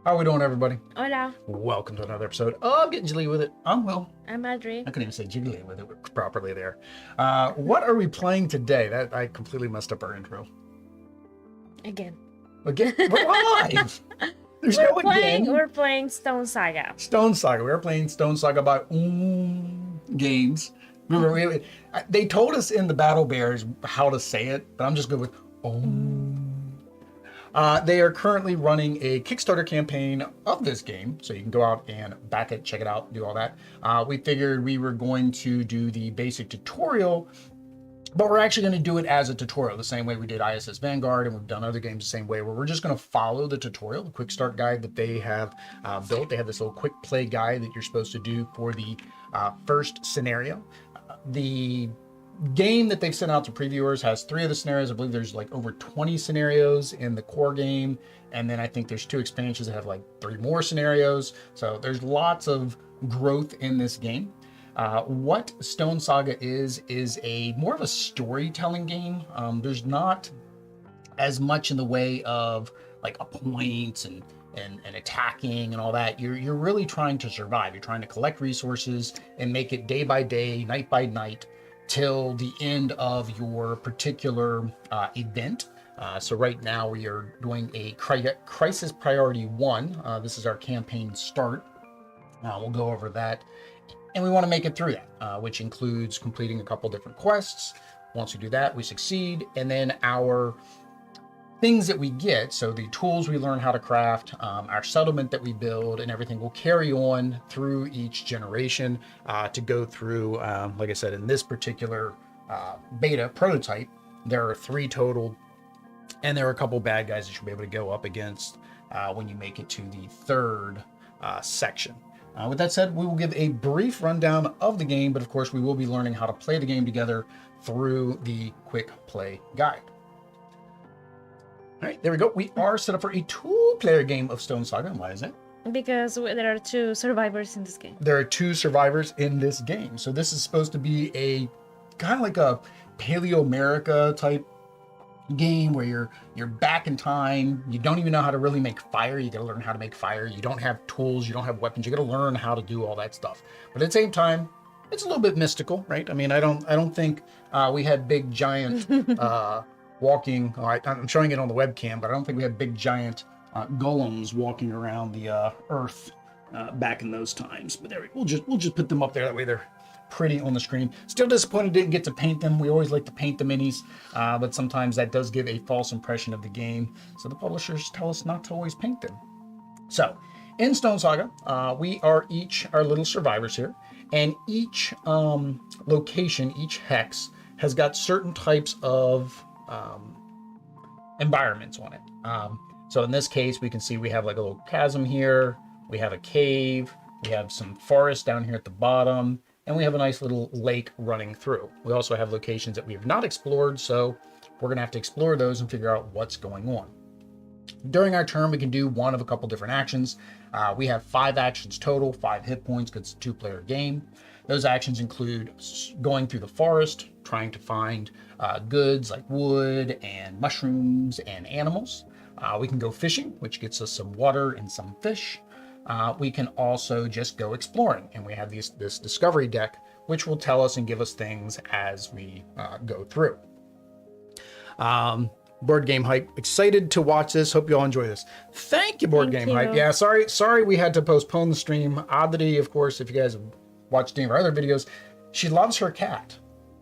How are we doing, everybody? Hola, Welcome to another episode of Getting Jiggly With It. I'm Will. I'm Audrey. I couldn't even say jiggly with it properly there. What are we playing today? That I completely messed up our intro. Again. Again? We're live! There's no again. We're playing Stonesaga. Stonesaga. We're playing Stonesaga by Games. Remember, they told us in the Battle Bears how to say it, but I'm just good with They are currently running a Kickstarter campaign of this game, so you can go out and back it, check it out, do all that. We figured we were going to do the basic tutorial, but we're actually going to do it as a tutorial, the same way we did ISS Vanguard, and we've done other games the same way, where we're just going to follow the tutorial, the quick start guide that they have built. They have this little quick play guide that you're supposed to do for the first scenario. The game that they've sent out to previewers has 3 of the scenarios. I believe there's like over 20 scenarios in the core game, and then I think there's 2 expansions that have like 3 more scenarios. So there's lots of growth in this game. What Stonesaga is a more of a storytelling game. There's not as much in the way of like points and attacking and all that. You're really trying to survive. You're trying to collect resources and make it day by day, night by night, till the end of your particular event. So right now we are doing a crisis priority 1. This is our campaign start. We'll go over that, and we want to make it through that, which includes completing a couple different quests. Once we do that, we succeed, and then our things that we get, so the tools we learn how to craft, our settlement that we build, and everything will carry on through each generation to go through, like I said, in this particular beta prototype, there are 3 total, and there are a couple bad guys that you'll be able to go up against when you make it to the 3rd section. With that said, we will give a brief rundown of the game, but of course we will be learning how to play the game together through the quick play guide. All right, there we go. We are set up for a 2-player game of Stonesaga. And why is that? Because there are 2 survivors in this game. There are 2 survivors in this game. So this is supposed to be a kind of like a Paleo-America type game where you're back in time. You don't even know how to really make fire. You got to learn how to make fire. You don't have tools. You don't have weapons. You got to learn how to do all that stuff. But at the same time, it's a little bit mystical, right? I mean, I don't think we had big giant walking. I'm showing it on the webcam, but I don't think we had big giant golems walking around the earth back in those times. But there we'll just put them up there. That way they're pretty on the screen. Still disappointed didn't get to paint them. We always like to paint the minis, but sometimes that does give a false impression of the game. So the publishers tell us not to always paint them. So in Stonesaga, we are each our little survivors here, and each location, each hex has got certain types of environments on it. So in this case, we can see we have like a little chasm here, we have a cave, we have some forest down here at the bottom, and we have a nice little lake running through. We also have locations that we have not explored, so we're gonna have to explore those and figure out what's going on. During our turn, we can do one of a couple different actions. We have 5 actions total, 5 hit points, because it's a 2-player game. Those actions include going through the forest, trying to find goods like wood and mushrooms and animals. We can go fishing, which gets us some water and some fish. We can also just go exploring, and we have this discovery deck, which will tell us and give us things as we go through. Board Game Hype, excited to watch this. Hope you all enjoy this. Thank you, Board Game Hype. Yeah, sorry we had to postpone the stream. Audrey, of course, if you guys have watched any of our other videos, she loves her cat,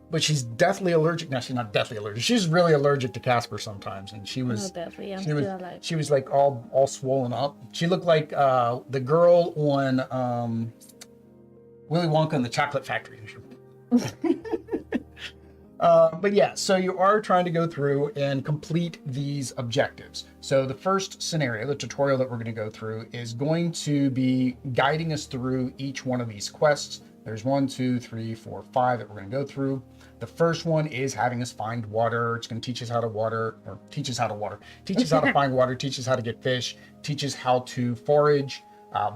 but she's deathly allergic. No, she's not deathly allergic. She's really allergic to Casper sometimes, and she was deathly. I'm still alive. She was like all swollen up. She looked like the girl on Willy Wonka and the Chocolate Factory. But yeah, so you are trying to go through and complete these objectives. So the first scenario, the tutorial that we're going to go through, is going to be guiding us through each one of these quests. There's 1, 2, 3, 4, 5 that we're going to go through. The first one is having us find water. It's going to teach us how to teach us how to find water, teach us how to get fish, teach us how to forage,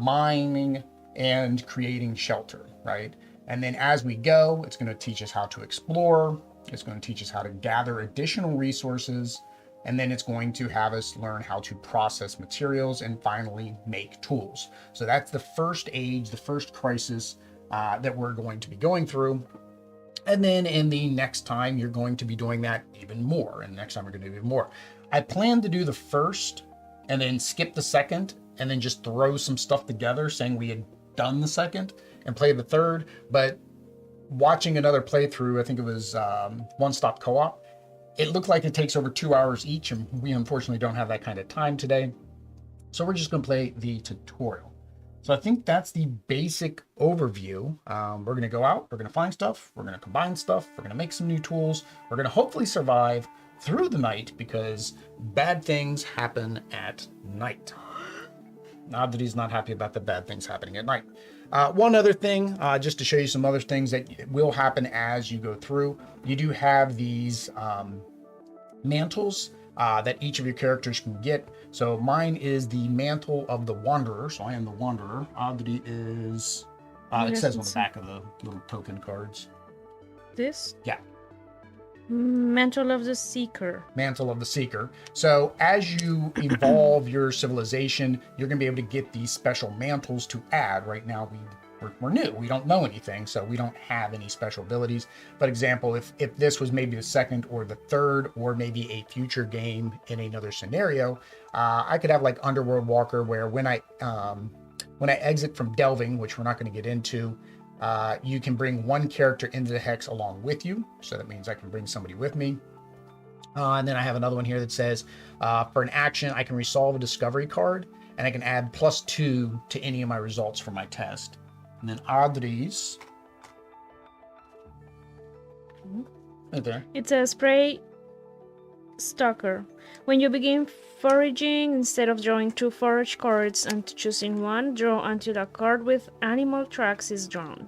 mining, and creating shelter, right? And then as we go, it's going to teach us how to explore. It's going to teach us how to gather additional resources. and then it's going to have us learn how to process materials and finally make tools. So that's the first age, the first crisis that we're going to be going through. And then in the next time, you're going to be doing that even more. And next time we're going to do even more. I plan to do the first and then skip the second and then just throw some stuff together saying we had done the second and play the third. But watching another playthrough, I think it was One Stop Co-op, it looked like it takes over 2 hours each. And we unfortunately don't have that kind of time today. So we're just going to play the tutorial. So I think that's the basic overview. We're going to go out, we're going to find stuff, we're going to combine stuff, we're going to make some new tools, we're going to hopefully survive through the night because bad things happen at night. Not that he's not happy about the bad things happening at night. One other thing, just to show you some other things that will happen as you go through. You do have these mantles that each of your characters can get. So mine is the mantle of the wanderer. So I am the wanderer. Adri is, it says on the back of the little token cards. This? Yeah. Mantle of the Seeker. Mantle of the Seeker. So as you evolve your civilization, you're going to be able to get these special mantles to add. Right now, we're new. We don't know anything, so we don't have any special abilities. But example, if this was maybe the second or the third, or maybe a future game in another scenario, I could have like Underworld Walker, where when I exit from delving, which we're not going to get into, you can bring one character into the hex along with you. So that means I can bring somebody with me. And then I have another one here that says, for an action, I can resolve a discovery card, and I can add +2 to any of my results for my test. And then Adri's. Right there. It's a spray stalker. When you begin foraging, instead of drawing 2 forage cards and choosing one, draw until a card with animal tracks is drawn.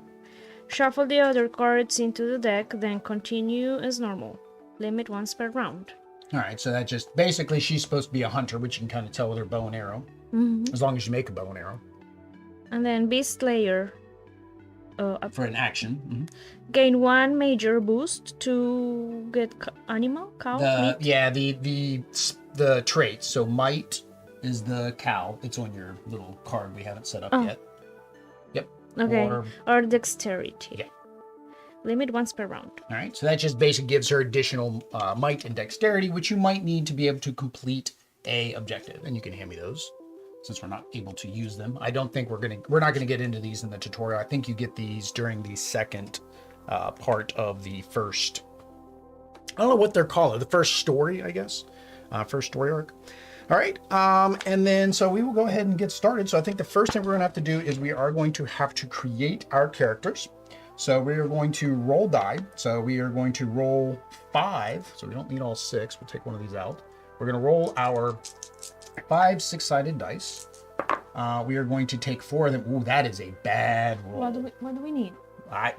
Shuffle the other cards into the deck, then continue as normal. Limit once per round. All right, so that just basically she's supposed to be a hunter, which you can kind of tell with her bow and arrow, as long as you make a bow and arrow. And then Beast Slayer. For an action. Gain 1 major boost to get animal cow. The traits. So might is the cow. It's on your little card we haven't set up yet. Yep. Okay. Or dexterity. Yeah. Limit once per round. All right. So that just basically gives her additional might and dexterity, which you might need to be able to complete a objective. And you can hand me those, since we're not able to use them. I don't think we're not gonna get into these in the tutorial. I think you get these during the second part of the first, I don't know what they're called, the first story, I guess. First story arc. All right, and then so we will go ahead and get started. So I think the first thing we're gonna have to do is we are going to have to create our characters. So we are going to roll die. So we are going to roll 5. So we don't need all 6. We'll take one of these out. We're gonna roll our 5 6-sided dice. We are going to take 4 of them. Ooh, that is a bad roll. What do we need?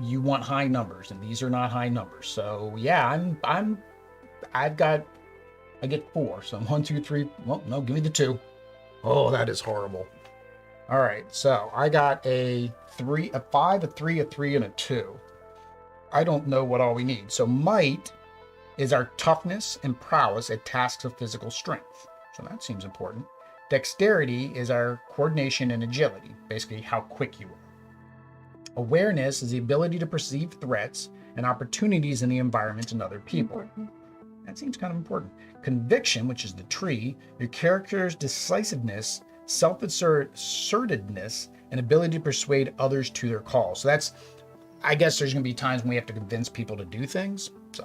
You want high numbers, and these are not high numbers. So yeah, I get 4. So 1, 2, 3. Well, no, give me the 2. Oh, that is horrible. All right, so I got a 3, a 5, a 3, a 3, and a 2. I don't know what all we need. So might is our toughness and prowess at tasks of physical strength. So that seems important. Dexterity is our coordination and agility, basically how quick you are. Awareness is the ability to perceive threats and opportunities in the environment and other people. Important. That seems kind of important. Conviction, which is the tree, your character's decisiveness, self-assertedness, and ability to persuade others to their call. So that's, I guess there's going to be times when we have to convince people to do things. So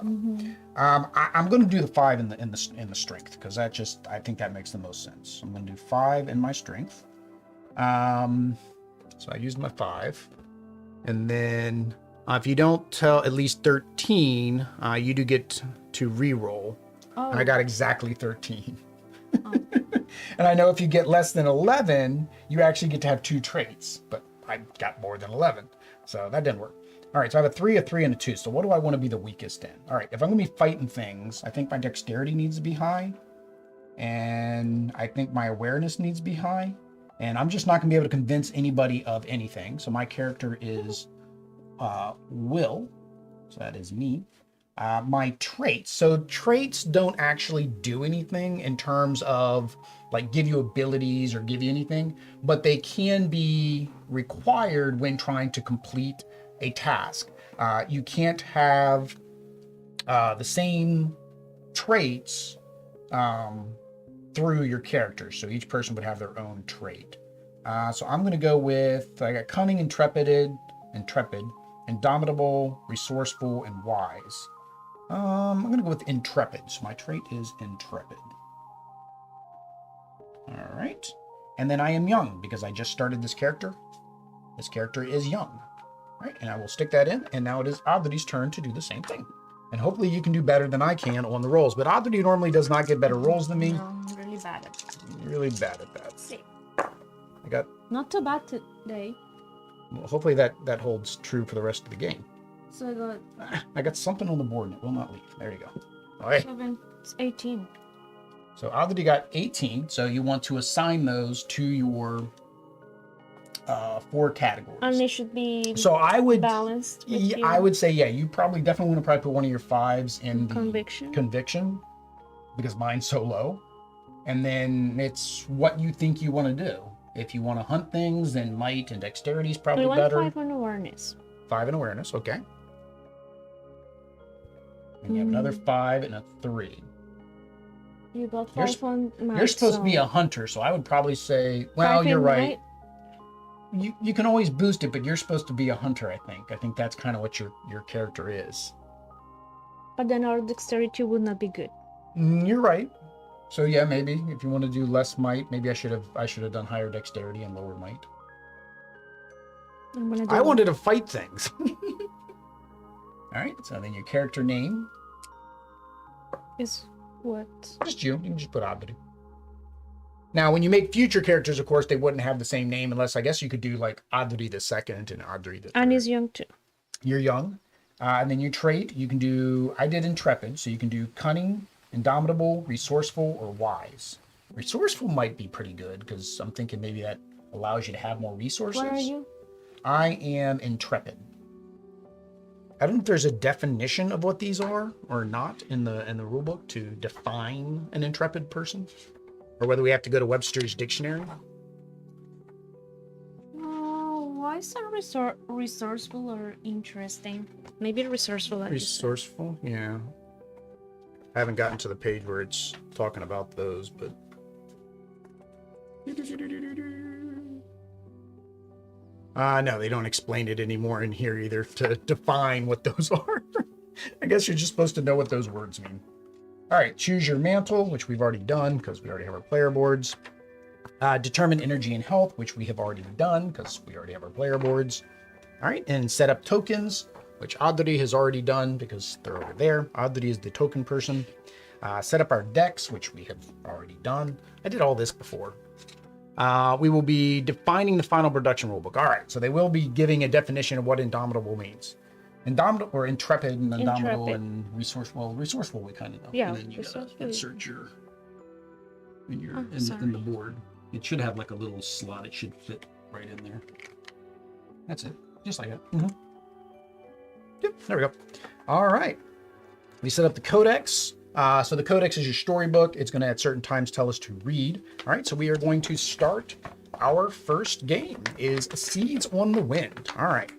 I'm going to do the 5 in the strength, because that just, I think that makes the most sense. I'm going to do 5 in my strength. So I used my 5, and then if you don't tell at least 13, you do get to re-roll. Oh. And I got exactly 13. And I know if you get less than 11, you actually get to have 2 traits, but I got more than 11, so that didn't work. All right, so I have a 3, a 3, and a 2. So what do I want to be the weakest in? All right, if I'm going to be fighting things, I think my dexterity needs to be high, and I think my awareness needs to be high, and I'm just not going to be able to convince anybody of anything. So my character is Will, so that is me. my traits. So traits don't actually do anything in terms of like give you abilities or give you anything, but they can be required when trying to complete a task. You can't have the same traits through your characters. So each person would have their own trait. So I'm going to go with, I got cunning, intrepid, indomitable, resourceful, and wise. I'm going to go with intrepid. So my trait is intrepid. All right. And then I am young because I just started this character. This character is young. All right. And I will stick that in. And now it is Adri's turn to do the same thing. And hopefully you can do better than I can on the rolls. But Adri normally does not get better rolls than me. No, I'm really bad at that. Really bad at that. See. I got... Not too bad today. Well, hopefully that holds true for the rest of the game. So I got something on the board and it will not leave. There you go. All right. 18. So Adri got 18. So you want to assign those to your 4 categories. And they should be balanced. I would say, yeah, you definitely want to put one of your 5s in the conviction because mine's so low. And then it's what you think you want to do. If you want to hunt things, then might and dexterity is probably better. 5 on awareness. 5 in awareness, okay. And you have another 5 and a 3. You got 5 on might. You're supposed to be a hunter, so I would probably say, well, you're right. You can always boost it, but you're supposed to be a hunter, I think. I think that's kind of what your character is. But then our dexterity would not be good. You're right. So yeah, maybe if you want to do less might, maybe I should have done higher dexterity and lower might. I wanted to fight things. All right, so then your character name is what? Just you. You can just put Adri. Now, when you make future characters, of course, they wouldn't have the same name unless I guess you could do like Adri the second and Adri the third. And he's young too. You're young. And then your trait, you can do, I did intrepid, so you can do cunning, indomitable, resourceful, or wise. Resourceful might be pretty good because I'm thinking maybe that allows you to have more resources. What are you? I am intrepid. I don't know if there's a definition of what these are or not in the rulebook to define an intrepid person, or whether we have to go to Webster's dictionary. Why is that resourceful or interesting? Maybe resourceful. Resourceful, yeah. I haven't gotten to the page where it's talking about those, but... no, they don't explain it anymore in here either to define what those are. I guess you're just supposed to know what those words mean. All right, choose your mantle, which we've already done because we already have our player boards. Determine energy and health, which we have already done because we already have our player boards. All right, and set up tokens, which Adri has already done because they're over there. Adri is the token person. Set up our decks, which we have already done. I did all this before. We will be defining the final production rulebook. All right, so they will be giving a definition of what indomitable means. Indomitable or intrepid and indomitable and resourceful. Resourceful we kind of know. Yeah, and then you gotta insert your in the board. It should have like a little slot. It should fit right in there. That's it, just like that. Mm-hmm. Yep, there we go. All right, we set up the codex. So the codex is your storybook. It's going to at certain times tell us to read. All right, so we are going to start our first game is Seeds on the Wind. All right.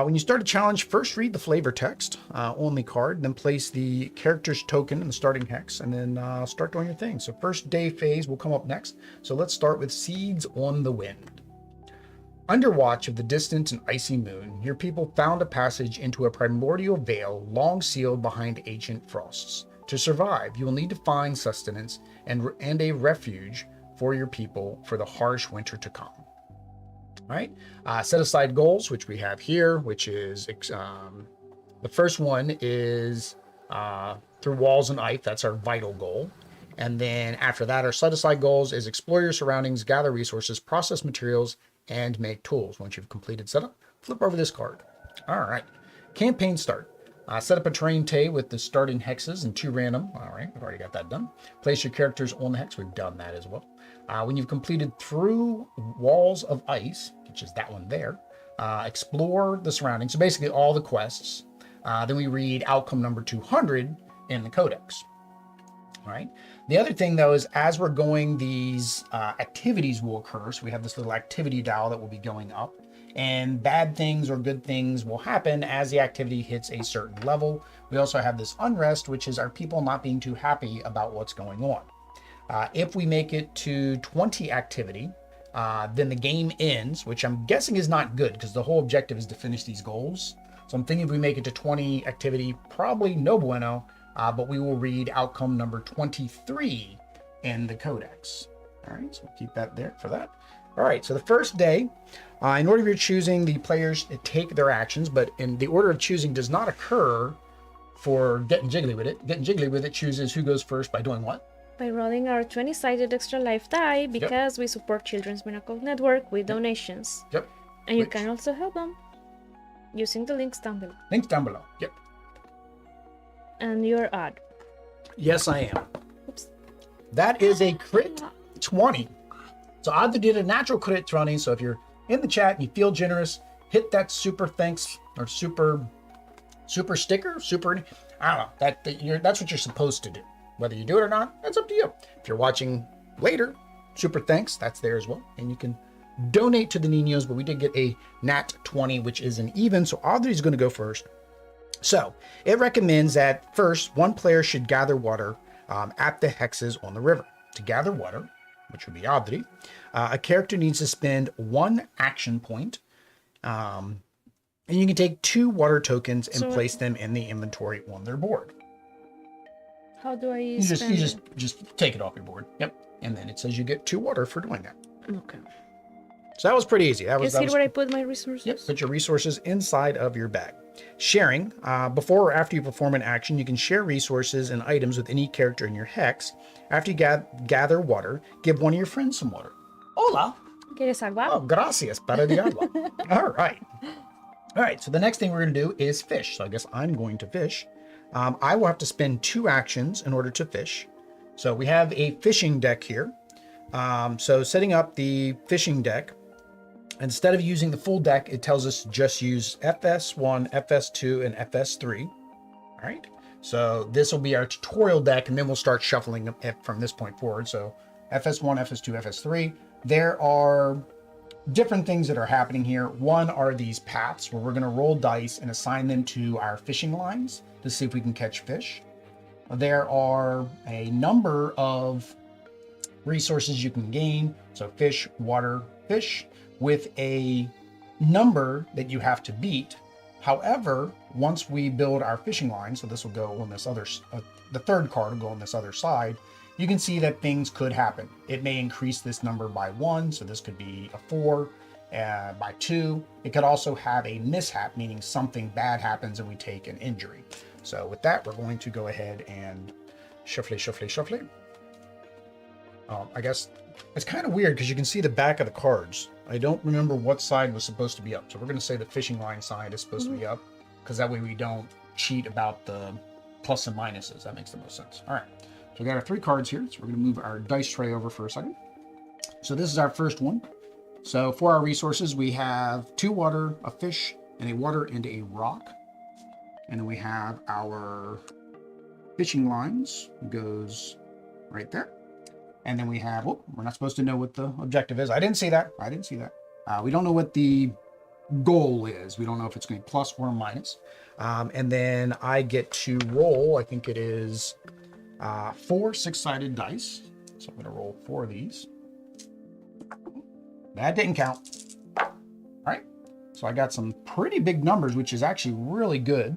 When you start a challenge, first read the flavor text on the card, then place the character's token in the starting hex, and then start doing your thing. So first day phase will come up next. So let's start with Seeds on the Wind. Under watch of the distant and icy moon, your people found a passage into a primordial vale long sealed behind ancient frosts. To survive, you will need to find sustenance and a refuge for your people for the harsh winter to come. All right, set aside goals, which we have here, which is the first one is through walls and ice. That's our vital goal. And then after that, our set aside goals is explore your surroundings, gather resources, process materials, and make tools. Once you've completed setup, flip over this card. All right, campaign start. Set up a terrain tray with the starting hexes and 2 random. All right, we've already got that done. Place your characters on the hex. We've done that as well. When you've completed through walls of ice, which is that one there, explore the surroundings. So basically all the quests. then we read outcome number 200 in the codex. All right. The other thing, though, is as we're going, these activities will occur. So we have this little activity dial that will be going up, and bad things or good things will happen as the activity hits a certain level. We also have this unrest, which is our people not being too happy about what's going on. If we make it to 20 activity, then the game ends, which I'm guessing is not good because the whole objective is to finish these goals. So I'm thinking if we make it to 20 activity, probably no bueno. But we will read outcome number 23 in the codex. All right, so we'll keep that there for that. All right, so the first day, in order of your choosing, the players take their actions, but in the order of choosing does not occur for Getting Jiggly With It. Getting Jiggly With It chooses who goes first by doing what? By rolling our 20-sided extra life die because we support Children's Miracle Network with donations. Yep. And you can also help them using the links down below. Links down below, yep. And you're odd. Yes, I am. Oops. That is a crit 20. So Oddly did a natural crit 20. So if you're in the chat and you feel generous, hit that super thanks or super sticker, I don't know. That's what you're supposed to do. Whether you do it or not, that's up to you. If you're watching later, super thanks, that's there as well. And you can donate to the Ninos, but we did get a nat 20, which is an even. So Oddly's going to go first. So it recommends that first, one player should gather water at the hexes on the river. To gather water, which would be Oddly, a character needs to spend 1 action point, and you can take 2 water tokens and place them in the inventory on their board. How do I you just take it off your board. Yep, and then it says you get 2 water for doing that. Okay. So that was pretty easy. That was where I put my resources. Yep, put your resources inside of your bag. Sharing, before or after you perform an action, you can share resources and items with any character in your hex. After you gather water, give one of your friends some water. Hola. ¿Quieres agua? Oh, gracias para the agua. All right. All right, so the next thing we're going to do is fish. So I guess I'm going to fish. I will have to spend 2 actions in order to fish. So we have a fishing deck here. So setting up the fishing deck, instead of using the full deck, it tells us to just use FS1, FS2, and FS3. All right. So this will be our tutorial deck, and then we'll start shuffling it from this point forward. So FS1, FS2, FS3. There are different things that are happening here. One are these paths where we're going to roll dice and assign them to our fishing lines to see if we can catch fish. There are a number of resources you can gain. So fish, water, fish, with a number that you have to beat. However, once we build our fishing line, so this will go on this other, the third card will go on this other side, you can see that things could happen. It may increase this number by 1, so this could be a 4, by 2. It could also have a mishap, meaning something bad happens and we take an injury. So with that, we're going to go ahead and shuffle. I guess it's kind of weird because you can see the back of the cards. I don't remember what side was supposed to be up. So we're going to say the fishing line side is supposed to be up, because that way we don't cheat about the plus and minuses. That makes the most sense. All right. So we got our 3 cards here. So we're going to move our dice tray over for a second. So this is our first one. So for our resources, we have 2 water, a fish, and a water and a rock. And then we have our fishing lines, goes right there. And then we have, we're not supposed to know what the objective is. I didn't see that. We don't know what the goal is. We don't know if it's going to be plus or minus. And then I get to roll, I think it is 4 6-sided dice. So I'm going to roll 4 of these. That didn't count. All right. So I got some pretty big numbers, which is actually really good.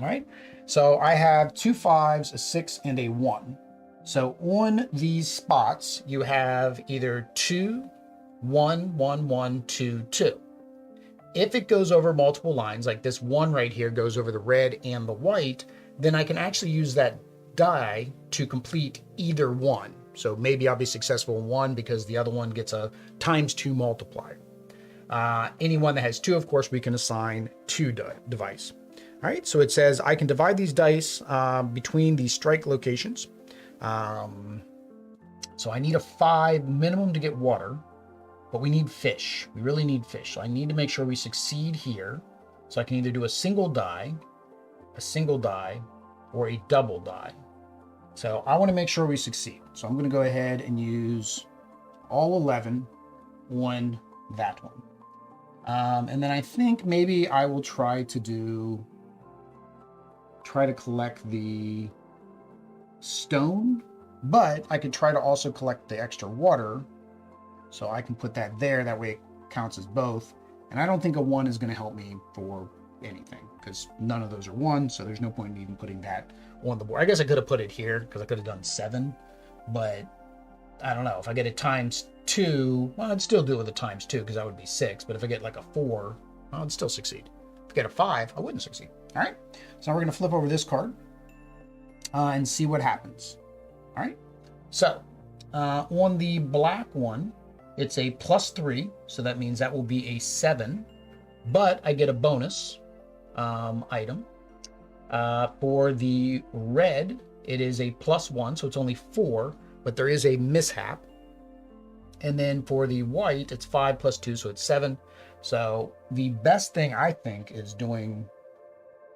All right. So I have 2 5s, a 6, and a 1. So on these spots, you have either 2, 1, 1, 1, 2, 2. If it goes over multiple lines, like this one right here goes over the red and the white, then I can actually use that die to complete either one. So maybe I'll be successful in one because the other one gets a ×2 multiplier. Anyone that has 2, of course, we can assign 2 device. All right, so it says I can divide these dice between these strike locations. So I need a 5 minimum to get water, but we need fish. We really need fish. So I need to make sure we succeed here. So I can either do a single die, or a double die. So I want to make sure we succeed. So I'm going to go ahead and use all 11 on that one. And then I think maybe I will try to collect the stone, but I could try to also collect the extra water. So I can put that there. That way it counts as both. And I don't think a 1 is going to help me for anything because none of those are 1. So there's no point in even putting that on the board. I guess I could have put it here because I could have done 7, but I don't know. If I get it times 2, well, I'd still do it with a times 2 because that would be 6. But if I get like a 4, well, I'd still succeed. If I get a 5, I wouldn't succeed. All right. So now we're going to flip over this card and see what happens. All right. So on the black one, it's a +3. So that means that will be a 7. But I get a bonus item. For the red, it is a +1. So it's only 4. But there is a mishap. And then for the white, it's 5 + 2, so it's 7. So the best thing I think is doing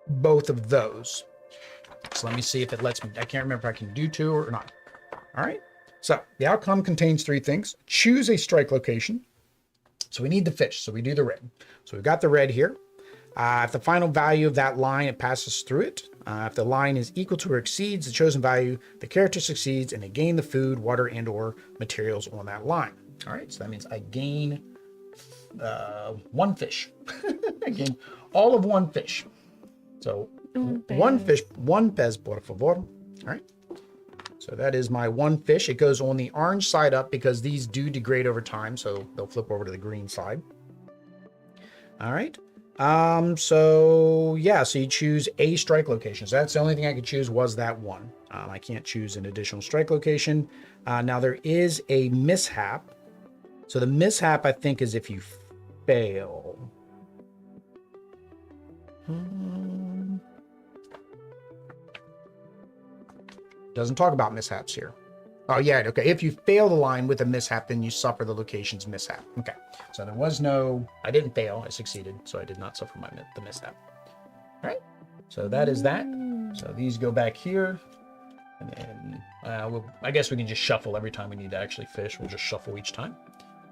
both of those. So let me see if it lets me. I can't remember if I can do 2 or not. All right. So the outcome contains 3 things. Choose a strike location. So we need the fish. So we do the red. So we've got the red here. If the final value of that line, it passes through it. If the line is equal to or exceeds the chosen value, the character succeeds and they gain the food, water, and or materials on that line. All right, so that means I gain 1 fish. I gain all of 1 fish. So 1 fish, 1 pez, por favor. All right. So that is my 1 fish. It goes on the orange side up because these do degrade over time. So they'll flip over to the green side. All right. So yeah, so you choose a strike location. So that's the only thing I could choose was that 1. I can't choose an additional strike location. Now there is a mishap. So the mishap, I think, is if you fail. Doesn't talk about mishaps here. Oh yeah, okay. If you fail the line with a mishap, then you suffer the location's mishap. Okay, so there was no, I didn't fail, I succeeded, so I did not suffer the mishap. All right, so that is that. So these go back here, and then I guess we can just shuffle every time we need to actually fish. We'll just shuffle each time.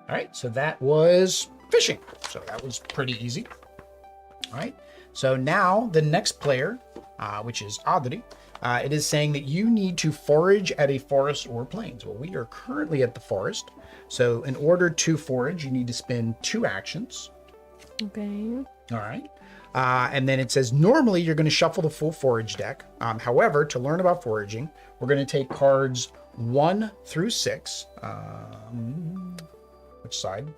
All right, so that was fishing. So that was pretty easy. All right, so now the next player, which is Audrey, it is saying that you need to forage at a forest or plains. Well, we are currently at the forest. So in order to forage, you need to spend 2 actions. Okay. All right. And then it says, normally you're going to shuffle the full forage deck. However, to learn about foraging, we're going to take cards 1 through 6. Which side?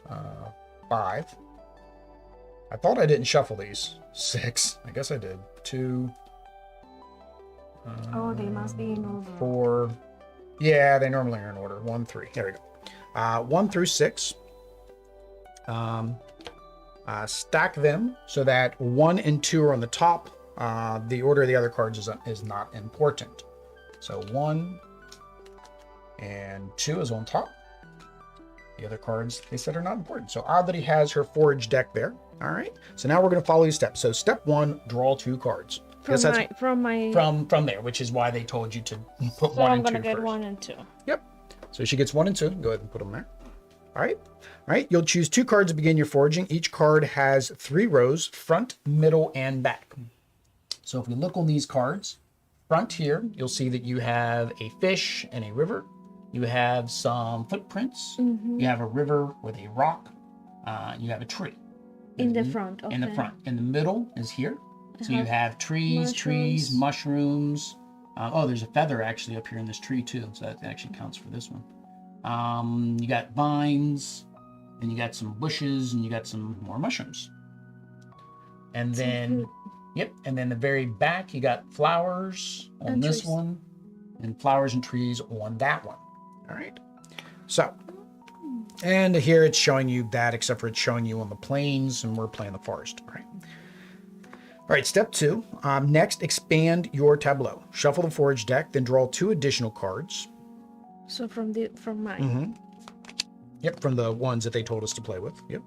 5. I thought I didn't shuffle these. 6. I guess I did. 2. Oh, they must be in order. 4. Yeah, they normally are in order. 1, 3. There we go. 1 through 6. Stack them so that 1 and 2 are on the top. The order of the other cards is not important. So 1 and 2 is on top. The other cards, they said, are not important. So Audrey has her forage deck there. All right. So now we're going to follow these steps. So step 1, draw 2 cards. From there, which is why they told you to put so 1 I'm and 2 gonna get first. 1 and 2. Yep. So she gets 1 and 2. Go ahead and put them there. All right. All right. You'll choose 2 cards to begin your foraging. Each card has 3 rows, front, middle, and back. So if we look on these cards, front here, you'll see that you have a fish and a river. You have some footprints. Mm-hmm. You have a river with a rock. You have a tree. In the front. Okay. In the front. In the middle is here. So you have trees, mushrooms. Oh, there's a feather actually up here in this tree too. So that actually counts for this one. You got vines, and you got some bushes, and you got some more mushrooms. And then, yep. And then the very back, you got flowers on and this trees. one, and flowers and trees on that one. All right. So, and here it's showing you that, except for it's showing you on the plains, and we're playing the forest. All right. All right, step 2. Next, expand your tableau. Shuffle the forage deck, then draw 2 additional cards. So from mine. Mm-hmm. Yep, from the ones that they told us to play with. Yep.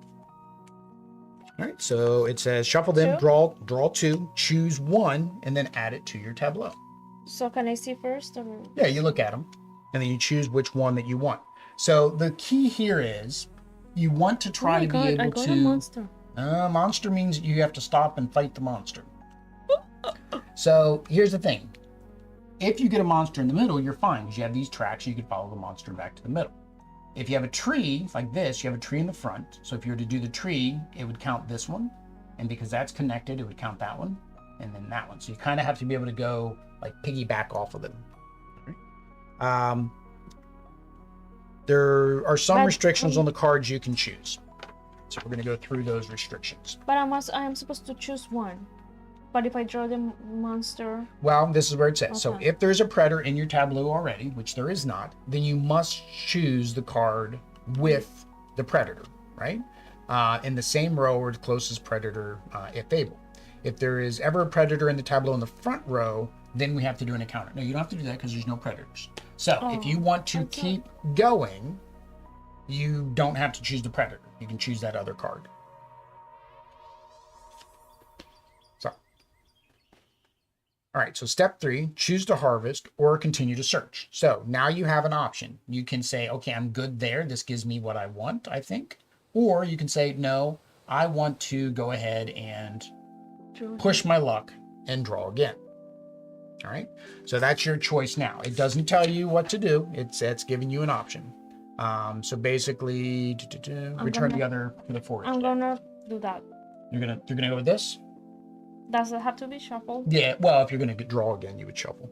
All right, so it says shuffle them, Two? draw two, choose one, and then add it to your tableau. So can I see first? Or... Yeah, you look at them, and then you choose which one that you want. So the key here is you want to try to be able I got to. a monster. Monster means you have to stop and fight the monster. So here's the thing. If you get a monster in the middle, you're fine because you have these tracks. You can follow the monster back to the middle. If you have a tree like this, you have a tree in the front. So if you were to do the tree, it would count this one. And because that's connected, it would count that one and then that one. So you kind of have to be able to go like piggyback off of them. There are some restrictions on the cards you can choose. So we're going to go through those restrictions. But I am supposed to choose one. But if I draw the monster... Well, this is where it says. Okay. So if there's a predator in your tableau already, which there is not, then you must choose the card with the predator, right? In the same row or the closest predator, if able. If there is ever a predator in the tableau in the front row, then we have to do an encounter. No, you don't have to do that because there's no predators. So if you want to keep going, you don't have to choose the predator. You can choose that other card. All right, so step 3, choose to harvest or continue to search. So now you have an option. You can say, okay, I'm good there. This gives me what I want, I think. Or you can say, no, I want to go ahead and push my luck and draw again. All right, so that's your choice now. It doesn't tell you what to do. It's giving you an option. So basically, return the other to the forest. I'm gonna do that. You're gonna go with this? Does it have to be shuffled? Yeah, well, if you're going to draw again, you would shuffle.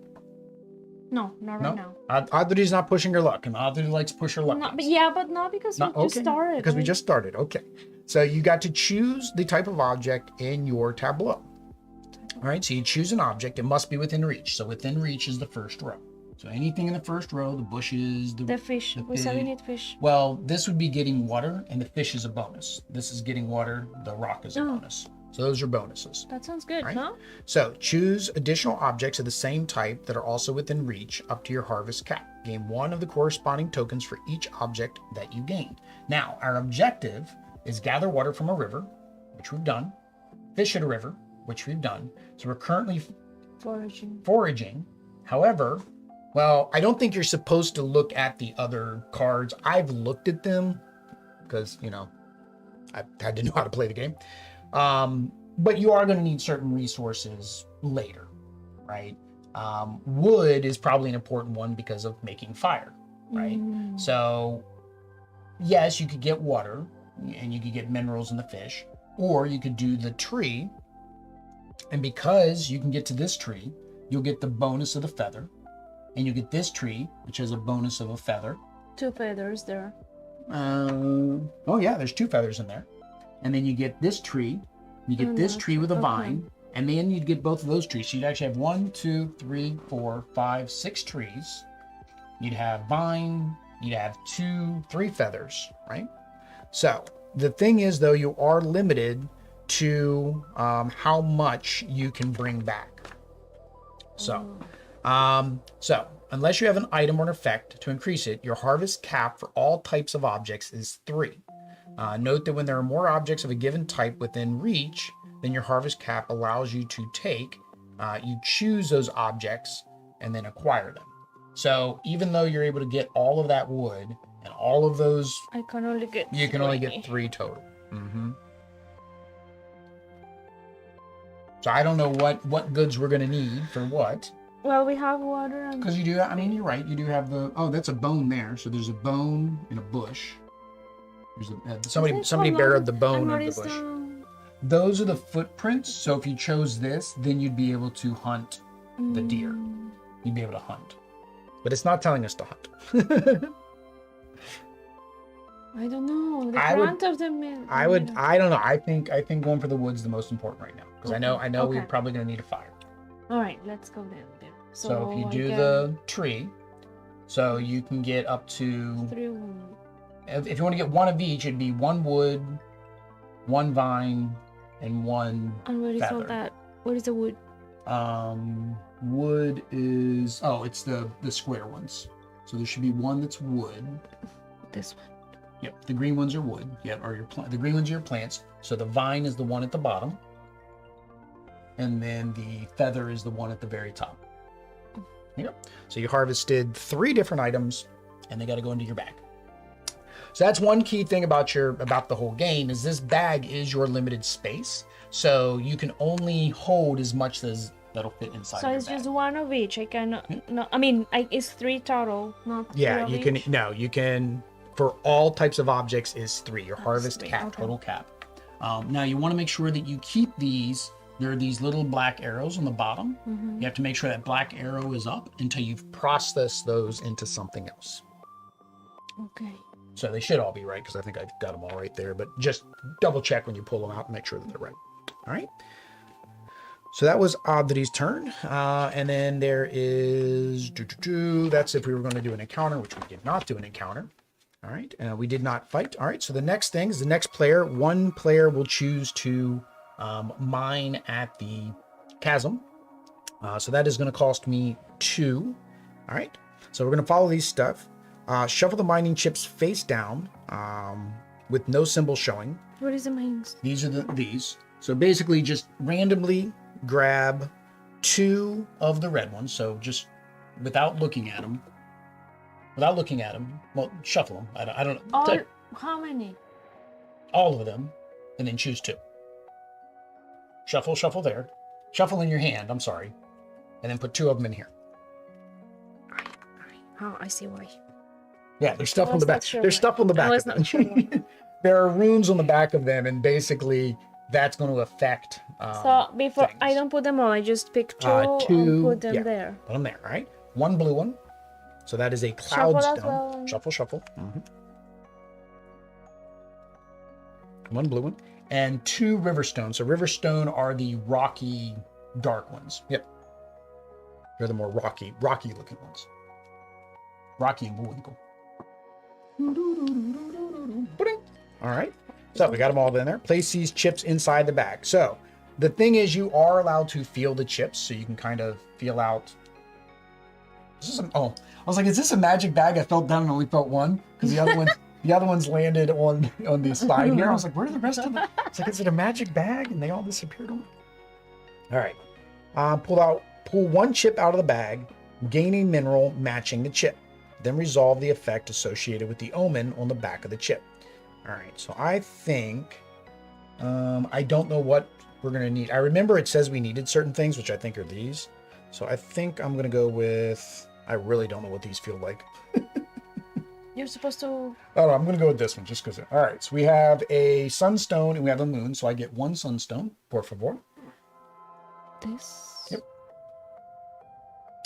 No, not right now. Adri's not pushing her luck, and Adri likes to push her luck. No, but not because we just started. Because we just started, okay. So you got to choose the type of object in your tableau. All right, so you choose an object. It must be within reach. So within reach is the first row. So anything in the first row, the bushes, the fish. We said we need fish. Well, this would be getting water, and the fish is a bonus. This is getting water, the rock is a bonus. So those are bonuses. That sounds good, right? huh? So choose additional objects of the same type that are also within reach up to your harvest cap. Gain 1 of the corresponding tokens for each object that you gained. Now, our objective is gather water from a river, which we've done, fish at a river, which we've done. So we're currently foraging. However, well, I don't think you're supposed to look at the other cards. I've looked at them because, you know, I had to know how to play the game. But you are going to need certain resources later, right? Wood is probably an important one because of making fire, right? So yes, you could get water and you could get minerals in the fish, or you could do the tree. And because you can get to this tree, you'll get the bonus of the feather, and you get this tree, which has a bonus of a feather. 2 feathers there. Oh yeah, there's 2 feathers in there. And then you get this tree, you get this tree with a vine, and then you get both of those trees. So you'd actually have 1, 2, 3, 4, 5, 6 trees. You'd have vine, you'd have 2, 3 feathers, right? So the thing is, though, you are limited to how much you can bring back. So, unless you have an item or an effect to increase it, your harvest cap for all types of objects is 3. Note that when there are more objects of a given type within reach, then your harvest cap allows you to take, you choose those objects and then acquire them. So even though you're able to get all of that wood and all of those, I can only get you can only get 3 total. So I don't know what goods we're going to need for what. Well, we have water and... Because you do, I mean, you're right. You do have the, oh, that's a bone there. So there's a bone in a bush. There's somebody buried the bone in the bush. Those are the footprints. So if you chose this, then you'd be able to hunt the deer. You'd be able to hunt. But it's not telling us to hunt. I don't know. The front of the mill. I don't know. I think going for the wood's the most important right now. Because I know we're probably going to need a fire. All right, let's go there. So if you do the tree, so you can get up to 3 wood. If you want to get 1 of each, it'd be 1 wood, 1 vine, and 1 And what is feather. all that? What is the wood? Wood is it's the square ones. So there should be 1 that's wood. This one. Yep, the green ones are wood. Yep, or the green ones are your plants. So the vine is the one at the bottom, and then the feather is the one at the very top. Yep. So you harvested 3 different items, and they got to go into your bag. So that's one key thing about the whole game is this bag is your limited space. So you can only hold as much as that'll fit inside. So your it's bag. just one of each. I can no. I mean, it's 3 total, not 3 Yeah, of you can. each? No, you can. For all types of objects, is 3. Your harvest 3, cap, okay. total cap. Now you want to make sure that you keep these. There are these little black arrows on the bottom. You have to make sure that black arrow is up until you've processed those into something else. Okay. So they should all be right because I think I've got them all right there. But just double check when you pull them out and make sure that they're right. All right. So that was Oddity's turn. And then there is... That's if we were going to do an encounter, which we did not do an encounter. All right. We did not fight. All right. So the next thing is the next player. One player will choose to mine at the chasm. So that is going to cost me 2. All right. So we're going to follow these stuff. Shuffle the mining chips face down with no symbol showing. What is the mines? These are these. So basically just randomly grab 2 of the red ones. So just without looking at them. Well, shuffle them. I don't know. How many? All of them. And then choose 2. Shuffle there. Shuffle in your hand, I'm sorry. And then put 2 of them in here. All right. Oh, I see why. Yeah, there's stuff on the back. Sure There's stuff on the back. I was not sure. There are runes on the back of them, and basically that's going to affect. So before things. I don't put them all, I just pick 2 2 and put them there. Put them there, all right? 1 blue one. So that is a cloud Shuffle stone. as well. Shuffle. 1 blue one. And 2 river stones. So river stone are the rocky, dark ones. Yep. They're the more rocky looking ones. Rocky and Bullwinkle. All right. So we got them all in there. Place these chips inside the bag. So the thing is, you are allowed to feel the chips, so you can kind of feel out. I was like, is this a magic bag? I felt down and only felt 1 because the other ones landed on the side here. I was like, where are the rest of them? It's like, is it a magic bag? And they all disappeared on. All right. Pull 1 chip out of the bag, gain a mineral matching the chip. Then resolve the effect associated with the omen on the back of the chip. All right, so I think, I don't know what we're going to need. I remember it says we needed certain things, which I think are these. So I think I'm going to go with, I really don't know what these feel like. You're supposed to... Oh, no, I'm going to go with this one just because. All right, so we have a sunstone and we have a moon. So I get 1 sunstone, por favor. This? Yep.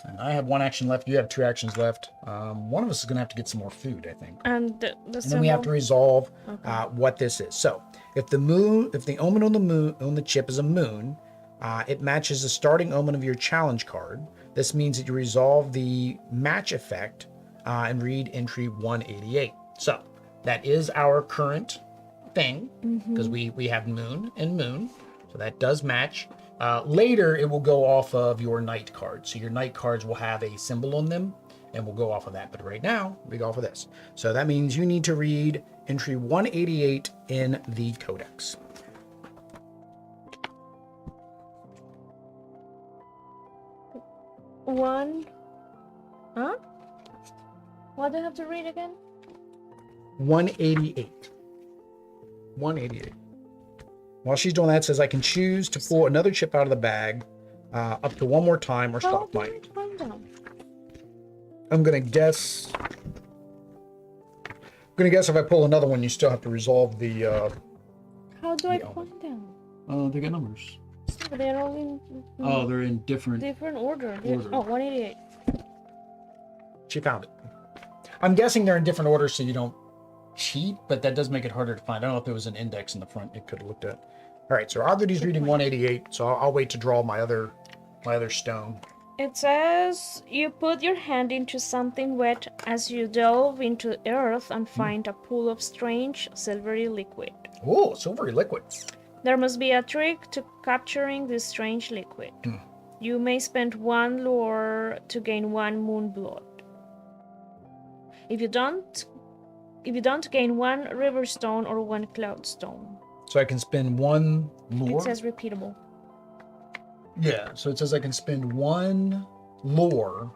And I have 1 action left. You have 2 actions left. One of us is going to have to get some more food, I think. And And then we have to resolve what this is. So if the omen on the chip is a moon, it matches the starting omen of your challenge card. This means that you resolve the match effect and read entry 188. So that is our current thing because we have moon and moon. So that does match. Later, it will go off of your night cards. So your night cards will have a symbol on them, and we'll go off of that. But right now, we go off of this. So that means you need to read entry 188 in the codex. Huh? What do I have to read again? 188. 188. While she's doing that, it says I can choose to pull another chip out of the bag up to 1 more time or stop mining. I'm gonna guess if I pull another one, you still have to resolve the. How do I point them? They got numbers. They're all in. Oh, they're in different order. Oh, 188. She found it. I'm guessing they're in different orders so you don't cheat, but that does make it harder to find. I don't know if there was an index in the front it could have looked at. All right, so Oddity's reading 188, so I'll wait to draw my other stone. It says you put your hand into something wet as you delve into earth and find a pool of strange silvery liquid. Oh, silvery liquid. There must be a trick to capturing this strange liquid. You may spend 1 lore to gain 1 moon blood. If you don't If you don't, gain 1 river stone or 1 cloud stone. So I can spend 1 lore. It says repeatable. Yeah, so it says I can spend 1 lore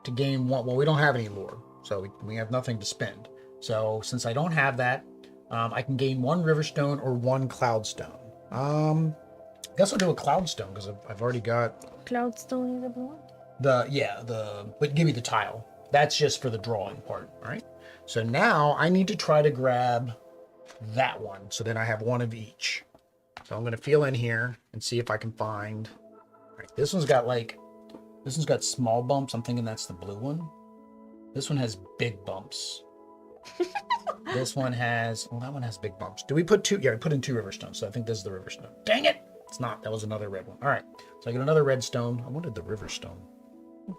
to gain 1. Well, we don't have any lore, so we have nothing to spend. So since I don't have that, I can gain 1 river stone or 1 cloud stone. I guess I'll do a cloud stone because I've already got Cloud stone is the blue one? but give me the tile. That's just for the drawing part, all right? So now I need to try to grab that one. So then I have 1 of each. So I'm going to feel in here and see if I can find. All right, this one's got small bumps. I'm thinking that's the blue one. This one has big bumps. This one has, well, that one has big bumps. Do we put 2? Yeah, we put in 2 river stones. So I think this is the river stone. Dang it. It's not. That was another red one. All right. So I get another red stone. I wanted the river stone. All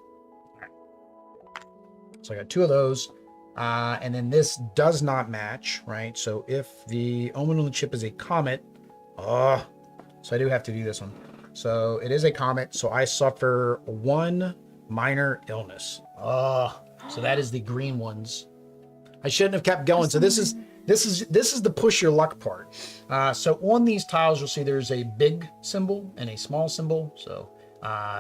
right. So I got 2 of those. And then this does not match, right? So if the omen on the chip is a comet, so I do have to do this one. So it is a comet, so I suffer 1 minor illness. So that is the green ones. I shouldn't have kept going. So this is the push your luck part. So on these tiles, you'll see there's a big symbol and a small symbol. So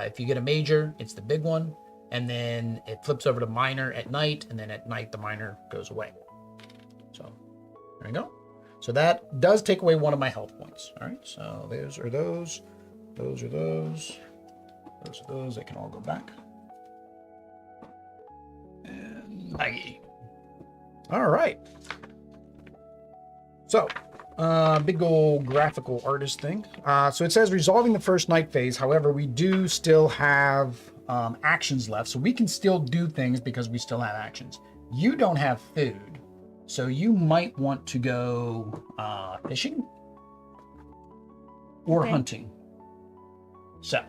if you get a major, it's the big one. And then it flips over to minor at night, and then at night the minor goes away. So there you go. So that does take away 1 of my health points. All right, so those are those. Those are those. Those are those. They can all go back. And Maggie. All right. So, big old graphical artist thing. So it says resolving the first night phase. However, we do still have actions left, so we can still do things because we still have actions. You don't have food, so you might want to go fishing or hunting. So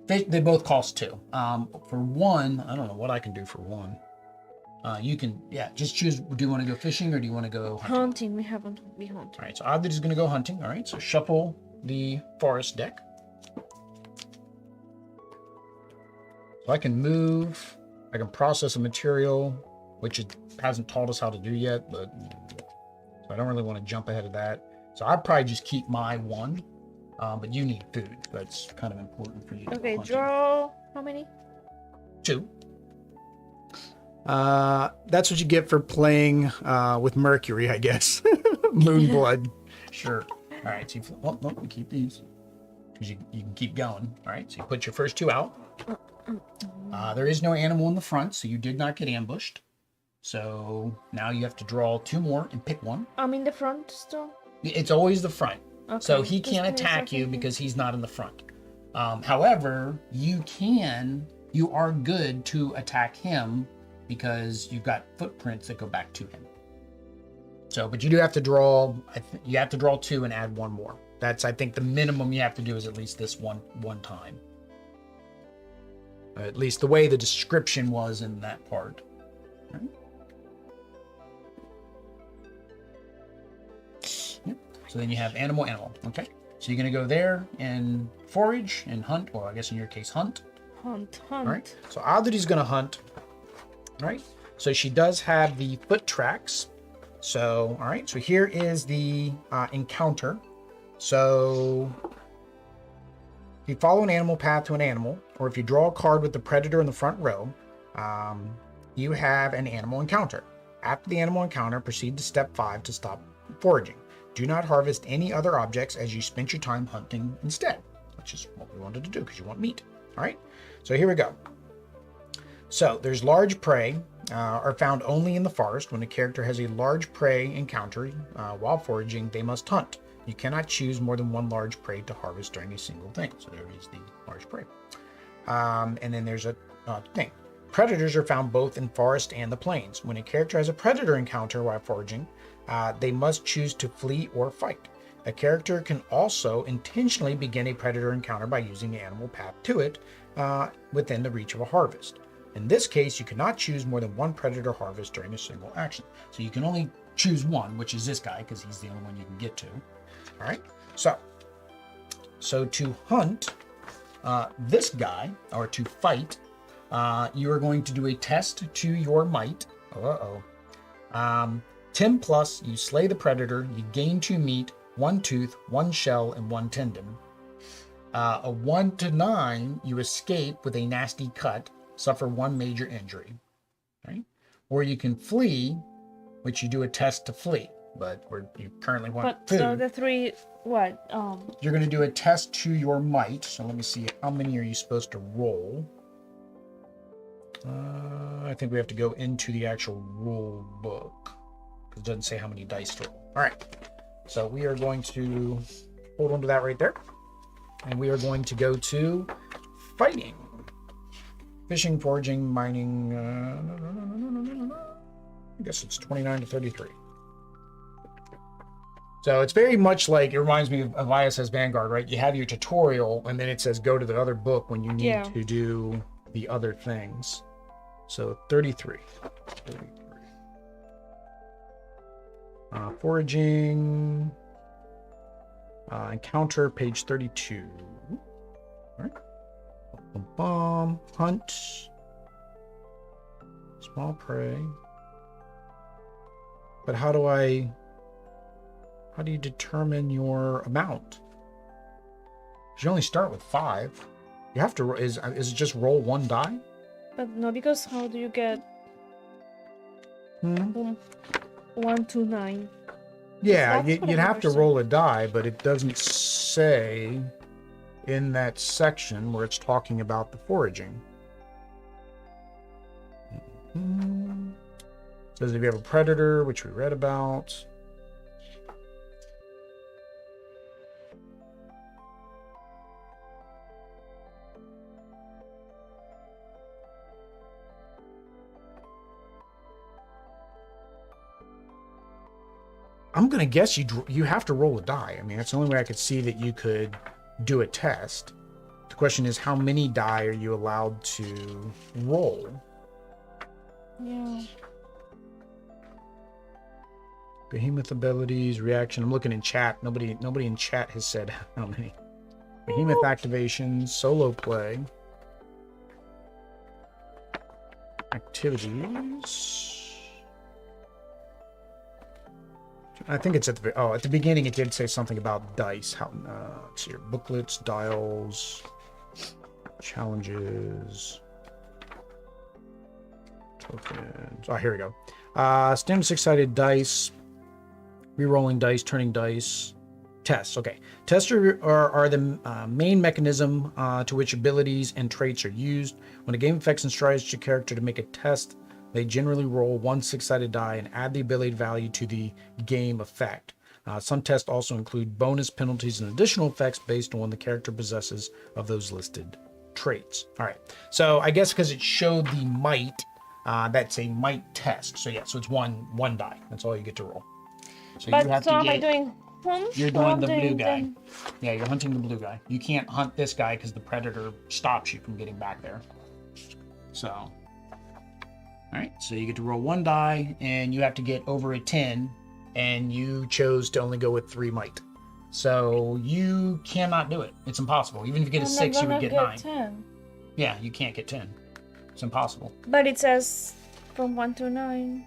they both cost 2. For 1, I don't know what I can do for 1. You can, just choose. Do you want to go fishing or do you want to go hunting? Hunting. We haven't been hunting. All right, so Adit is going to go hunting. All right, so shuffle the forest deck. So I can move, I can process a material, which it hasn't taught us how to do yet, but so I don't really want to jump ahead of that. So I'd probably just keep my 1, but you need food. That's kind of important for you. Okay, draw how many? 2. That's what you get for playing with Mercury, I guess. Moonblood. Sure. All right, so you keep these because you can keep going. All right, so you put your first 2 out. There is no animal in the front, so you did not get ambushed. So now you have to draw 2 more and pick 1. I'm in the front still? It's always the front. Okay. So he can't attack you because he's not in the front. However, you are good to attack him because you've got footprints that go back to him. So, but you do have to draw, you have to draw 2 and add 1 more. That's, I think, the minimum you have to do is at least this one time. At least the way the description was in that part. Right. Yep. So then you have animal. Okay. So you're going to go there and forage and hunt, or I guess in your case, hunt. Hunt. All right. So Aditi's going to hunt. All right. So she does have the foot tracks. So, all right. So here is the encounter. So if you follow an animal path to an animal, or if you draw a card with the predator in the front row, you have an animal encounter. After the animal encounter, proceed to step 5 to stop foraging. Do not harvest any other objects as you spent your time hunting instead, which is what we wanted to do because you want meat. All right, so here we go. So there's large prey are found only in the forest. When a character has a large prey encounter while foraging, they must hunt. You cannot choose more than 1 large prey to harvest during a single thing. So there is the large prey. And then there's a thing. Predators are found both in forest and the plains. When a character has a predator encounter while foraging, they must choose to flee or fight. A character can also intentionally begin a predator encounter by using the animal path to it within the reach of a harvest. In this case, you cannot choose more than 1 predator harvest during a single action. So you can only choose 1, which is this guy, because he's the only one you can get to. All right, so to hunt this guy, or to fight, you are going to do a test to your might Uh-oh. 10 plus, you slay the predator, you gain 2 meat, 1 tooth, 1 shell, and 1 tendon. A 1 to 9, you escape with a nasty cut, suffer 1 major injury. Right? Or you can flee, which you do a test to flee, but you currently want food. So the 3, what? You're going to do a test to your might. So let me see, how many are you supposed to roll? I think we have to go into the actual rule book. It doesn't say how many dice to roll. All right. So we are going to hold on to that right there. And we are going to go to fighting. Fishing, foraging, mining. I guess it's 29 to 33. So it's very much like, it reminds me of ISS Vanguard, right? You have your tutorial, and then it says go to the other book when you need to do the other things. So 33. Foraging. Encounter, page 32. All right. Hunt. Small prey. But how do you determine your amount? You only start with 5. You have to, is it just roll 1 die? But no, because how do you get 1 to 9? Yeah, you'd have to roll a die, but it doesn't say in that section where it's talking about the foraging. It says if you have a predator, which we read about. I'm going to guess you have to roll a die. I mean, that's the only way I could see that you could do a test. The question is, how many die are you allowed to roll? Yeah. Behemoth abilities, reaction. I'm looking in chat. Nobody in chat has said how many. Behemoth activations, solo play. Activities. I think it's at the beginning it did say something about dice. How let's see here. Booklets, dials, challenges, tokens. Oh, here we go. Standard 6-sided dice, re-rolling dice, turning dice, tests. Okay, tests are the main mechanism to which abilities and traits are used. When a game affects instructs your character to make a test, they generally roll 1 6-sided die and add the ability value to the game effect. Some tests also include bonus penalties and additional effects based on what the character possesses of those listed traits. All right, so I guess because it showed the might, that's a might test. So yeah, so it's one die. That's all you get to roll. So but you have so to am I get, doing? You're doing the blue guy. Yeah, you're hunting the blue guy. You can't hunt this guy because the predator stops you from getting back there. So. All right, so you get to roll 1 die, and you have to get over a 10, and you chose to only go with 3 might. So you cannot do it. It's impossible. Even if you get a 6, you would get 9. 10. Yeah, you can't get 10. It's impossible. But it says from 1 to 9.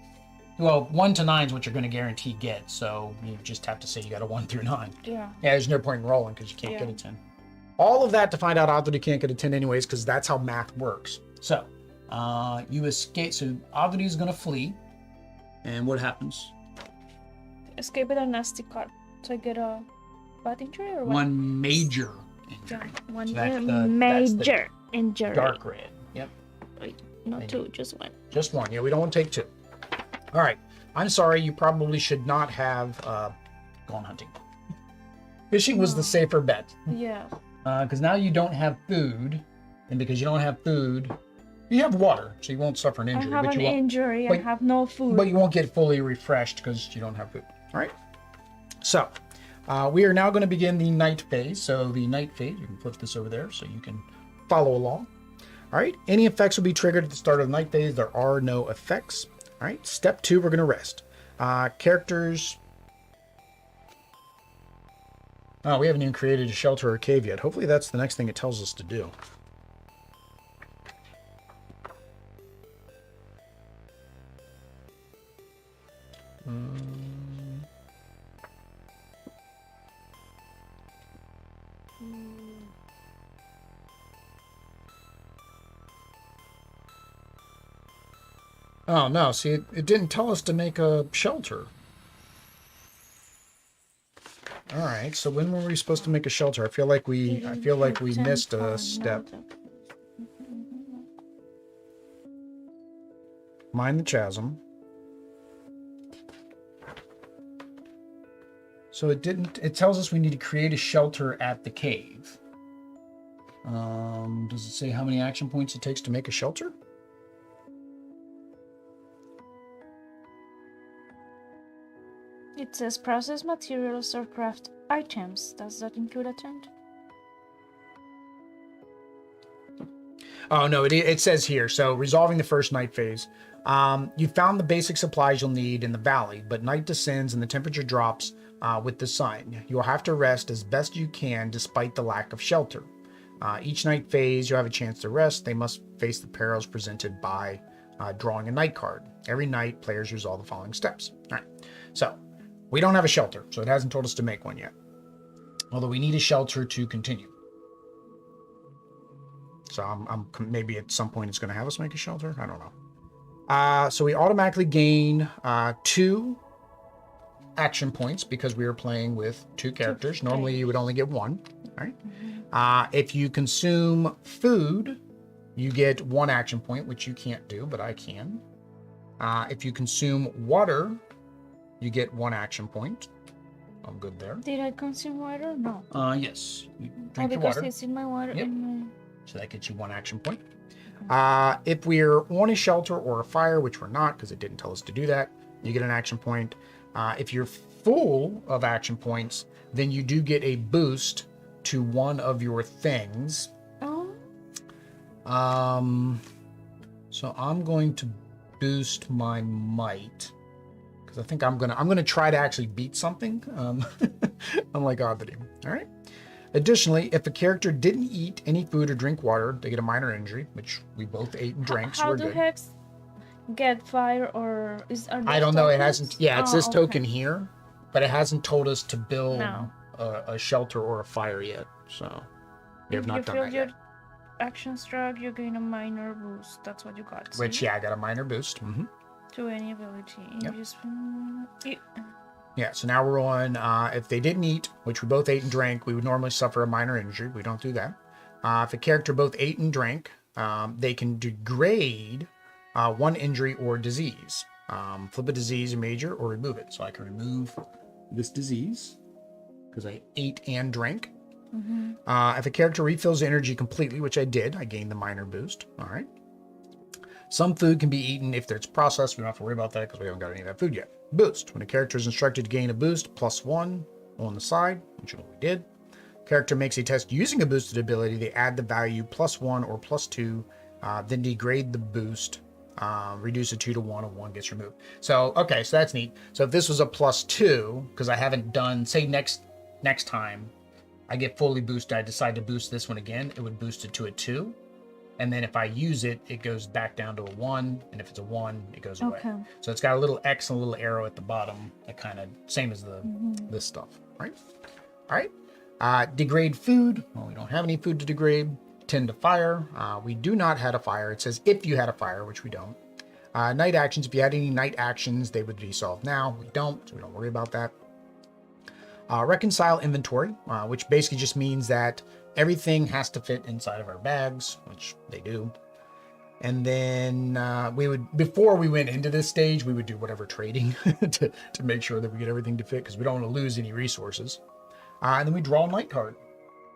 Well, 1 to 9 is what you're going to guarantee get, so you just have to say you got a 1 through 9. Yeah. Yeah, there's no point in rolling because you can't get a 10. All of that to find out Oddity can't get a 10 anyways, because that's how math works. So. You escape. So Avadi is gonna flee, and what happens? Escape with a nasty cut. So I get a bad injury or what? 1 major injury. Yeah, 1 so major injury. Dark red. Yep. Wait, not 2, just 1. Just 1. Yeah, we don't want to take 2. All right. I'm sorry. You probably should not have gone hunting. Fishing was the safer bet. Yeah. Because now you don't have food, and because you don't have food. You have water, so you won't suffer an injury. I have an injury. I have no food. But you won't get fully refreshed because you don't have food. All right. So we are now going to begin the night phase. So the night phase, you can flip this over there so you can follow along. All right. Any effects will be triggered at the start of the night phase. There are no effects. All right. Step 2, we're going to rest. Characters. Oh, we haven't even created a shelter or a cave yet. Hopefully that's the next thing it tells us to do. Oh no, see, it didn't tell us to make a shelter. All right, so when were we supposed to make a shelter? I feel like we missed a step. Mine the chasm. So it didn't. It tells us we need to create a shelter at the cave. Does it say how many action points it takes to make a shelter? It says process materials or craft items. Does that include a tent? Oh, no, it says here. So resolving the first night phase. You found the basic supplies you'll need in the valley, but night descends and the temperature drops with the sun. You'll have to rest as best you can despite the lack of shelter. Each night phase, you'll have a chance to rest. They must face the perils presented by drawing a night card. Every night, players resolve the following steps. All right, so we don't have a shelter, so it hasn't told us to make one yet. Although we need a shelter to continue. So maybe at some point it's going to have us make a shelter. I don't know. So we automatically gain 2 action points because we are playing with 2 characters. Normally you would only get 1. Right? If you consume food, you get 1 action point, which you can't do, but I can. If you consume water, you get 1 action point. I'm good there. Did I consume water? No. Yes. You drink your because water. it's in my water. Yep. In my... So that gets you 1 action point. If we're on a shelter or a fire, which we're not because it didn't tell us to do that, you get an action point. If you're full of action points, then you do get a boost to one of your things. Oh. So I'm going to boost my might because I think I'm gonna try to actually beat something. Unlike Oddity. All right. Additionally, if a character didn't eat any food or drink water, they get a minor injury, which we both ate and drank, so how we're do good. hex get fire or I don't know. It hasn't. Yeah, it's this okay. token here, but it hasn't told us to build No. a shelter or a fire yet. So we have not done that yet. Action struck, you gain a minor boost. That's what you got. See? Which, yeah, I got a minor boost. Mm-hmm. To any ability. Yep. Yeah, so now we're on, if they didn't eat, which we both ate and drank, we would normally suffer a minor injury. We don't do that. If a character both ate and drank, they can degrade 1 injury or disease. Flip a disease a major or remove it. So I can remove this disease because I ate and drank. Mm-hmm. If a character refills energy completely, which I did, I gained the minor boost. All right. Some food can be eaten if it's processed. We don't have to worry about that because we haven't got any of that food yet. Boost. When a character is instructed to gain a boost, +1 on the side, which is what we did. Character makes a test using a boosted ability. They add the value +1 or +2, then degrade the boost, reduce it 2 to 1, and 1 gets removed. So, okay, so that's neat. So if this was a +2, because I haven't done, say next time I get fully boosted, I decide to boost this one again, it would boost it to a 2. And then if I use it, it goes back down to a 1. And if it's a 1, it goes away. Okay. So it's got a little X and a little arrow at the bottom. That kind of, same as this stuff, right? All right. Degrade food. Well, we don't have any food to degrade. Tend to fire. We do not have a fire. It says if you had a fire, which we don't. Night actions. If you had any night actions, they would be solved now. We don't, so we don't worry about that. Reconcile inventory, which basically just means that everything has to fit inside of our bags, which they do. And then we would, before we went into this stage, we would do whatever trading to make sure that we get everything to fit because we don't want to lose any resources. And then we draw a night card.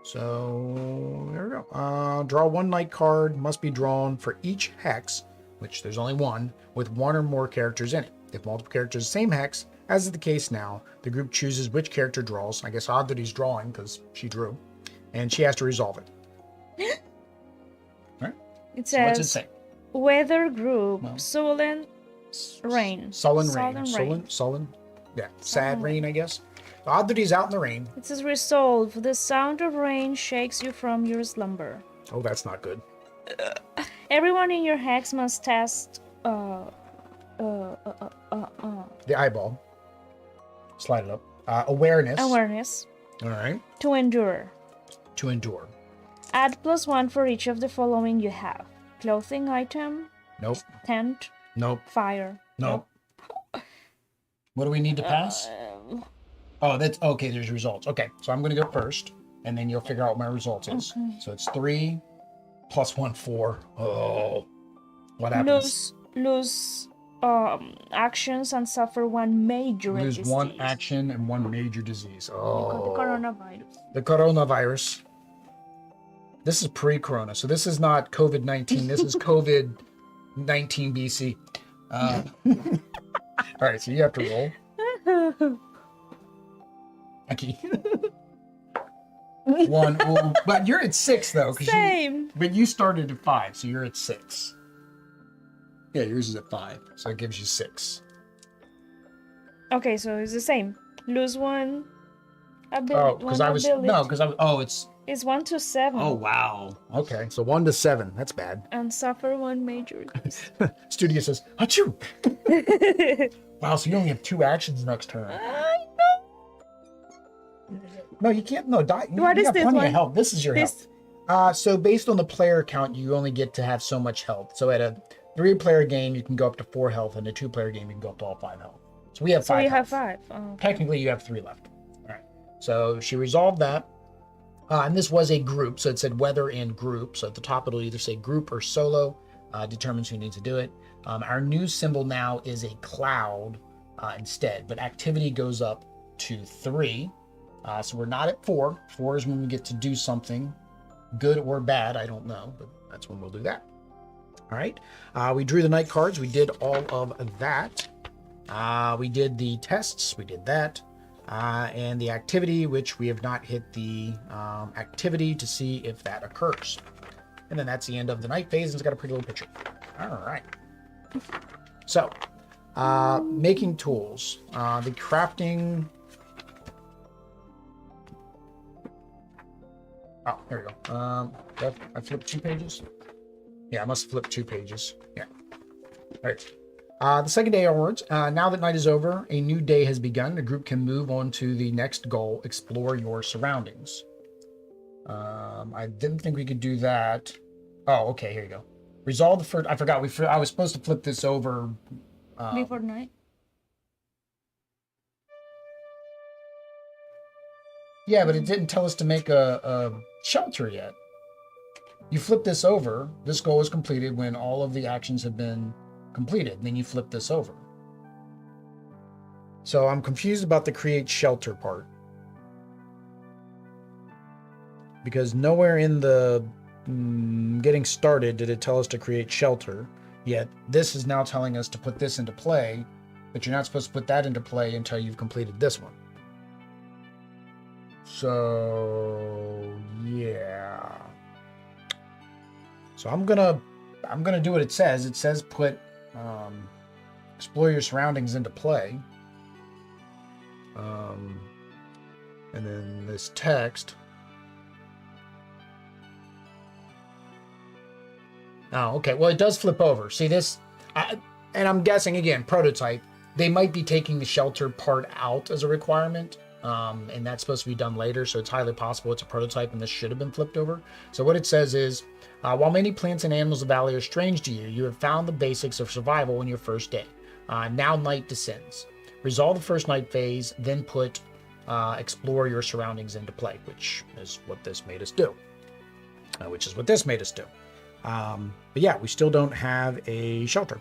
So there we go. Draw 1 night card, must be drawn for each hex, which there's only 1, with 1 or more characters in it. If multiple characters the same hex, as is the case now, the group chooses which character draws. I guess Oddity's drawing because she drew. And she has to resolve it. Right? It So says, what's it say? weather group, Well, sullen rain. Sullen Sullen rain. rain. Sullen. Yeah. Sad rain, I guess. Oddity's out in the rain. It says resolve. The sound of rain shakes you from your slumber. Oh, that's not good. Everyone in your hex must test the eyeball. Slide it up. Awareness. Awareness. All right. To endure. To endure. Add +1 for each of the following you have. Clothing item. Nope. Tent. Nope. Fire. Nope. What do we need to pass? Oh, that's okay. There's results. Okay, so I'm going to go first, and then you'll figure out what my results is. Okay. So it's 3 + 1, 4. Oh, what happens? Lose actions and suffer one major Lose disease. 1 action and 1 major disease. Oh, The coronavirus. the coronavirus. This is pre-corona, so this is not COVID-19. This is COVID-19 BC. All right, so you have to roll. Okay. 1. Ooh, but you're at 6 though. Same. But you started at 5, so you're at 6. Yeah, yours is at 5, so it gives you 6. Okay, so it's the same. Lose 1 ability. Oh, because I was It's 1 to 7. Oh wow. Okay, so 1 to 7. That's bad. And suffer 1 major disease. Studio says, "Achoo!" Wow, so you only have 2 actions next turn. I know. No, you can't. No, die. What you is got this plenty one? of health. This is your health. So based on the player count, you only get to have so much health. So at a 3-player game, you can go up to 4 health, and a 2-player game, you can go up to all 5 health. So we have 5. So you health. have 5. Oh. Technically, you have 3 left. All right. So she resolved that. And this was a group, so it said whether in group. So at the top, it'll either say group or solo, determines who needs to do it. Our new symbol now is a cloud instead, but activity goes up to 3. So we're not at 4. 4 is when we get to do something, good or bad, I don't know, but that's when we'll do that. All right. We drew the night cards. We did all of that. We did the tests. We did that. And the activity, which we have not hit the activity to see if that occurs. And then that's the end of the night phase, and it's got a pretty little picture. All right. So, making tools. The crafting... Oh, there we go. I flipped 2 pages? Yeah, I must have flipped 2 pages. Yeah. All right. The second day onwards, now that night is over, a new day has begun. The group can move on to the next goal, explore your surroundings. I didn't think we could do that. Oh, okay, here you go. Resolve the first... I forgot. I was supposed to flip this over... Before night? Yeah, but it didn't tell us to make a shelter yet. You flip this over. This goal is completed when all of the actions have been completed. And then you flip this over. So I'm confused about the create shelter part. Because nowhere in the getting started did it tell us to create shelter. Yet this is now telling us to put this into play. But you're not supposed to put that into play until you've completed this one. So yeah. So I'm gonna do what it says. It says put explore your surroundings into play. And then this text. Oh, okay. Well, it does flip over. See this? And I'm guessing, again, prototype. They might be taking the shelter part out as a requirement. And that's supposed to be done later. So it's highly possible it's a prototype and this should have been flipped over. So what it says is, while many plants and animals of the valley are strange to you, you have found the basics of survival in your first day. Now night descends. Resolve the first night phase, then put explore your surroundings into play, which is what this made us do. But yeah, we still don't have a shelter.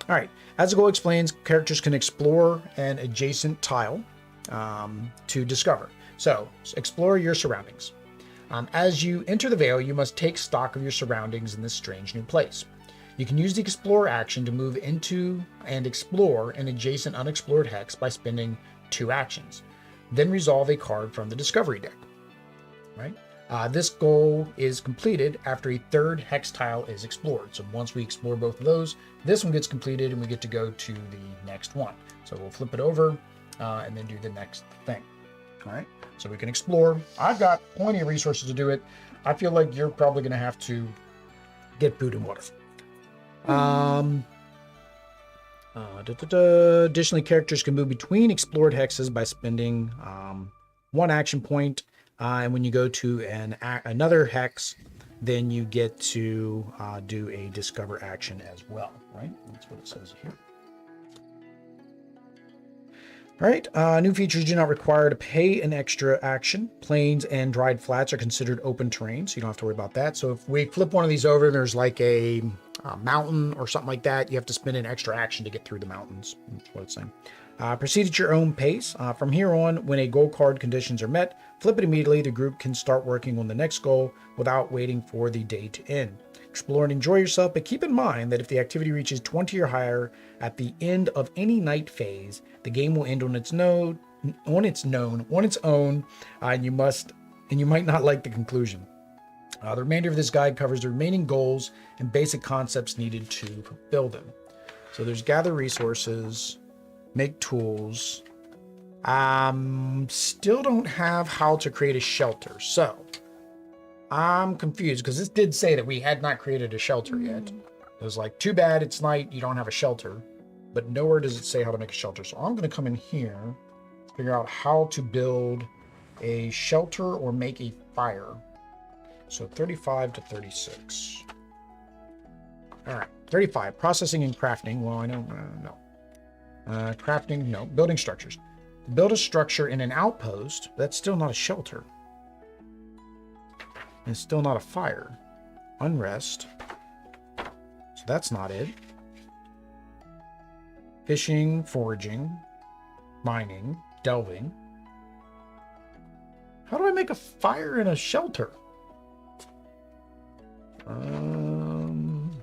All right. As the goal explains, characters can explore an adjacent tile to discover. So explore your surroundings. As you enter the Vale, you must take stock of your surroundings in this strange new place. You can use the explore action to move into and explore an adjacent unexplored hex by spending 2 actions. Then resolve a card from the discovery deck. Right? This goal is completed after a 3rd hex tile is explored. So once we explore both of those, this one gets completed and we get to go to the next one. So we'll flip it over and then do the next thing. All right. So we can explore. I've got plenty of resources to do it. I feel like you're probably going to have to get food and water. Additionally, characters can move between explored hexes by spending one action point. And when you go to another hex, then you get to do a discover action as well, right? That's what it says here. All right, new features do not require to pay an extra action. Plains and dried flats are considered open terrain, so you don't have to worry about that. So if we flip one of these over and there's like a mountain or something like that, you have to spend an extra action to get through the mountains. That's what it's saying. Proceed at your own pace. From here on, when a goal card conditions are met, flip it immediately. The group can start working on the next goal without waiting for the day to end. Explore and enjoy yourself, but keep in mind that if the activity reaches 20 or higher at the end of any night phase, the game will end on its own, and you might not like the conclusion. The remainder of this guide covers the remaining goals and basic concepts needed to fulfill them. So there's gather resources, make tools. Still don't have how to create a shelter. So I'm confused because this did say that we had not created a shelter yet. It was like, too bad it's night, you don't have a shelter. But nowhere does it say how to make a shelter. So I'm going to come in here, figure out how to build a shelter or make a fire. So 35 to 36. All right, 35. Processing and crafting. Well, I know, no. Crafting, no. Building structures. Build a structure in an outpost. That's still not a shelter. It's still not a fire. Unrest. So that's not it. Fishing, foraging, mining, delving. How do I make a fire in a shelter? All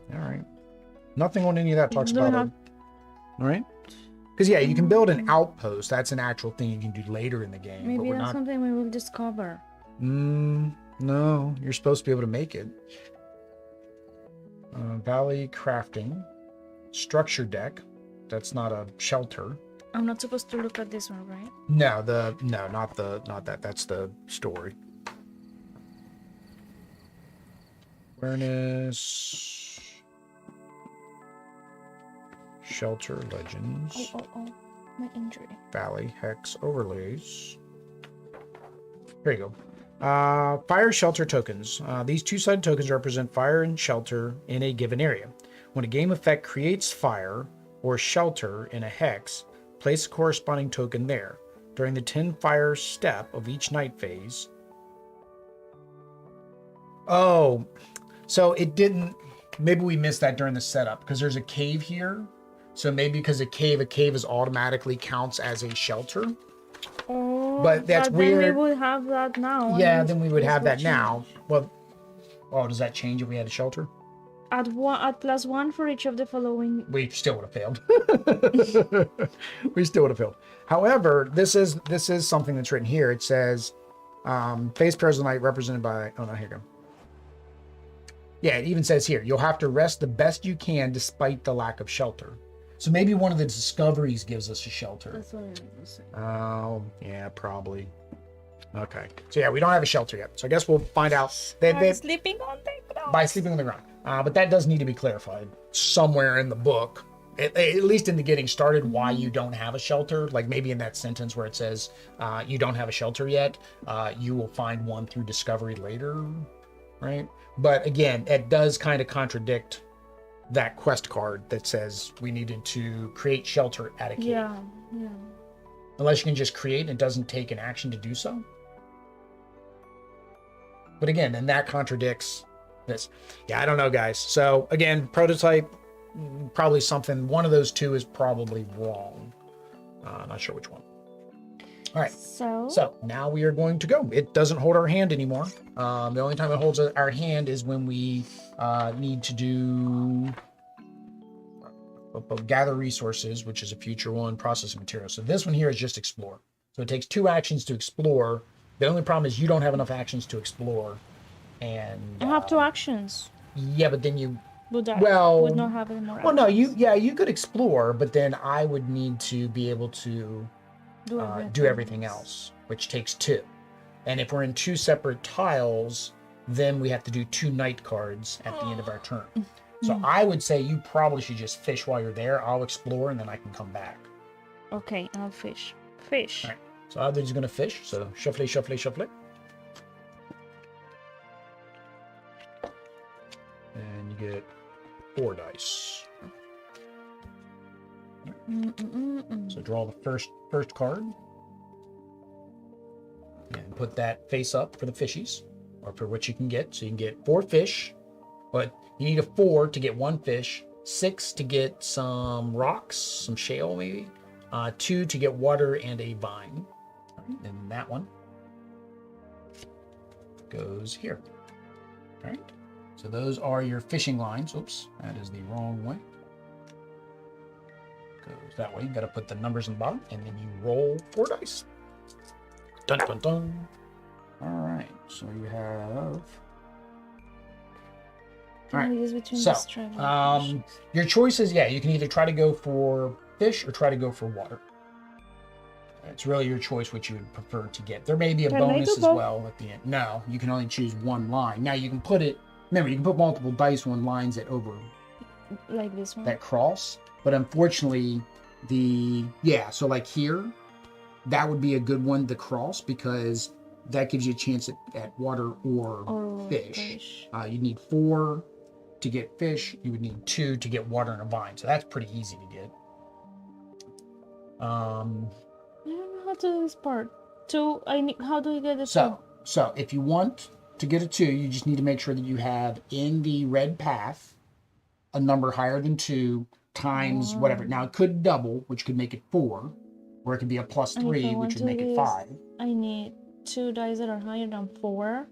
right. Nothing on any of that talks about it. All right. Because, yeah, you can build an outpost. That's an actual thing you can do later in the game. Maybe that's something we will discover. No, you're supposed to be able to make it. Valley crafting. Structure deck. That's not a shelter. I'm not supposed to look at this one, right? No, not that. That's the story. Awareness. Shelter legends. Oh, my injury. Valley hex overlays. There you go. Fire shelter tokens. These two-sided tokens represent fire and shelter in a given area. When a game effect creates fire or shelter in a hex, place a corresponding token there. During the 10 fire step of each night phase. Oh, so it didn't. Maybe we missed that during the setup because there's a cave here. So maybe because a cave is automatically counts as a shelter. Oh, but that's weird. Then we would have that now. Yeah, then we would have that now. Well, does that change if we had a shelter? At +1 for each of the following. We still would have failed. We still would have failed. However, this is something that's written here. It says, phase pairs of the night represented by. Oh no, here you go. Yeah, it even says here, you'll have to rest the best you can despite the lack of shelter. So maybe one of the discoveries gives us a shelter. That's what I was saying. Oh, yeah, probably. Okay. So yeah, we don't have a shelter yet. So I guess we'll find out. Sleeping on the ground. By sleeping on the ground. But that does need to be clarified somewhere in the book. At least in the getting started, why you don't have a shelter. Like maybe in that sentence where it says you don't have a shelter yet, you will find one through discovery later, right? But again, it does kind of contradict that quest card that says we needed to create shelter at a cave. Yeah. Unless you can just create and it doesn't take an action to do so. But again, then that contradicts this. Yeah, I don't know, guys. So again, prototype, probably something, one of those two is probably wrong. Not sure which one. All right. So now we are going to go. It doesn't hold our hand anymore. The only time it holds our hand is when we need to do gather resources, which is a future one, processing materials. So this one here is just explore. So it takes 2 actions to explore. The only problem is you don't have enough actions to explore. And I have 2 actions. Yeah, but then you would not have any more actions. Well, no, you could explore, but then I would need to be able to do everything else, which takes 2. And if we're in 2 separate tiles, then we have to do 2 night cards at the end of our turn. So I would say you probably should just fish while you're there. I'll explore and then I can come back. Okay, I'll fish. Fish. All right. So Adri's going to fish. So shuffle, shuffle, shuffle. And you get 4 dice. So draw the first card. And put that face up for the fishies, or for what you can get. So you can get 4 fish, but you need a 4 to get 1 fish, 6 to get some rocks, some shale maybe, 2 to get water and a vine. And that one goes here. All right. So those are your fishing lines. Oops, that is the wrong way. Goes that way. You got to put the numbers in the bottom, and then you roll 4 dice. Dun dun dun. All right. So you have. All right. So your choices, yeah, you can either try to go for fish or try to go for water. It's really your choice what you would prefer to get. There may be a bonus as well at the end. No, you can only choose 1 line. Now you can put it. Remember, you can put multiple dice on lines that over. Like this one. That cross, but unfortunately, so like here, that would be a good one to cross because that gives you a chance at water or fish. You need 4 to get fish. You would need 2 to get water and a vine. So that's pretty easy to get. I don't know how to do this part. How do you get the 2? So if you want to get a 2, you just need to make sure that you have in the red path a number higher than 2 times whatever. Now it could double, which could make it 4, or it could be a +3, which would make it 5. I need 2 dice that are higher than 4.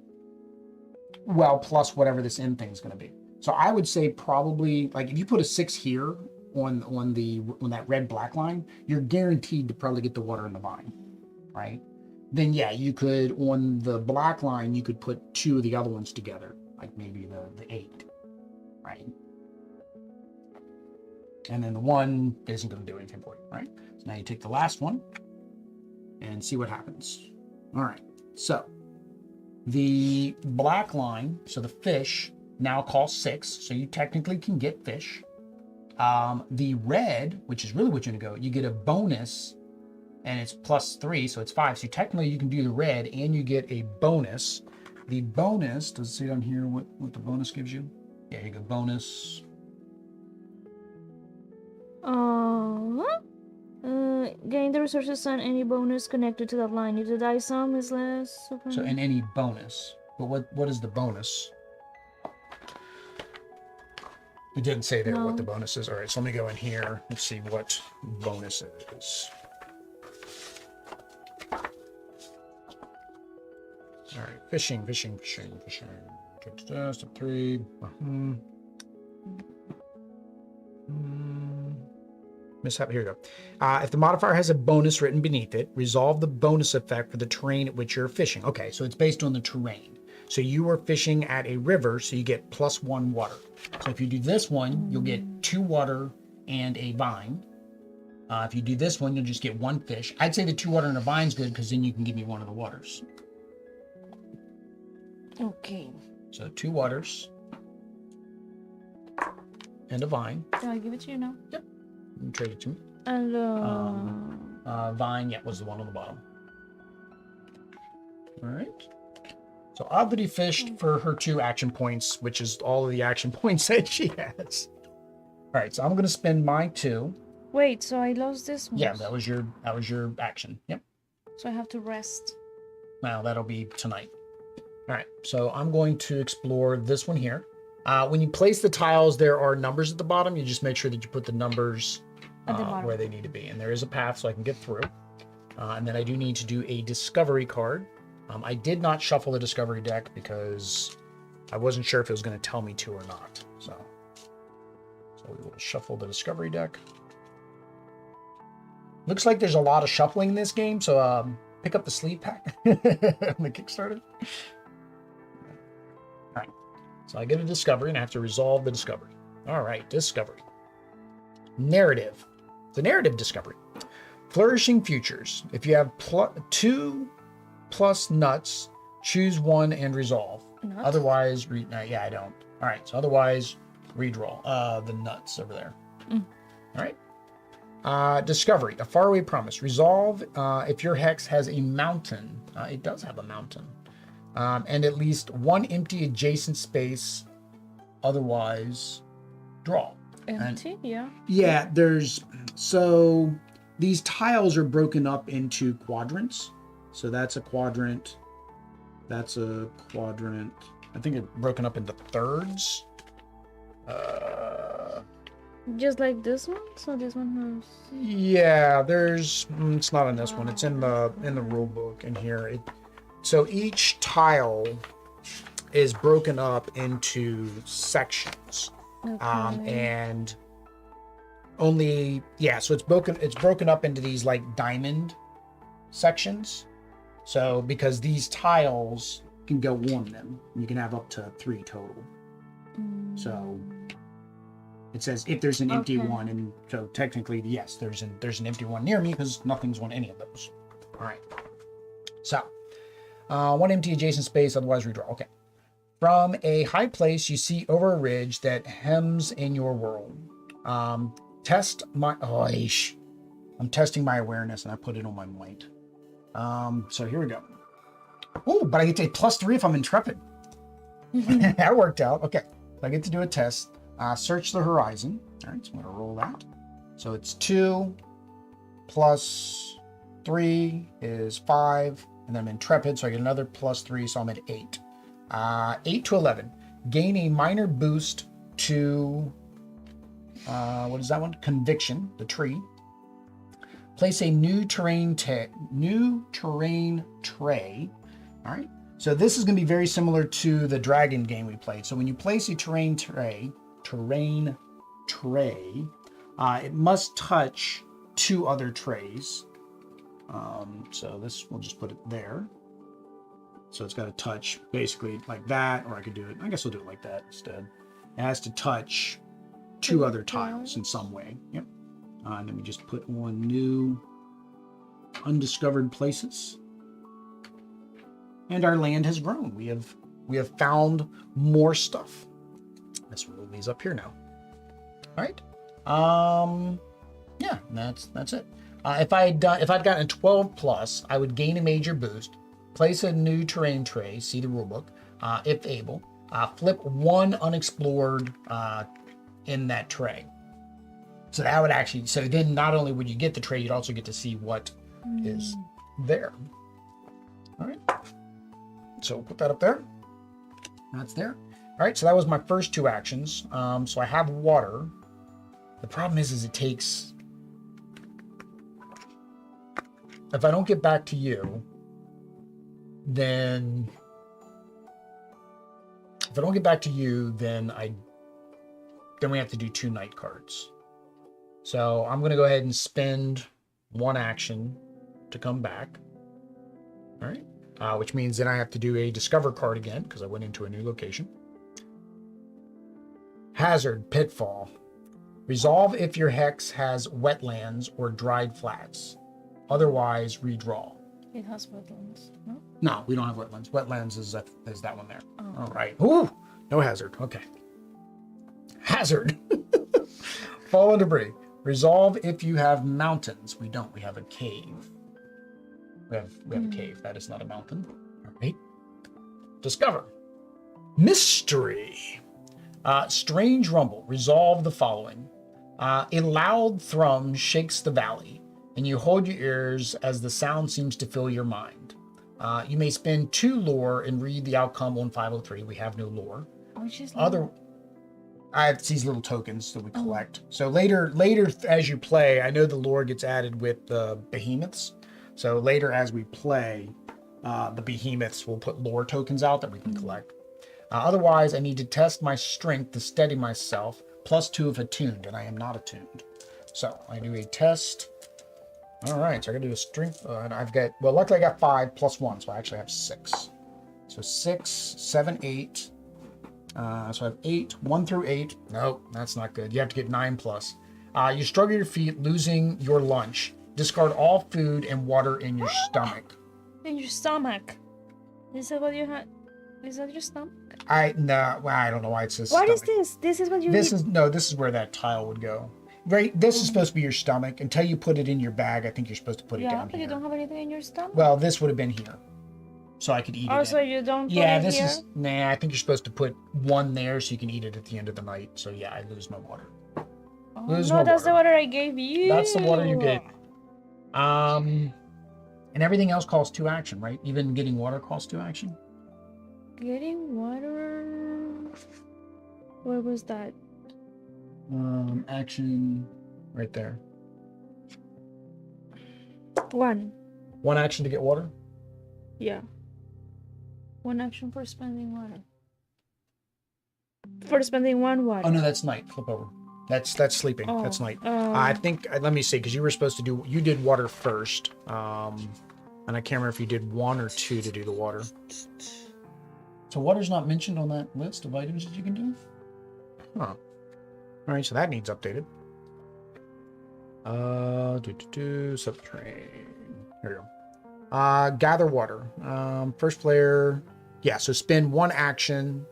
Well, plus whatever this end thing is going to be. So I would say probably like if you put a 6 here on that red black line, you're guaranteed to probably get the water and the vine, right? Then yeah, you could on the black line you could put 2 of the other ones together, like maybe the 8, right? And then the 1 isn't going to do anything for you, right? So now you take the last one and see what happens. All right, so the black line, so the fish now costs 6, so you technically can get fish. The red, which is really what you're going to go, you get a bonus, and it's +3, so it's 5. So technically you can do the red, and you get a bonus. The bonus, does it say down here what the bonus gives you? Yeah, you go bonus. Gain the resources on any bonus connected to that line. If the dice sum is less. So in any bonus, but what is the bonus? It didn't say there what the bonus is. All right, so let me go in here. Let's see what bonus is. All right, fishing. Step 3. Mishap. Here we go. If the modifier has a bonus written beneath it, resolve the bonus effect for the terrain at which you're fishing. Okay, so it's based on the terrain. So you are fishing at a river, so you get +1 water. So if you do this one, you'll get 2 water and a vine. If you do this one, you'll just get 1 fish. I'd say the 2 water and a vine's good because then you can give me 1 of the waters. Okay. So 2 waters and a vine. Can I give it to you now? Yep. You can trade it to me. And vine, yeah, was the one on the bottom. All right. So Oddity fished for her 2 action points, which is all of the action points that she has. All right, so I'm going to spend my 2. Wait, so I lost this one? Yeah, that was your action. Yep. So I have to rest. Well, that'll be tonight. All right, so I'm going to explore this one here. When you place the tiles, there are numbers at the bottom. You just make sure that you put the numbers where they need to be. And there is a path so I can get through. And then I do need to do a discovery card. I did not shuffle the discovery deck because I wasn't sure if it was going to tell me to or not. So we will shuffle the discovery deck. Looks like there's a lot of shuffling in this game, so pick up the sleeve pack on the Kickstarter. All right, so I get a discovery and I have to resolve the discovery. All right, discovery. Narrative. It's a narrative discovery. Flourishing futures. If you have 2 plus nuts, choose 1 and resolve. Nuts? Otherwise, yeah, I don't. All right, so otherwise, redraw. The nuts over there. All right. Discovery, a faraway promise. Resolve if your hex has a mountain. It does have a mountain. And at least one empty adjacent space. Otherwise, draw. Empty, yeah. Yeah, so these tiles are broken up into quadrants. So that's a quadrant. That's a quadrant. I think it's broken up into thirds. Just like this one? So this one has... Yeah, it's not in this one. It's in the rule book in here. So each tile is broken up into sections. And only, so it's broken up into these like diamond sections. So because these tiles can go on them, you can have up to 3 total. So it says if there's an empty one, and so technically, yes, there's an empty one near me because nothing's on any of those. All right. So one empty adjacent space, otherwise redraw. Okay. From a high place, you see over a ridge that hems in your world. I'm testing my awareness, and I put it on my might. So here we go. Oh, but I get to +3 if I'm intrepid. That worked out. Okay. I get to do a test. Search the horizon. All right, so I'm going to roll that. So it's 2 plus 3 is 5, and then I'm intrepid, so I get another +3, so I'm at 8. 8 to 11. Gain a minor boost to, what is that one? Conviction, the tree. Place a new terrain tray. All right. So this is going to be very similar to the dragon game we played. So when you place a terrain tray, it must touch 2 other trays. So this, we'll just put it there. So it's got to touch basically like that, or I could do it, I guess we'll do it like that instead. It has to touch 2 other tiles in some way. Yep. And then we just put on new undiscovered places. And our land has grown. We have found more stuff. Let's move these up here now. All right. Yeah, that's it. If I'd gotten a 12 plus, I would gain a major boost. Place a new terrain tray. See the rulebook, if able. Flip 1 unexplored in that tray. So that would actually. So then, not only would you get the tray, you'd also get to see what is there. All right. So we'll put that up there. That's there. All right. So that was my first 2 actions. So I have water. The problem is it takes. If I don't get back to you, then we have to do 2 night cards. So I'm going to go ahead and spend 1 action to come back. All right. Which means then I have to do a discover card again because I went into a new location. Hazard, pitfall. Resolve if your hex has wetlands or dried flats. Otherwise, redraw. It has wetlands, no? No, we don't have wetlands. Wetlands is that one there. Oh. All right. Ooh, no hazard. Okay. Hazard. Fall and debris. Resolve if you have mountains. We don't. We have a cave. We have a cave. That is not a mountain. All right. Discover. Mystery. Strange rumble. Resolve the following. A loud thrum shakes the valley, and you hold your ears as the sound seems to fill your mind. You may spend 2 lore and read the outcome on 503. We have no lore. Which is lore? I have these little tokens that we collect. So later as you play, I know the lore gets added with the behemoths. So later as we play, the behemoths will put lore tokens out that we can collect. Otherwise, I need to test my strength to steady myself. +2 if attuned, and I am not attuned. So I do a test. All right, so I got to do a strength. And I've got, well, luckily I got 5 + 1, so I actually have 6. So 6, 7, 8. So I have 8, 1 through 8. Nope, that's not good. You have to get 9 plus. You struggle your feet, losing your lunch. Discard all food and water in your stomach. In your stomach. Is that what you had? Is that your stomach? Well, I don't know why it says What is stomach. this? This is what you This eat? is no. This is where that tile would go. Right. This is supposed to be your stomach. Until you put it in your bag, I think you're supposed to put it Yeah, down but here. you don't have anything in your stomach. Well, this would have been here, so I could eat it. Also, in. you don't put Yeah, it this here? is nah. I think you're supposed to put one there so you can eat it at the end of the night. So yeah, I lose my water. Oh, Lose no, my that's the water. water I gave you. That's the water you gave me. And everything else costs 2 action, right? Even getting water costs 2 action. Getting water. Where was that? Action, right there. 1. 1 action to get water. Yeah. 1 action for spending water. For spending 1 water. Oh no, that's night. Flip over. That's sleeping. Oh, That's night. I think. Let me see, because you were supposed to do. You did water first. And I can't remember if you did 1 or 2 to do the water. So water's not mentioned on that list of items that you can do. Huh. All right, so that needs updated. Subterranean. Here we go. Gather water. First player. Yeah, so spend 1 action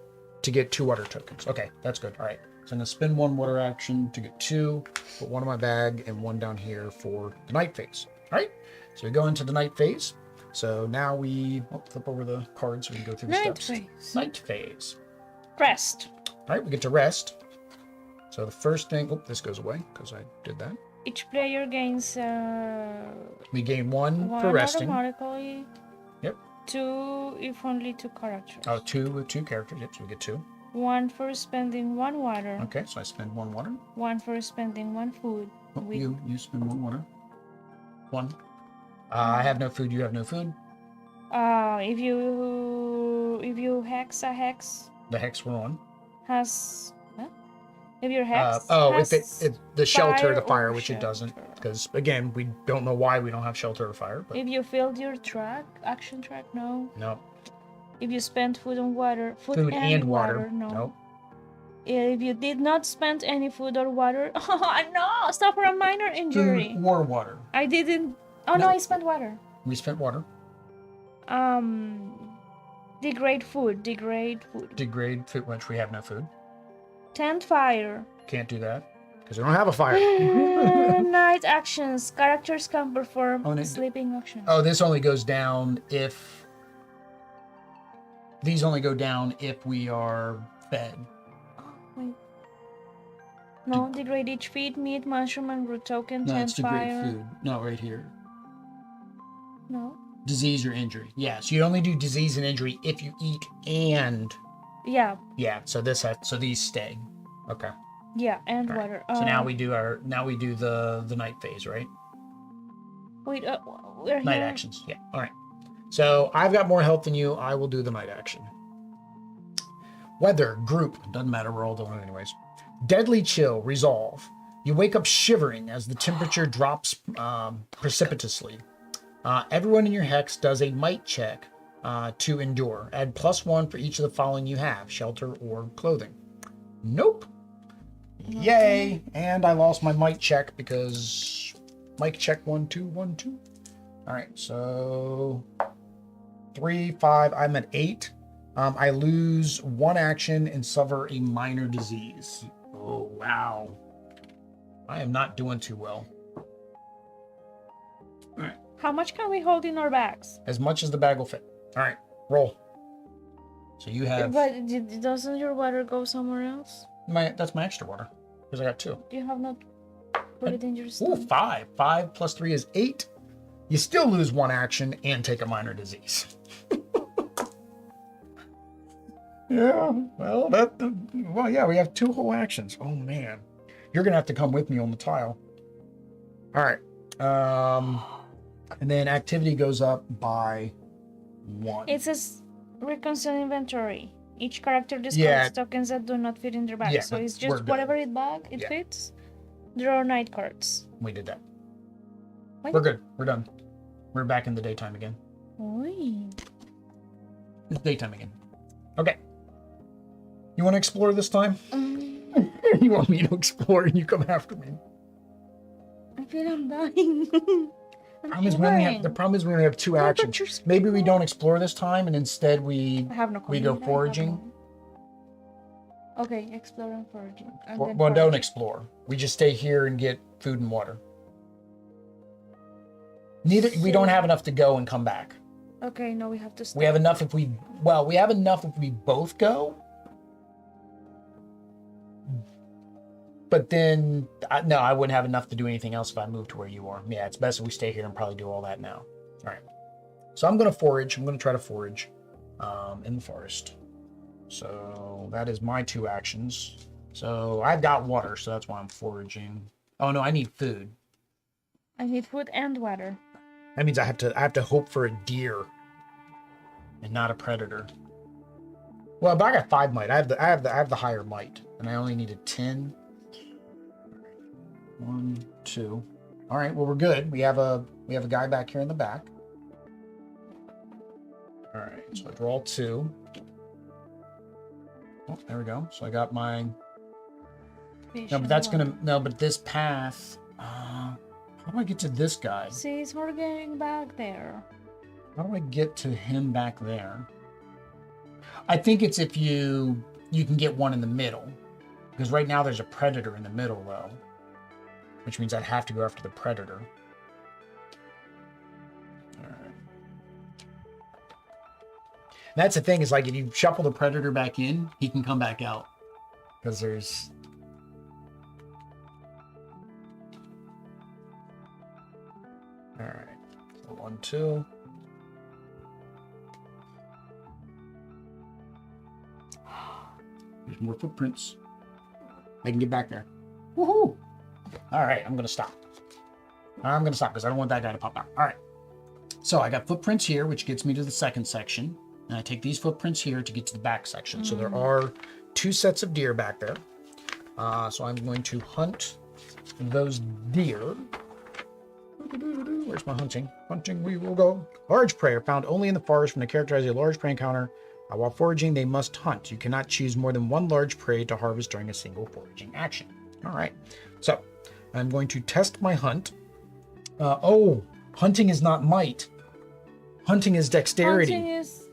to get 2 water tokens. Okay, that's good. All right. So I'm going to spend 1 water action to get 2, put 1 in my bag, and 1 down here for the night phase. All right. So we go into the night phase. So now we flip over the cards so we can go through the Night steps. phase. Night phase. Rest. All right, we get to rest. So the first thing, this goes away because I did that. Each player gains We gain 1 for 1 resting. automatically. Yep. 2 if only 2 characters. Oh, 2 with 2 characters. Yep, so we get 2. 1 for spending 1 water. Okay, so I spend 1 water. 1 for spending 1 food. Oh, you spend 1 water. 1. I have no food. You have no food. If you hex a hex The hex we're on. has what? If your hex if the shelter, the fire, or which it doesn't, shelter. because again, we don't know why we don't have shelter or fire. But If you filled your action track, no. no. If you spent food and water, Food and water, no. nope. If you did not spend any food or water, oh no! Suffer a minor injury. Food or water. I didn't. Oh no, I spent water. We spent water. Degrade food. Degrade food. Degrade food, which we have no food. Tend fire. Can't do that because we don't have a fire. Night actions. Characters can perform sleeping actions. Oh, this only goes down if. These only go down if we are fed. Wait. No, degrade each feed, meat, mushroom, and root token. No, Tend it's degrade fire. food. No, right here. No. Disease or injury. Yeah, so you only do disease and injury if you eat and. Yeah. Yeah, so these stay. Okay. Yeah, and All right. water. So now we do the night phase, right? Wait, we're Night here. actions. Yeah. All right. So I've got more health than you. I will do the night action. Weather, group, doesn't matter. We're all doing it anyways. Deadly chill, resolve. You wake up shivering as the temperature drops precipitously. Everyone in your hex does a might check to endure. Add +1 for each of the following you have: shelter or clothing. Nope. Yay! And I lost my might check because mic check 1 2 1 2. All right, so 3 5. I'm at 8. I lose 1 action and suffer a minor disease. Oh wow! I am not doing too well. All right. How much can we hold in our bags? As much as the bag will fit. All right, roll. So you have. But doesn't your water go somewhere else? That's my extra water because I got 2. You have not put it in your Ooh, stomach. 5. 5 plus 3 is 8. You still lose 1 action and take a minor disease. Yeah, well, yeah, we have 2 whole actions. Oh man, you're gonna have to come with me on the tile. All right, and then activity goes up by 1. It says reconcile inventory. Each character discards tokens that do not fit in their bag. Yeah, So but it's we're just good. whatever it fits. Draw night cards. We did that. What? We're good. We're done. We're back in the daytime again. Oy. It's daytime again. Okay. You want to explore this time? You want me to explore and you come after me? I feel I'm dying. I'm The problem is we only have 2 No, but actions. you're Maybe we smart. don't explore this time, and instead we I have no we go comida, I have foraging. no- Okay, explore and foraging. And Well, then don't foraging. explore. We just stay here and get food and water. We don't have enough to go and come back. Okay, no, we have to stop. We have enough if we both go. But then, no, I wouldn't have enough to do anything else if I moved to where you are. Yeah, it's best if we stay here and probably do all that now. All right. So I'm going to forage. I'm going to try to forage in the forest. So that is my 2 actions. So I've got water, so that's why I'm foraging. Oh, no, I need food. I need food and water. That means I have to hope for a deer and not a predator. Well, but I got 5 might. I have the higher might, and I only needed 10. 1, 2. All right. Well, we're good. We have a guy back here in the back. All right. So I draw 2. Oh, there we go. So I got my. No, but that's gonna. No, but this path. How do I get to this guy? See, it's we're getting back there. How do I get to him back there? I think it's if you can get one in the middle, because right now there's a predator in the middle though, which means I'd have to go after the predator. All right. That's the thing, is like if you shuffle the predator back in, he can come back out, because there's. All right. So 1, 2. There's more footprints. I can get back there. Woohoo! All right, I'm gonna stop. I'm gonna stop because I don't want that guy to pop out. All right. So I got footprints here, which gets me to the second section. And I take these footprints here to get to the back section. So there are 2 sets of deer back there. So I'm going to hunt those deer. Where's my hunting? Hunting, we will go. Large prey are found only in the forest when a character has a large prey encounter. While foraging, they must hunt. You cannot choose more than 1 large prey to harvest during a single foraging action. All right. So I'm going to test my hunt. Hunting is not might. Hunting is dexterity. Hunting is...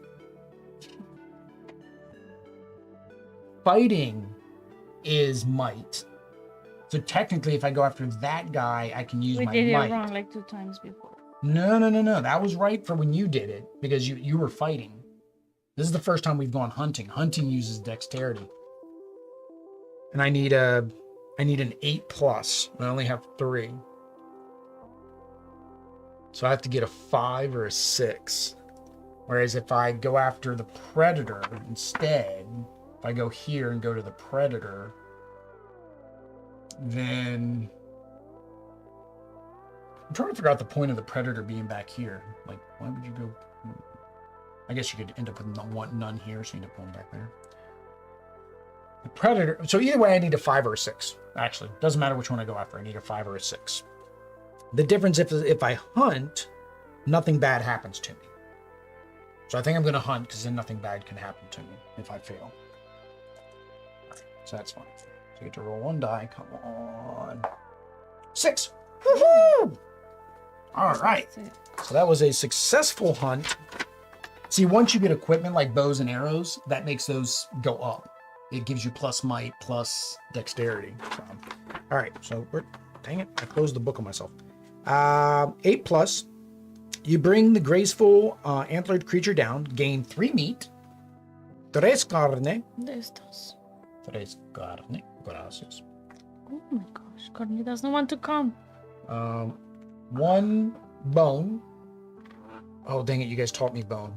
Fighting is might. So technically, if I go after that guy, I can use my might. We did it wrong like 2 times before. No. That was right for when you did it, because you were fighting. This is the first time we've gone hunting. Hunting uses dexterity. And I need an 8+. I only have 3. So I have to get a 5 or a 6. Whereas if I go after the predator instead, if I go here and go to the predator, then I'm trying to figure out the point of the predator being back here. Like, why would you go? I guess you could end up with none here, so you end up going back there. The predator. So either way, I need a 5 or a 6. Actually, doesn't matter which one I go after. I need a 5 or a 6. The difference if I hunt, nothing bad happens to me. So I think I'm going to hunt, because then nothing bad can happen to me if I fail. So that's fine. So you get to roll 1 die. Come on. 6. Woohoo! All right. So that was a successful hunt. See, once you get equipment like bows and arrows, that makes those go up. It gives you plus might, plus dexterity. So, all right. So dang it, I closed the book on myself. 8+. You bring the graceful antlered creature down. Gain 3 meat. 3 carne. De estos. 3 carne. Gracias. Oh my gosh, Courtney doesn't want to come. 1 bone. Oh, dang it, you guys taught me bone.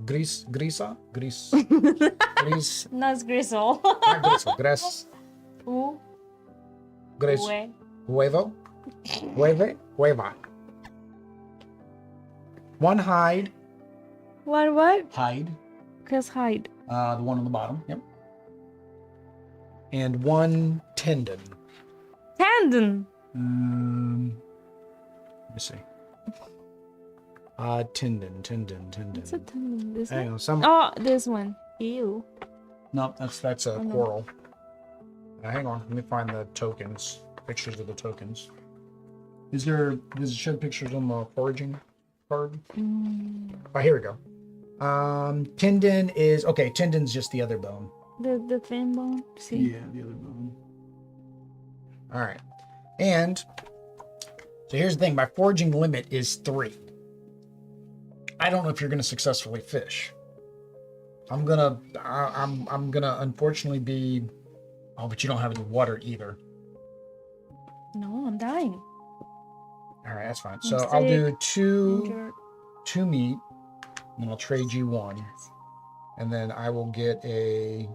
Gris. No, it's gristle. Gris. Gris. Huevo. Hueva. 1 hide. What? Hide. Chris hide. The one on the bottom. Yep. And 1 tendon. Tendon. Let me see. Tendon. What's a tendon? This Hang one? on, some. Oh, this one. Ew. No, that's a coral. Hang on, let me find the tokens. Pictures of the tokens. Does it show pictures on the foraging card? Mm, Oh, here we go. Tendon is okay. Tendon's just the other bone. the thin bone. See. Yeah, the other bone. All right, and so here's the thing. My foraging limit is 3. I don't know if you're going to successfully fish. I'm gonna unfortunately be. Oh, but you don't have any water either. No, I'm dying. All right, that's fine. I'm So sick, I'll do 2 injured. meat, and I'll trade you 1, and then I will get a.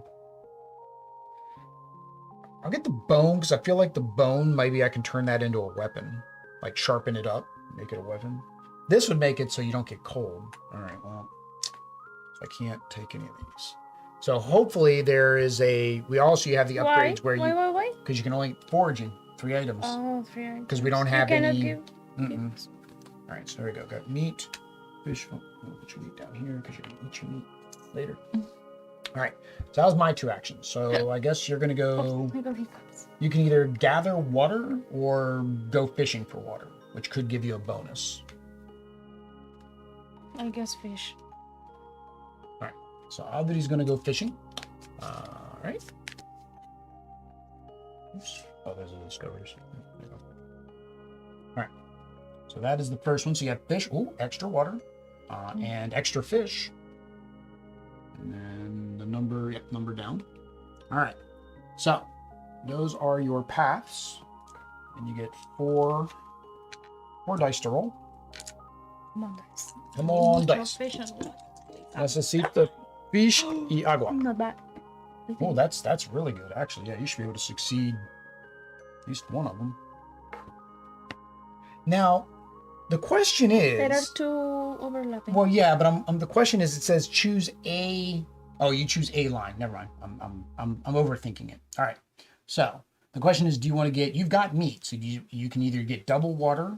I'll get the bone because I feel like the bone, maybe I can turn that into a weapon, like sharpen it up, make it a weapon. This would make it so you don't get cold. All right, well, so I can't take any of these. So hopefully there is a. We also have the upgrades where you Why? because you can only foraging 3 items. Oh, 3 items. Because we don't have you cannot any. Give... All right, so there we go. Got meat, fish. Oh, we'll put your meat down here because you're gonna eat your meat later. All right, so that was my 2 actions. So I guess you're gonna go. You can either gather water or go fishing for water, which could give you a bonus. I guess fish. All right, so Aldi's gonna go fishing. All right. Oops. Oh, there's the discoveries. There you go. All right. So that is the first one. So you have fish. Oh, extra water, and extra fish. And then the number, number down. All right. So those are your paths, and you get 4 dice to roll. Come on, dice. Come on, dice. Necesito fish y agua. Not bad. Oh, that's really good, actually. Yeah, you should be able to succeed at least one of them. Now, the question is. There are 2 overlapping. Well, yeah, but the question is, it says choose a. Oh, you choose a line. Never mind. I'm overthinking it. All right. So the question is, do you want to get? You've got meat, so you can either get double water.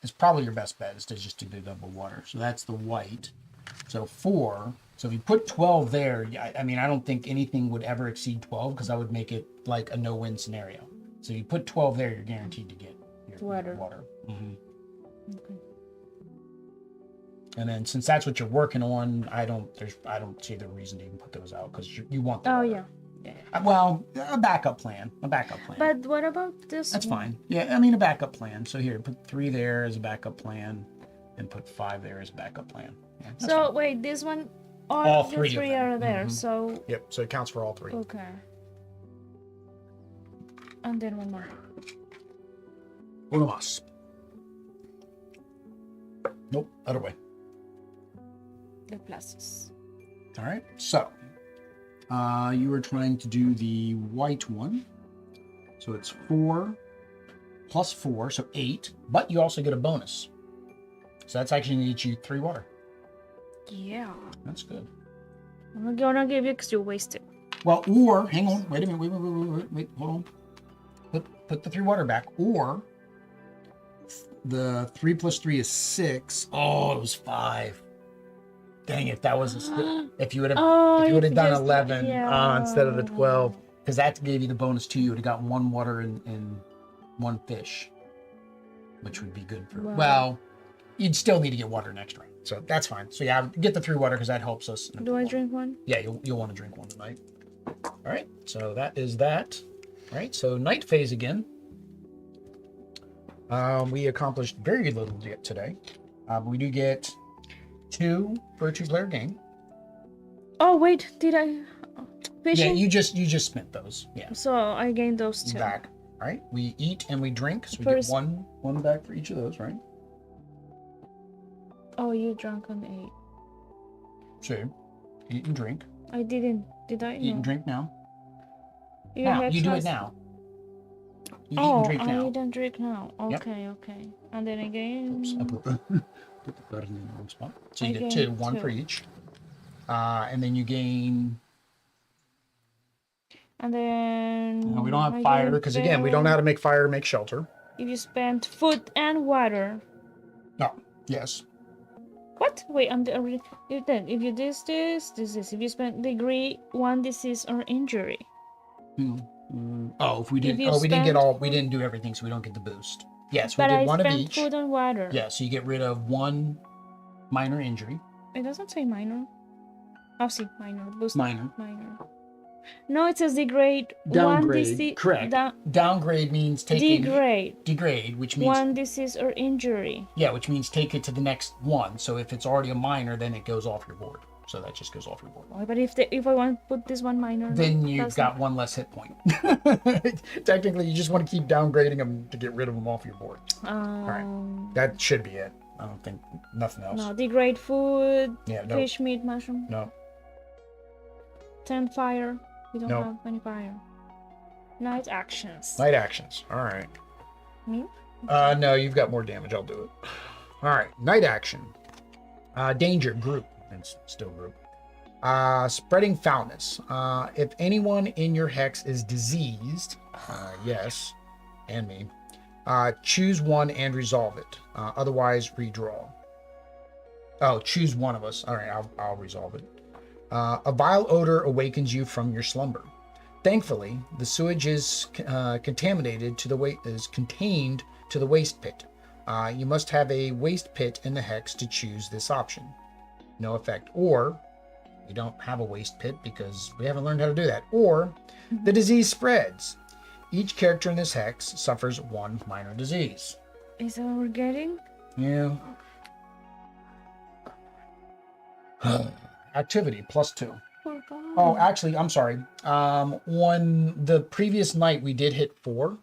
It's probably your best bet is to just do double water. So that's the white. So 4. So if you put 12 there, I mean, I don't think anything would ever exceed 12 because that would make it like a no-win scenario. So you put 12 there, you're guaranteed to get your water. Mm-hmm. Okay. And then since that's what you're working on, I don't see the reason to even put those out because you want the water. Yeah. Well, a backup plan. But what about this? That's fine. Yeah, I mean a backup plan. So here, put 3 there as a backup plan, and put 5 there as a backup plan. Yeah, so fine. wait, this one. All the 3 3 are there. So. Yep. So it counts for all 3. Okay. And then one more. Uno más. Nope. Other way. The pluses. All right. So. You were trying to do the white one. So it's 4 plus 4, so 8. But you also get a bonus. So that's actually going to get you 3 water. Yeah. That's good. I'm gonna give you because you wasted. Well, or, hang on. Wait a minute. Wait. Hold on. Put the 3 water back. Or the 3 plus 3 is 6. Oh, it was 5. Dang it! That was if you would have done 11 instead of the 12, because that gave you the bonus 2. You would have got 1 water and 1 fish, which would be good for. Well, you'd still need to get water next round, so that's fine. So yeah, get the 3 water because that helps us. Do I drink one? Yeah, you'll want to drink 1 tonight. All right, so that is that. All right, so night phase again. We accomplished very little today. We do get 2 for a 2-player game. Oh wait, did I? Fishing? Yeah, you just spent those. Yeah. So I gained those 2 back. All right. We eat and we drink, so we First... get one back for each of those, right? Oh, you drank on 8. So, eat and drink. I didn't. Did I? Eat and drink now. You do it now. You eat and drink now. I eat and drink now. Okay, yep. Okay. And then again. Oops, I put the card in the wrong spot. So you get 2, 1 for each. And then you gain. And then. No, we don't have fire because again, we don't know how to make fire, make shelter. If you spend food and water. No. Yes. What? Wait, if you this. If you spend degree 1 disease or injury. Let Oh, if we didn't, you we didn't get spend all, we didn't do everything, so we don't get the boost. Yes, we But did I one of spent each. food and water. Yeah, so you get rid of one minor injury. It doesn't say minor. Oh, see, minor. Boost. Minor. No, it says degrade. Downgrade. Correct. Downgrade means taking. Degrade, which means one disease or injury. Yeah, which means take it to the next one. So if it's already a minor, then it goes off your board. So that just goes off your board. Oh, but if I want to put this one minor, then you've got one less hit point. Technically, you just want to keep downgrading them to get rid of them off your board. All right, that should be it. I don't think nothing else. No, degrade food. Yeah, no. Fish, meat, mushroom. No. Turn fire. We don't have any fire. Night actions. Night actions. All right. Me? No, you've got more damage. I'll do it. All right. Night action. Danger. Group. It's still group. Spreading foulness. If anyone in your hex is diseased, yes, and me, choose one and resolve it. Otherwise, redraw. Oh, choose one of us. All right, I'll resolve it. A vile odor awakens you from your slumber. Thankfully, the sewage is contained to the waste pit. You must have a waste pit in the hex to choose this option. No effect. Or we don't have a waste pit because we haven't learned how to do that. Or the disease spreads. Each character in this hex suffers one minor disease. Is that what we're getting? Yeah. Activity +2. Oh, actually, I'm sorry. On the previous night, we did hit 4,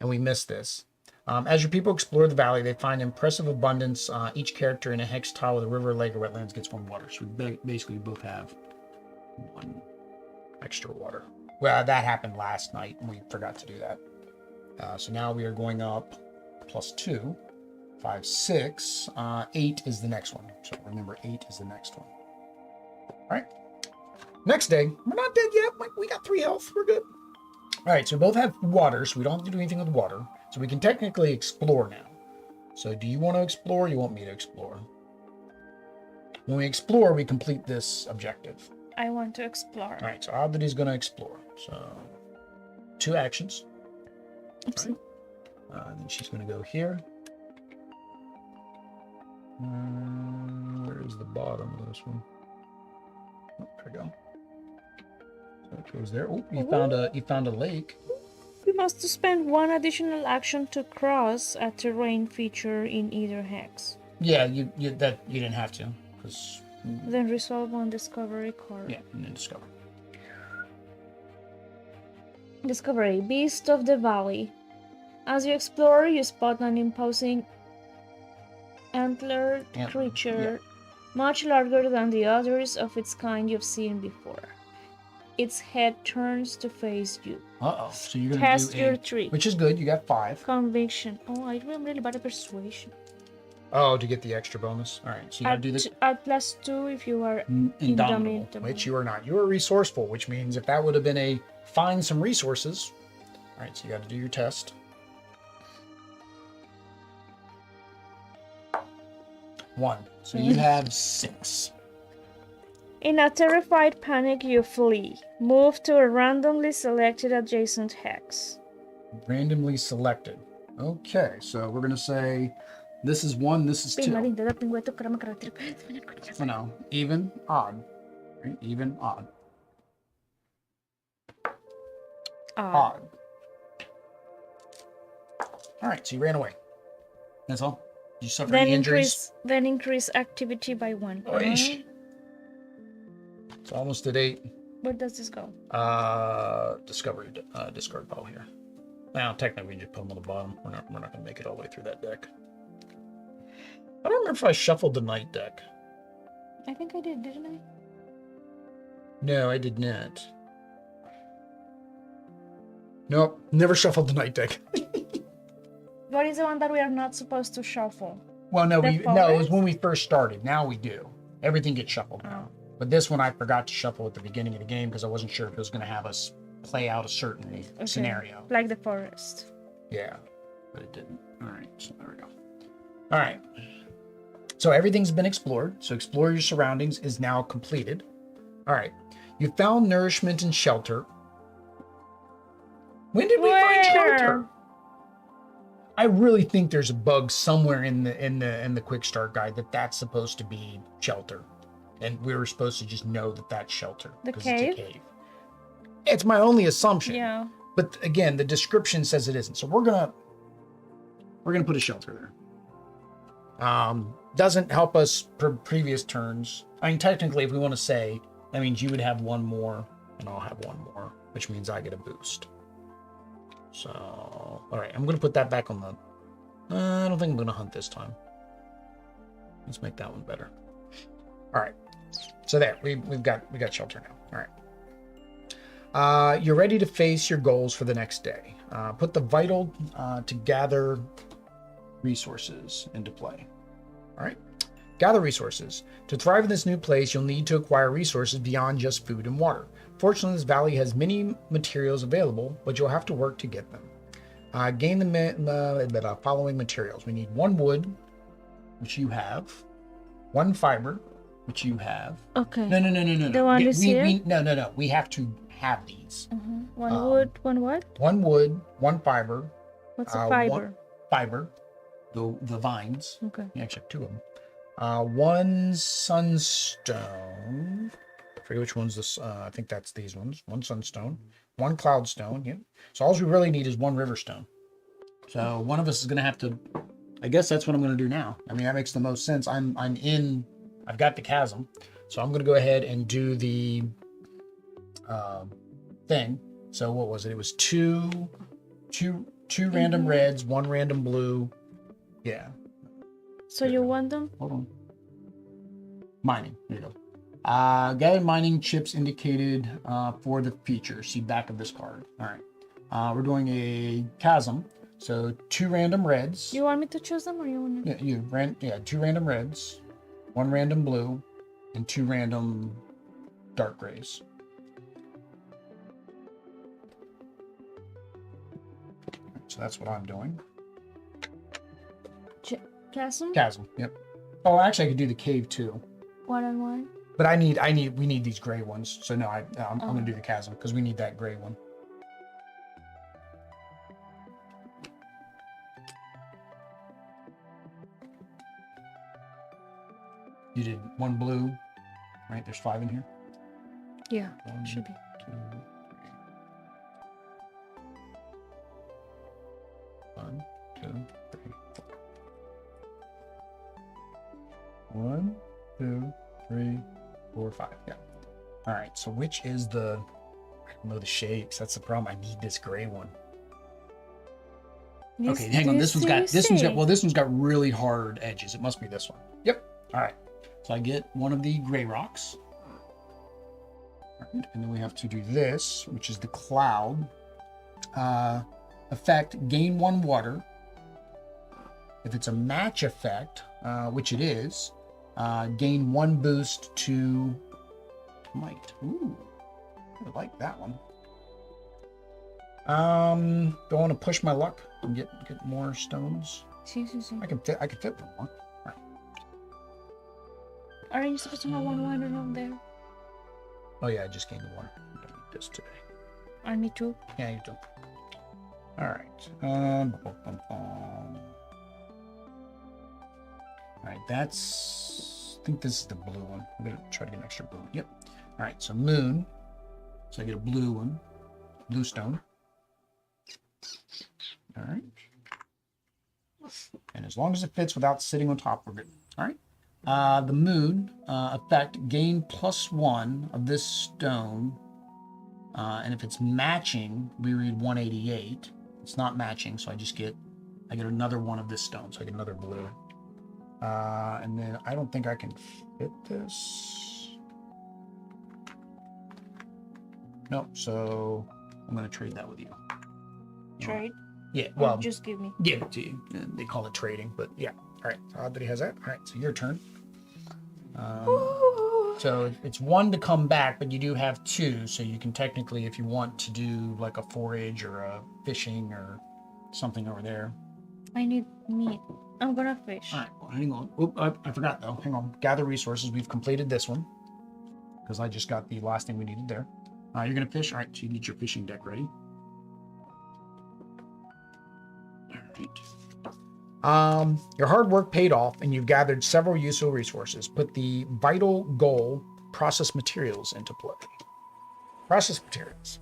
and we missed this. As your people explore the valley, they find impressive abundance. Each character in a hex tile with a river, lake, or wetlands gets 1 water. So we basically both have 1 extra water. Well, that happened last night, and we forgot to do that. So now we are going up +2, 5, 6. 8 is the next one. So remember, 8 is the next one. All right. Next day, we're not dead yet. We got 3 health. We're good. All right, so we both have water, so we don't have to do anything with water. So we can technically explore now. So do you want to explore or you want me to explore? When we explore, we complete this objective. I want to explore. All right, so Abdi's going to explore. So 2 actions. Oopsie. Right. Then she's going to go here. Where is the bottom of this one? Oh, there we go. So it goes there. Oh, you found a lake. You must spend 1 additional action to cross a terrain feature in either hex. Yeah, you didn't have to, because. Then resolve 1 discovery card. Yeah, and then discover. Discovery: Beast of the Valley. As you explore, you spot an imposing antlered creature, much larger than the others of its kind you've seen before. Its head turns to face you. Uh-oh. So you're going to test do your 3. Which is good. You got 5. Conviction. Oh, I'm really bad at persuasion. Oh, to get the extra bonus. All right. So you got to do this. At +2 if you are indomitable. Which you are not. You are resourceful, which means if that would have been a find some resources. All right. So you got to do your test. 1. So you have 6. In a terrified panic, you flee. Move to a randomly selected adjacent hex. Randomly selected. Okay, so we're going to say this is 1, this is 2. For now, even, odd. Right? Even, odd. Odd. All right, so you ran away. That's all. You suffered any injuries? Then increase activity by 1. Oish. It's almost at 8. Where does this go? Discovery, discard pile here. Now, technically, we just put them on the bottom. We're not going to make it all the way through that deck. I don't remember if I shuffled the night deck. I think I did, didn't I? No, I did not. Nope, never shuffled the night deck. What is the one that we are not supposed to shuffle? Well, no, it was when we first started. Now we do. Everything gets shuffled now. But this one I forgot to shuffle at the beginning of the game because I wasn't sure if it was going to have us play out a certain scenario. Like the forest. Yeah, but it didn't. All right, so there we go. All right. So everything's been explored. So explore your surroundings is now completed. All right. You found nourishment and shelter. shelter. I really think there's a bug somewhere in the quick start guide that's supposed to be shelter, and we were supposed to just know that that's shelter because it's a cave. It's my only assumption. Yeah. But again, the description says it isn't. So we're gonna put a shelter there. Doesn't help us for previous turns. I mean, technically, if we want to say, that means you would have one more and I'll have one more, which means I get a boost. So, all right, I'm gonna put that back on the. I don't think I'm gonna hunt this time. Let's make that one better. All right. So there, we got shelter now. All right. You're ready to face your goals for the next day. Put the vital to gather resources into play. All right. Gather resources. To thrive in this new place, you'll need to acquire resources beyond just food and water. Fortunately, this valley has many materials available, but you'll have to work to get them. Gain the following materials. We need 1 wood, which you have. 1 fiber, which you have. Okay. No. The one is here? No. We have to have these. 1 wood, 1 what? 1 wood, 1 fiber. What's a fiber? 1 fiber. The vines. Okay. You actually have 2 of them. 1 sunstone. I forget which one's this. I think that's these ones. 1 sunstone. 1 cloudstone. Yep. So all we really need is 1 riverstone. So one of us is going to have to. I guess that's what I'm going to do now. I mean, that makes the most sense. I've got the chasm, so I'm going to go ahead and do the thing. So what was it? It was two random reds, 1 random blue. Yeah. So you want them? Hold on. Mining. There you go. Gather mining chips indicated for the feature. See back of this card. All right. We're doing a chasm. So 2 random reds. You want me to choose them, or you want? Yeah, 2 random reds, 1 random blue, and 2 random dark grays. So that's what I'm doing. Chasm? Chasm. Yep. Oh, actually, I could do the cave too. 1 and 1. But we need these gray ones. So no, I'm going to do the chasm because we need that gray one. You did 1 blue, right? There's 5 in here. Yeah, 1, should be. 2, 3. 1, 2, 3, 4. 1, 2, 3, 4, 5. Yeah. All right. So which is the? I don't know the shapes. That's the problem. I need this gray one. Okay, hang on. This one's got really hard edges. It must be this one. Yep. All right. So I get one of the gray rocks. All right, and then we have to do this, which is the cloud. Effect, gain 1 water. If it's a match effect, which it is, gain 1 boost to might. Ooh, I like that one. Do I want to push my luck and get more stones? See. I can fit 1 more. Are you supposed to have 1 water down there? Oh yeah, I just gained 1. I don't need this today. And me too. Yeah, you do. All right. All right, I think this is the blue one. I'm gonna try to get an extra blue. Yep. All right, so moon. So I get a blue one, blue stone. All right. And as long as it fits without sitting on top, we're good. All right. The moon effect, gain +1 of this stone. And if it's matching, we read 188. It's not matching, so I get another 1 of this stone, so I get another blue. And then I don't think I can fit this. Nope, so I'm going to trade that with you. Trade? Yeah, well, just give me. Give it to you. They call it trading, but yeah. All right, so Oddity has that. All right, so your turn. So it's 1 to come back, but you do have 2, so you can technically, if you want to do like a forage or a fishing or something over there. I need meat. I'm gonna fish. All right, well, hang on. Oop, I forgot though. Hang on. Gather resources. We've completed this one because I just got the last thing we needed there. You're gonna fish. All right, so you get your fishing deck ready. Your hard work paid off and you've gathered several useful resources. Put the vital goal, process materials, into play. Process materials.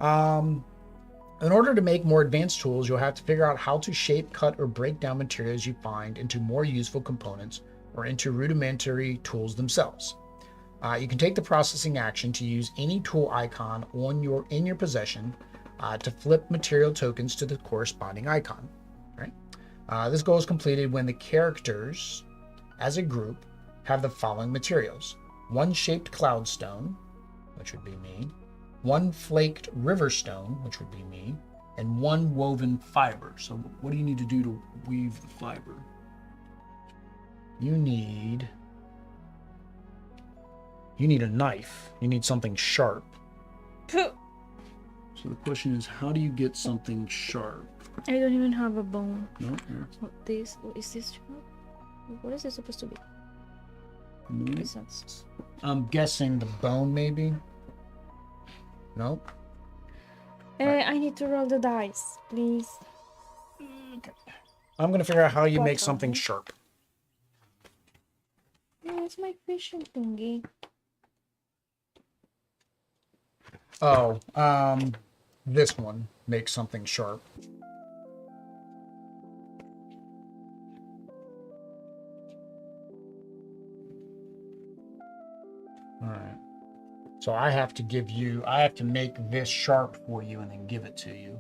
In order to make more advanced tools, you'll have to figure out how to shape, cut, or break down materials you find into more useful components or into rudimentary tools themselves. You can take the processing action to use any tool icon in your possession to flip material tokens to the corresponding icon. Right? This goal is completed when the characters, as a group, have the following materials: one shaped cloudstone, which would be me, one flaked river stone, which would be me, and one woven fiber. So what do you need to do to weave the fiber? You need a knife. You need something sharp. So the question is, how do you get something sharp? I don't even have a bone. No. What is this sharp? What is this supposed to be? Besides. I'm guessing the bone, maybe. Nope. I need to roll the dice, please. Okay. I'm gonna figure out how you make something sharp. Oh, it's my fishing thingy. Oh, this one makes something sharp. All right. So I have to make this sharp for you and then give it to you.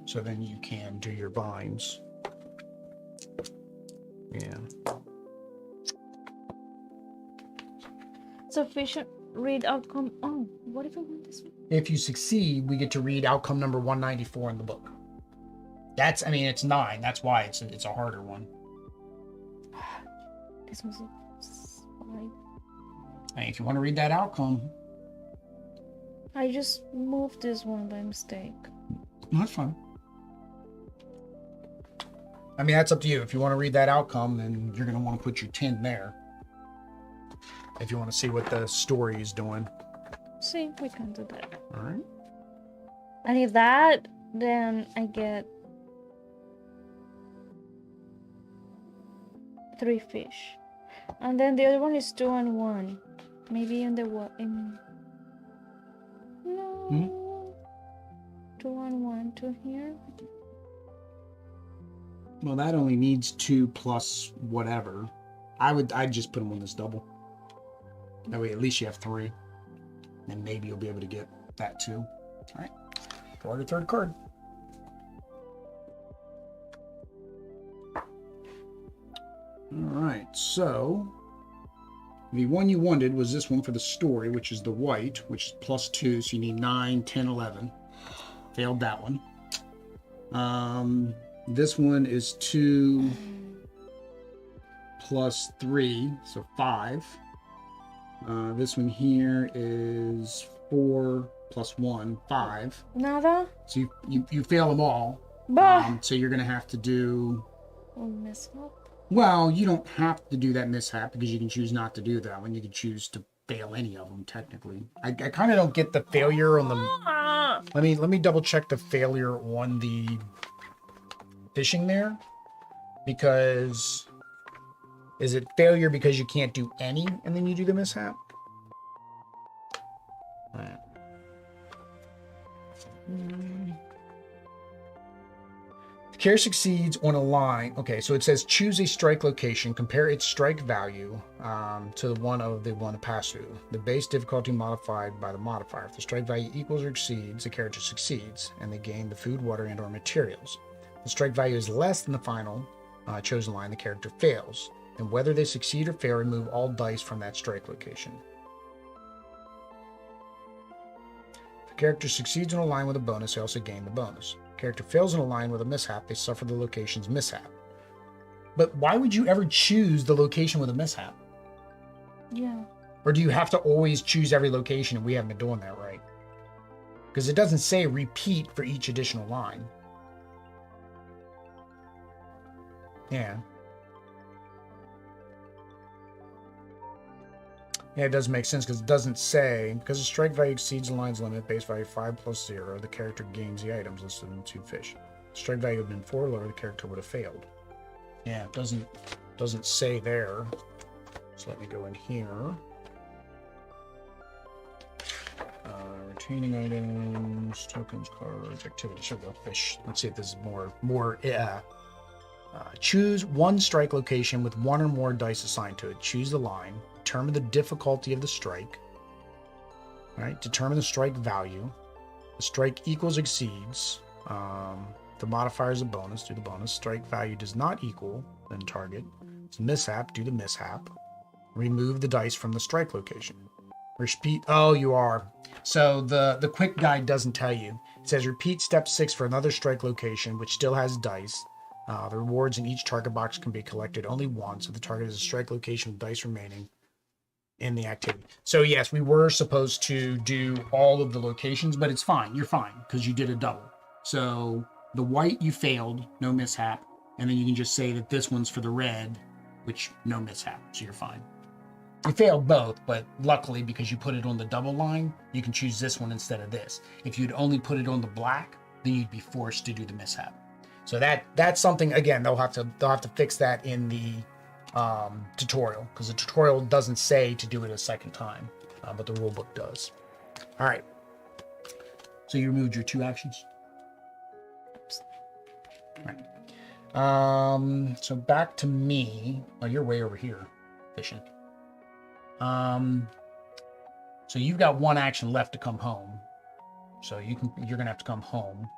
So then you can do your vines. Yeah. Sufficient read outcome. Oh, what if I want this one? If you succeed, we get to read outcome number 194 in the book. It's 9. That's why it's a harder one. This was a 5. Hey, if you want to read that outcome. I just moved this one by mistake. No, that's fine. That's up to you. If you want to read that outcome, then you're going to want to put your 10 there. If you want to see what the story is doing. See, we can do that. All right. And if that, then I get 3 fish. And then the other one is 2 and 1. Maybe in the what? No. 2 and 1 to here. Well, that only needs 2 plus whatever. I'd just put them on this double. That way, at least you have 3. And maybe you'll be able to get that too. All right. Draw your third card. All right. So the one you wanted was this one for the story, which is the white, which is plus 2. So you need 9, 10, 11. Failed that one. This one is 2 plus 3, so 5. This one here is 4 plus 1, 5. Nada? So you fail them all. So you're going to have to do... mishap? Well, you don't have to do that mishap because you can choose not to do that one. You can choose to fail any of them, technically. I kind of don't get the failure on the... Let me double check the failure on the fishing there. Because... Is it failure because you can't do any and then you do the mishap? All right. The carrier succeeds on a line. Okay, so it says choose a strike location, compare its strike value to the one of the one to pass through. The base difficulty modified by the modifier. If the strike value equals or exceeds, the character succeeds, and they gain the food, water, and or materials. If the strike value is less than the final chosen line, the character fails. And whether they succeed or fail, remove all dice from that strike location. If the character succeeds in a line with a bonus, they also gain the bonus. If the character fails in a line with a mishap, they suffer the location's mishap. But why would you ever choose the location with a mishap? Yeah. Or do you have to always choose every location and we haven't been doing that right? Because it doesn't say repeat for each additional line. Yeah. Yeah, it doesn't make sense because it doesn't say, because the strike value exceeds the line's limit, base value 5 plus 0, the character gains the items listed in 2 fish. Strike value would have been 4 lower, the character would have failed. Yeah, it doesn't say there. So let me go in here. Retaining items, tokens, cards, activity. Should go fish. Let's see if this is more. Choose one strike location with one or more dice assigned to it. Choose the line. Determine the difficulty of the strike. All right. Determine the strike value. The strike equals exceeds. The modifier is a bonus. Do the bonus. Strike value does not equal. Then target. It's a mishap. Do the mishap. Remove the dice from the strike location. Repeat. Oh, you are. So the quick guide doesn't tell you. It says repeat step 6 for another strike location, which still has dice. The rewards in each target box can be collected only once if the target is a strike location with dice remaining in the activity. So yes, we were supposed to do all of the locations, but it's fine. You're fine because you did a double. So the white you failed, no mishap. And then you can just say that this one's for the red, which no mishap. So you're fine. You failed both, but luckily because you put it on the double line, you can choose this one instead of this. If you'd only put it on the black, then you'd be forced to do the mishap. So that's something, again, they'll have to fix that in the tutorial, because the tutorial doesn't say to do it a second time, but the rule book does. All right. So you removed your 2 actions. All right. So back to me. Oh, you're way over here, fishing. So you've got 1 action left to come home. So you're gonna have to come home.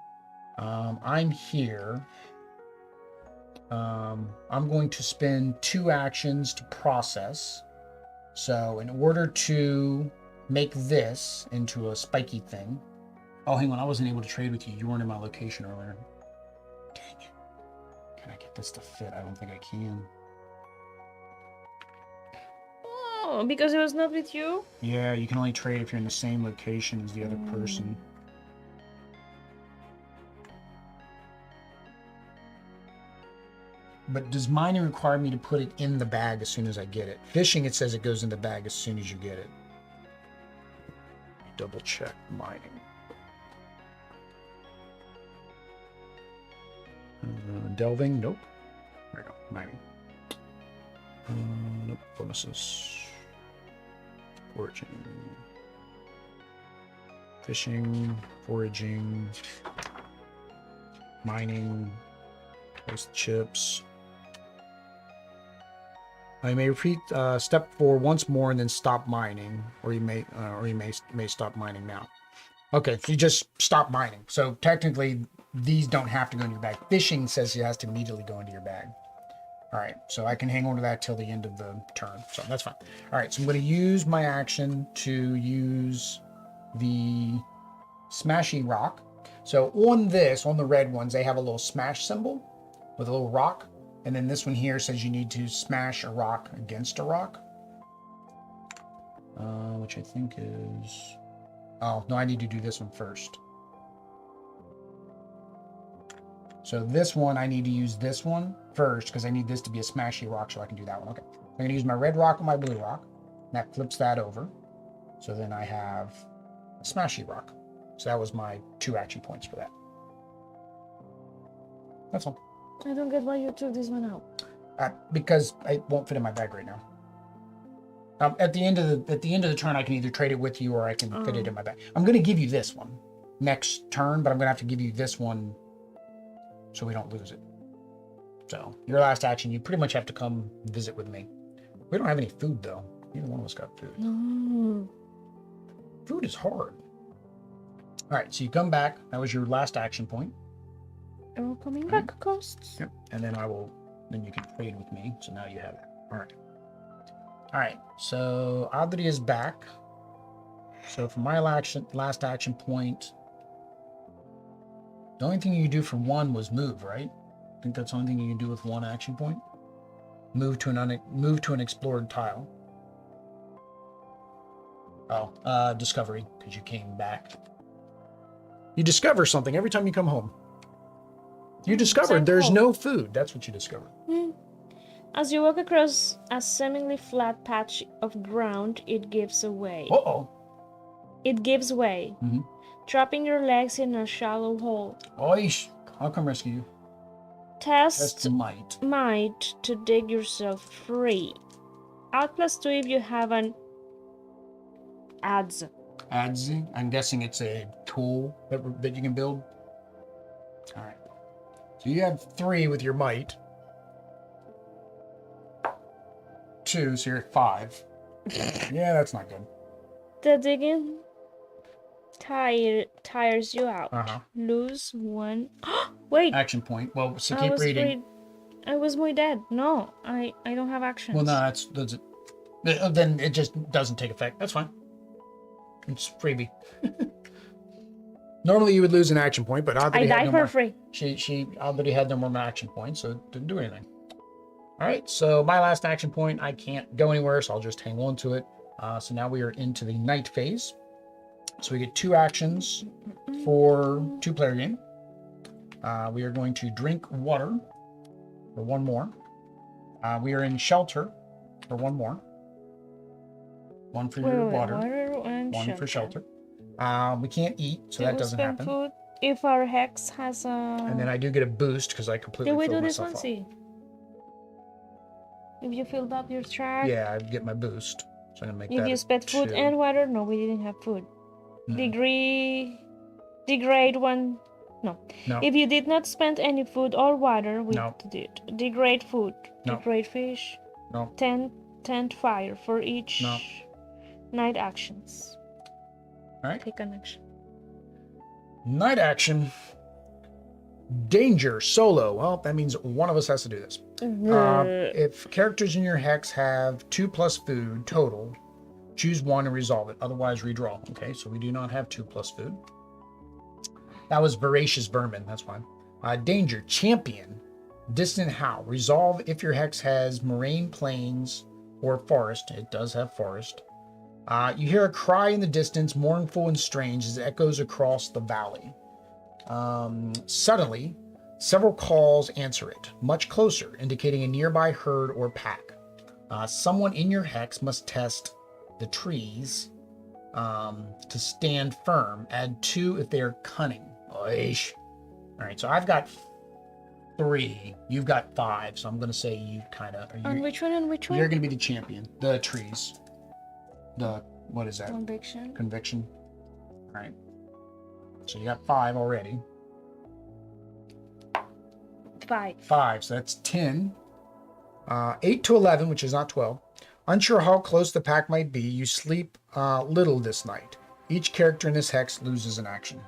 I'm here. I'm going to spend 2 actions to process. So in order to make this into a spiky thing. Oh, hang on. I wasn't able to trade with you. You weren't in my location earlier. Dang it. Can I get this to fit? I don't think I can. Oh, because it was not with you? Yeah, you can only trade if you're in the same location as the other person. But does mining require me to put it in the bag as soon as I get it? Fishing, it says it goes in the bag as soon as you get it. Double check mining. Delving, nope. There we go, mining. Nope, bonuses. Foraging. Fishing, foraging, mining, place chips. You may repeat step 4 once more and then stop mining, or you may stop mining now. Okay, so you just stop mining. So technically, these don't have to go in your bag. Fishing says it has to immediately go into your bag. All right, so I can hang on to that till the end of the turn. So that's fine. All right, so I'm going to use my action to use the smashy rock. So on the red ones, they have a little smash symbol with a little rock. And then this one here says you need to smash a rock against a rock. Which I think is... Oh, no, I need to do this one first. So this one, I need to use this one first because I need this to be a smashy rock so I can do that one. Okay. I'm going to use my red rock on my blue rock. And that flips that over. So then I have a smashy rock. So that was my 2 action points for that. That's all. I don't get why you took this one out. Because it won't fit in my bag right now. At the end of the turn, I can either trade it with you or I can fit it in my bag. I'm going to give you this one next turn, but I'm going to have to give you this one so we don't lose it. So your last action, you pretty much have to come visit with me. We don't have any food though. Neither one of us got food. No. Food is hard. All right, so you come back. That was your last action point. All coming back costs. Yep. And then then you can trade with me. So now you have that. All right. All right. So Adri is back. So for my last action point, the only thing you can do for one was move, right? I think that's the only thing you can do with 1 action point. Move to an explored tile. Oh, discovery, because you came back. You discover something every time you come home. You discovered there's no food. That's what you discovered. As you walk across a seemingly flat patch of ground, it gives away. Uh-oh. It gives way, Mm-hmm. trapping your legs in a shallow hole. Oish. I'll come rescue you. Test might to dig yourself free. Add +2 if you have an adze. Adze? I'm guessing it's a tool that you can build. All right. So you have 3 with your might. 2, so you're at 5. Yeah, that's not good. The digging tires you out. Uh-huh. Lose 1. Wait. Action point. Well, so keep reading. I was muy dead. No, I don't have actions. Well, no, that's then it just doesn't take effect. That's fine. It's freebie. Normally you would lose an action point, but I died for free. She already had no more action points, so it didn't do anything. All right, so my last action point, I can't go anywhere, so I'll just hang on to it. So now we are into the night phase. So we get 2 actions for 2-player game. We are going to drink water for 1 more. We are in shelter for 1 more. 1 for your water and 1 for shelter. We can't eat, so that doesn't happen. Food if our hex has a... And then I do get a boost because I completely filled myself up. See? If you filled up your track... Yeah, I get my boost. So I'm going to make that If you spent food 2. and water... No, we didn't have food. Degrade 1... No. If you did not spend any food or water, we did. Degrade food. Degrade fish. No. Tent fire for each night actions. All right. Take an action. Night action. Danger solo. Well, that means one of us has to do this. If characters in your hex have 2+ food total, choose 1 and resolve it. Otherwise, redraw. Okay, so we do not have 2+ food. That was voracious vermin. That's fine. Danger champion. Distant howl. Resolve if your hex has moraine plains or forest. It does have forest. You hear a cry in the distance, mournful and strange, as it echoes across the valley. Suddenly, several calls answer it, much closer, indicating a nearby herd or pack. Someone in your hex must test the trees to stand firm. Add 2 if they are cunning. Oish. All right, so I've got 3. You've got 5, so I'm going to say you kind of... On which one? You're going to be the champion. The trees. What is that? Conviction. All right. So you got 5 already. 5, so that's 10. 8 to 11, which is not 12. Unsure how close the pack might be, you sleep little this night. Each character in this hex loses an action.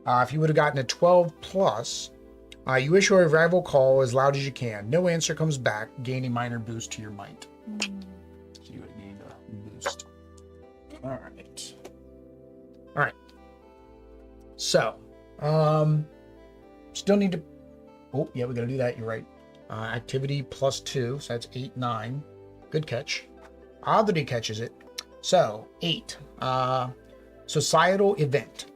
If you would have gotten a 12+, you issue a rival call as loud as you can. No answer comes back. Gain a minor boost to your might. So you would have gained a boost. All right. So, still need to... Oh, yeah, we got to do that. You're right. Activity +2, so that's 8, 9. Good catch. Oddity catches it. So, 8. Societal event.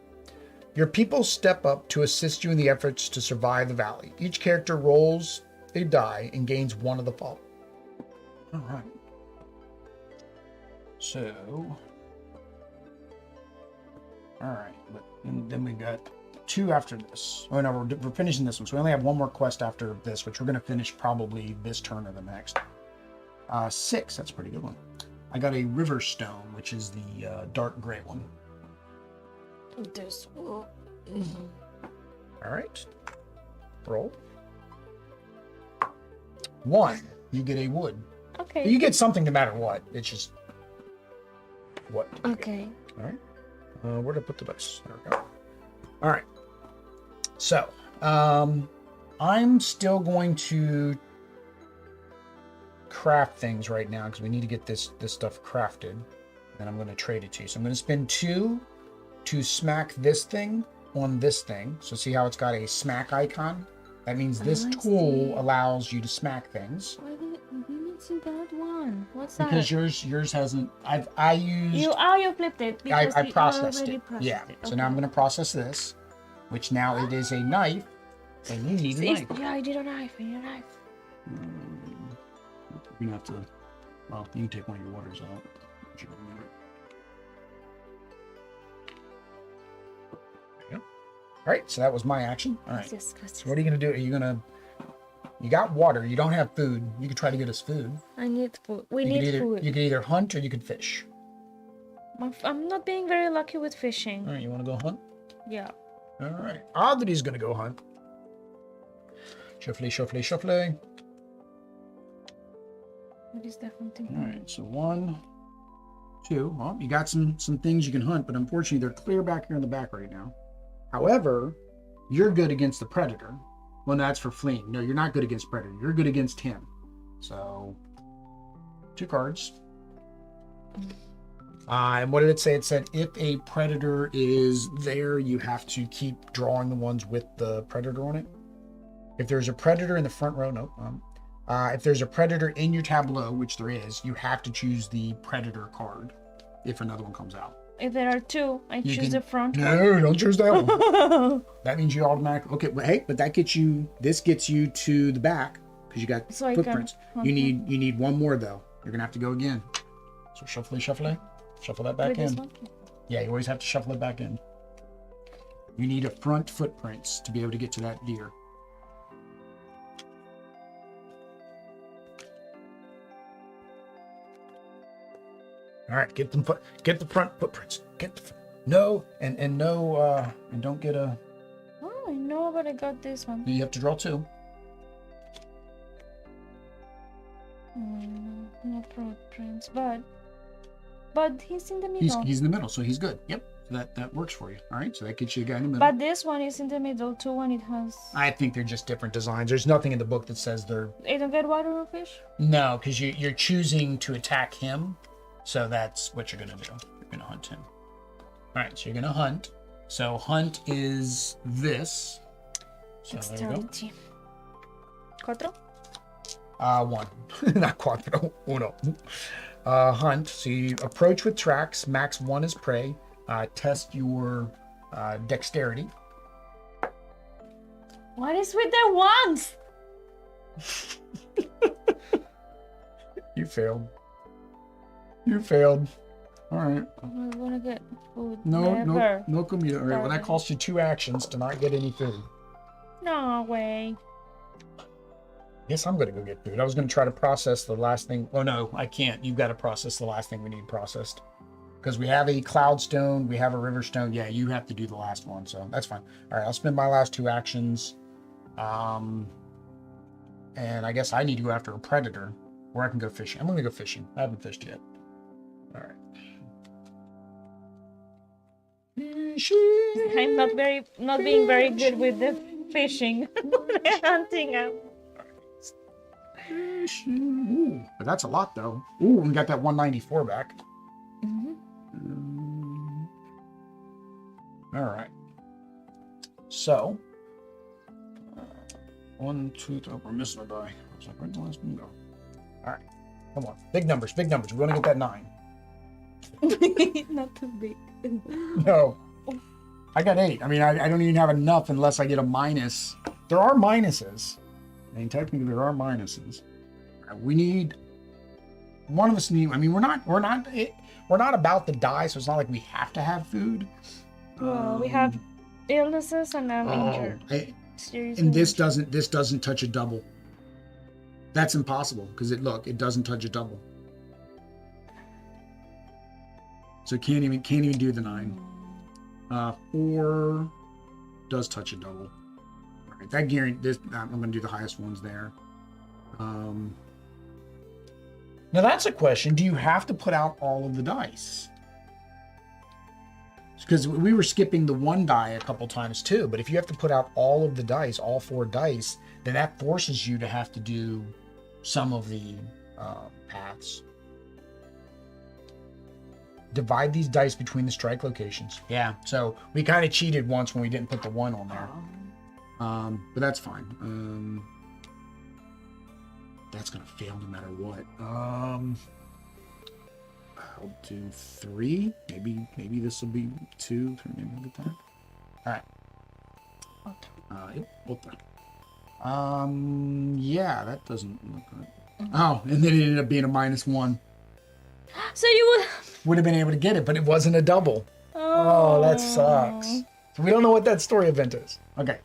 Your people step up to assist you in the efforts to survive the valley. Each character rolls a die and gains 1 of the following. All right. So, all right, but then we got 2 after this. Oh no, we're finishing this one, so we only have 1 more quest after this, which we're going to finish probably this turn or the next. 6, that's a pretty good one. I got a river stone, which is the dark gray one. This will... All right. Roll. 1. You get a wood. Okay. You get something no matter what. It's just what. Okay. All right. Where did I put the dice? There we go. All right. So, I'm still going to craft things right now because we need to get this stuff crafted. And I'm going to trade it to you. So I'm going to spend 2 to smack this thing on this thing. So see how it's got a smack icon? That means this tool allows you to smack things. Why didn't see that one? What's that? Because yours hasn't. I used. You flipped it. I processed it. Yeah. Okay. So now I'm going to process this, which now it is a knife, and you need a knife. Yeah, I need a knife. You're gonna have to. Well, you can take one of your waters out. There you go. All right, so that was my action. All right. Yes, yes, So what are you gonna do? Are you gonna? You got water. You don't have food. You could try to get us food. I need food. We You need could either, food. You could either hunt or you could fish. I'm not being very lucky with fishing. All right, you want to go hunt? Yeah. All right. Oddity's gonna go hunt. Shuffly, shuffly, shuffly. It is definitely. All right, so 1, 2. Well, you got some things you can hunt, but unfortunately they're clear back here in the back right now. However, you're good against the predator. Well, no, that's for fleeing. No, you're not good against predator. You're good against him. So, 2 cards. And what did it say? It said if a predator is there, you have to keep drawing the ones with the predator on it. If there's a predator in the front row, nope. If there's a predator in your tableau, which there is, you have to choose the predator card if another one comes out. If there are 2, I choose the front one. No, don't choose that one. That means you automatically. Okay, well, hey, but that gets you. This gets you to the back because you got So footprints. I can, You need one more though. You're gonna have to go again. So shuffle, shuffle that back With this in. one? Yeah, you always have to shuffle it back in. You need a front footprints to be able to get to that deer. All right, get the front footprints. No, and don't get a. Oh, I know, but I got this one. You have to draw 2. No footprints, but he's in the middle. He's in the middle, so he's good. Yep, so that works for you. All right, so that gets you a guy in the middle. But this one is in the middle too, and it has. I think they're just different designs. There's nothing in the book that says they're. I don't get water or fish. No, because you're choosing to attack him, so that's what you're gonna do. You're gonna hunt him. All right, so you're gonna hunt. So hunt is this. So there you go. Dexterity. 4. 1. Not cuatro. Uno. Hunt. So you approach with tracks. Max 1 is prey. Test your dexterity. What is with the ones? You failed. You failed. All right. I want to get food. No comida. All right. Well, Starving. that costs you 2 actions to not get any food. No way. Yes, I'm going to go get food. I was going to try to process the last thing. Oh, no, I can't. You've got to process the last thing we need processed. Because we have a cloud stone, we have a river stone. Yeah, you have to do the last one, so that's fine. All right, I'll spend my last 2 actions. And I guess I need to go after a predator, or I can go fishing. I'm going to go fishing. I haven't fished yet. All right. Fishing. I'm not being very good with the fishing. The hunting out. Ooh, but that's a lot though. Ooh, we got that 194 back. All right. So, 1, 2, 3. Oh, we're missing a die. I was like, where'd the last one go? All right, come on. Big numbers, big numbers. We want to get that 9. Not too big. No, I got 8. I mean, I don't even have enough unless I get a minus. There are minuses. I mean, technically there are minuses. We need one of us need. I mean, we're not about to die, so it's not like we have to have food. Well, we have illnesses and I'm injured. And this doesn't touch a double. That's impossible because it doesn't touch a double. So can't even do the 9. 4 does touch a double. All right, that guarantee. I'm going to do the highest ones there. Now that's a question. Do you have to put out all of the dice? Because we were skipping the 1 die a couple times too. But if you have to put out all of the dice, all 4 dice, then that forces you to have to do some of the paths. Divide these dice between the strike locations. Yeah, so we kind of cheated once when we didn't put the 1 on there. But that's fine. That's gonna fail no matter what. I'll do 3. Maybe this will be 2. 3, maybe we'll get that. All right. Yep, both done. Yeah, that doesn't look good. Oh, and then it ended up being a -1. So you Would have been able to get it, but it wasn't a double. would. Oh, that sucks. So we don't know what that story event is. Okay.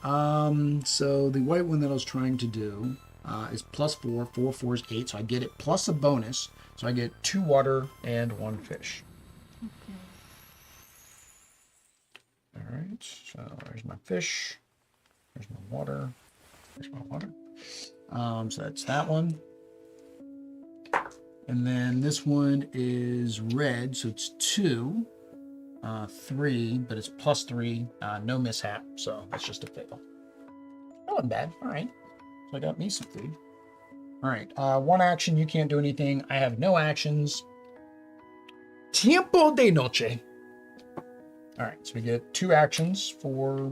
So the white one that I was trying to do is +4. 4, 4 is 8, so I get it plus a bonus. So I get 2 water and 1 fish. Okay. All right, so there's my fish. There's my water. There's my water. So that's that one. And then this one is red, so it's 2, 3, but it's +3, no mishap, so that's just a fail. That wasn't bad. All right, so I got me some food. All right, 1 action, you can't do anything. I have no actions. Tiempo de noche. All right, so we get 2 actions for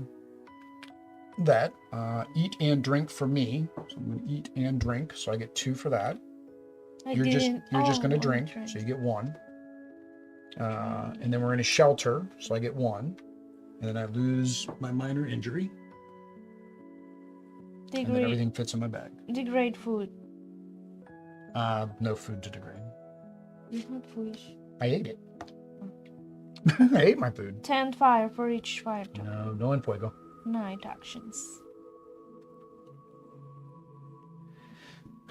that. Eat and drink for me. So I'm going to eat and drink, so I get 2 for that. You're just going to drink, so you get 1. And then we're in a shelter, so I get 1. And then I lose my minor injury. And then everything fits in my bag. Degrade food. No food to degrade. It's not foolish. I ate it. I ate my food. 10 fire for each fire token. No, no en fuego. Night actions.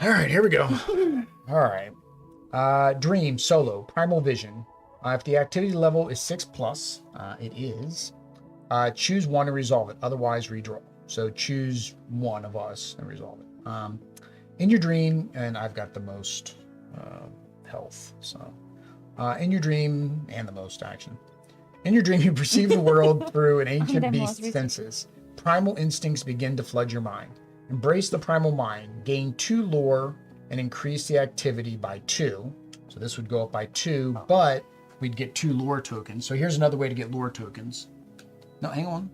All right, here we go. All right. Dream, solo, primal vision. If the activity level is 6+, it is. Choose 1 and resolve it. Otherwise, redraw. So choose 1 of us and resolve it. In your dream, and I've got the most health. So, in your dream, and the most action. In your dream, you perceive the world through an ancient beast's senses. Primal instincts begin to flood your mind. Embrace the primal mind, gain 2 lore, and increase the activity by 2. So this would go up by 2, but we'd get 2 lore tokens. So here's another way to get lore tokens. No, hang on.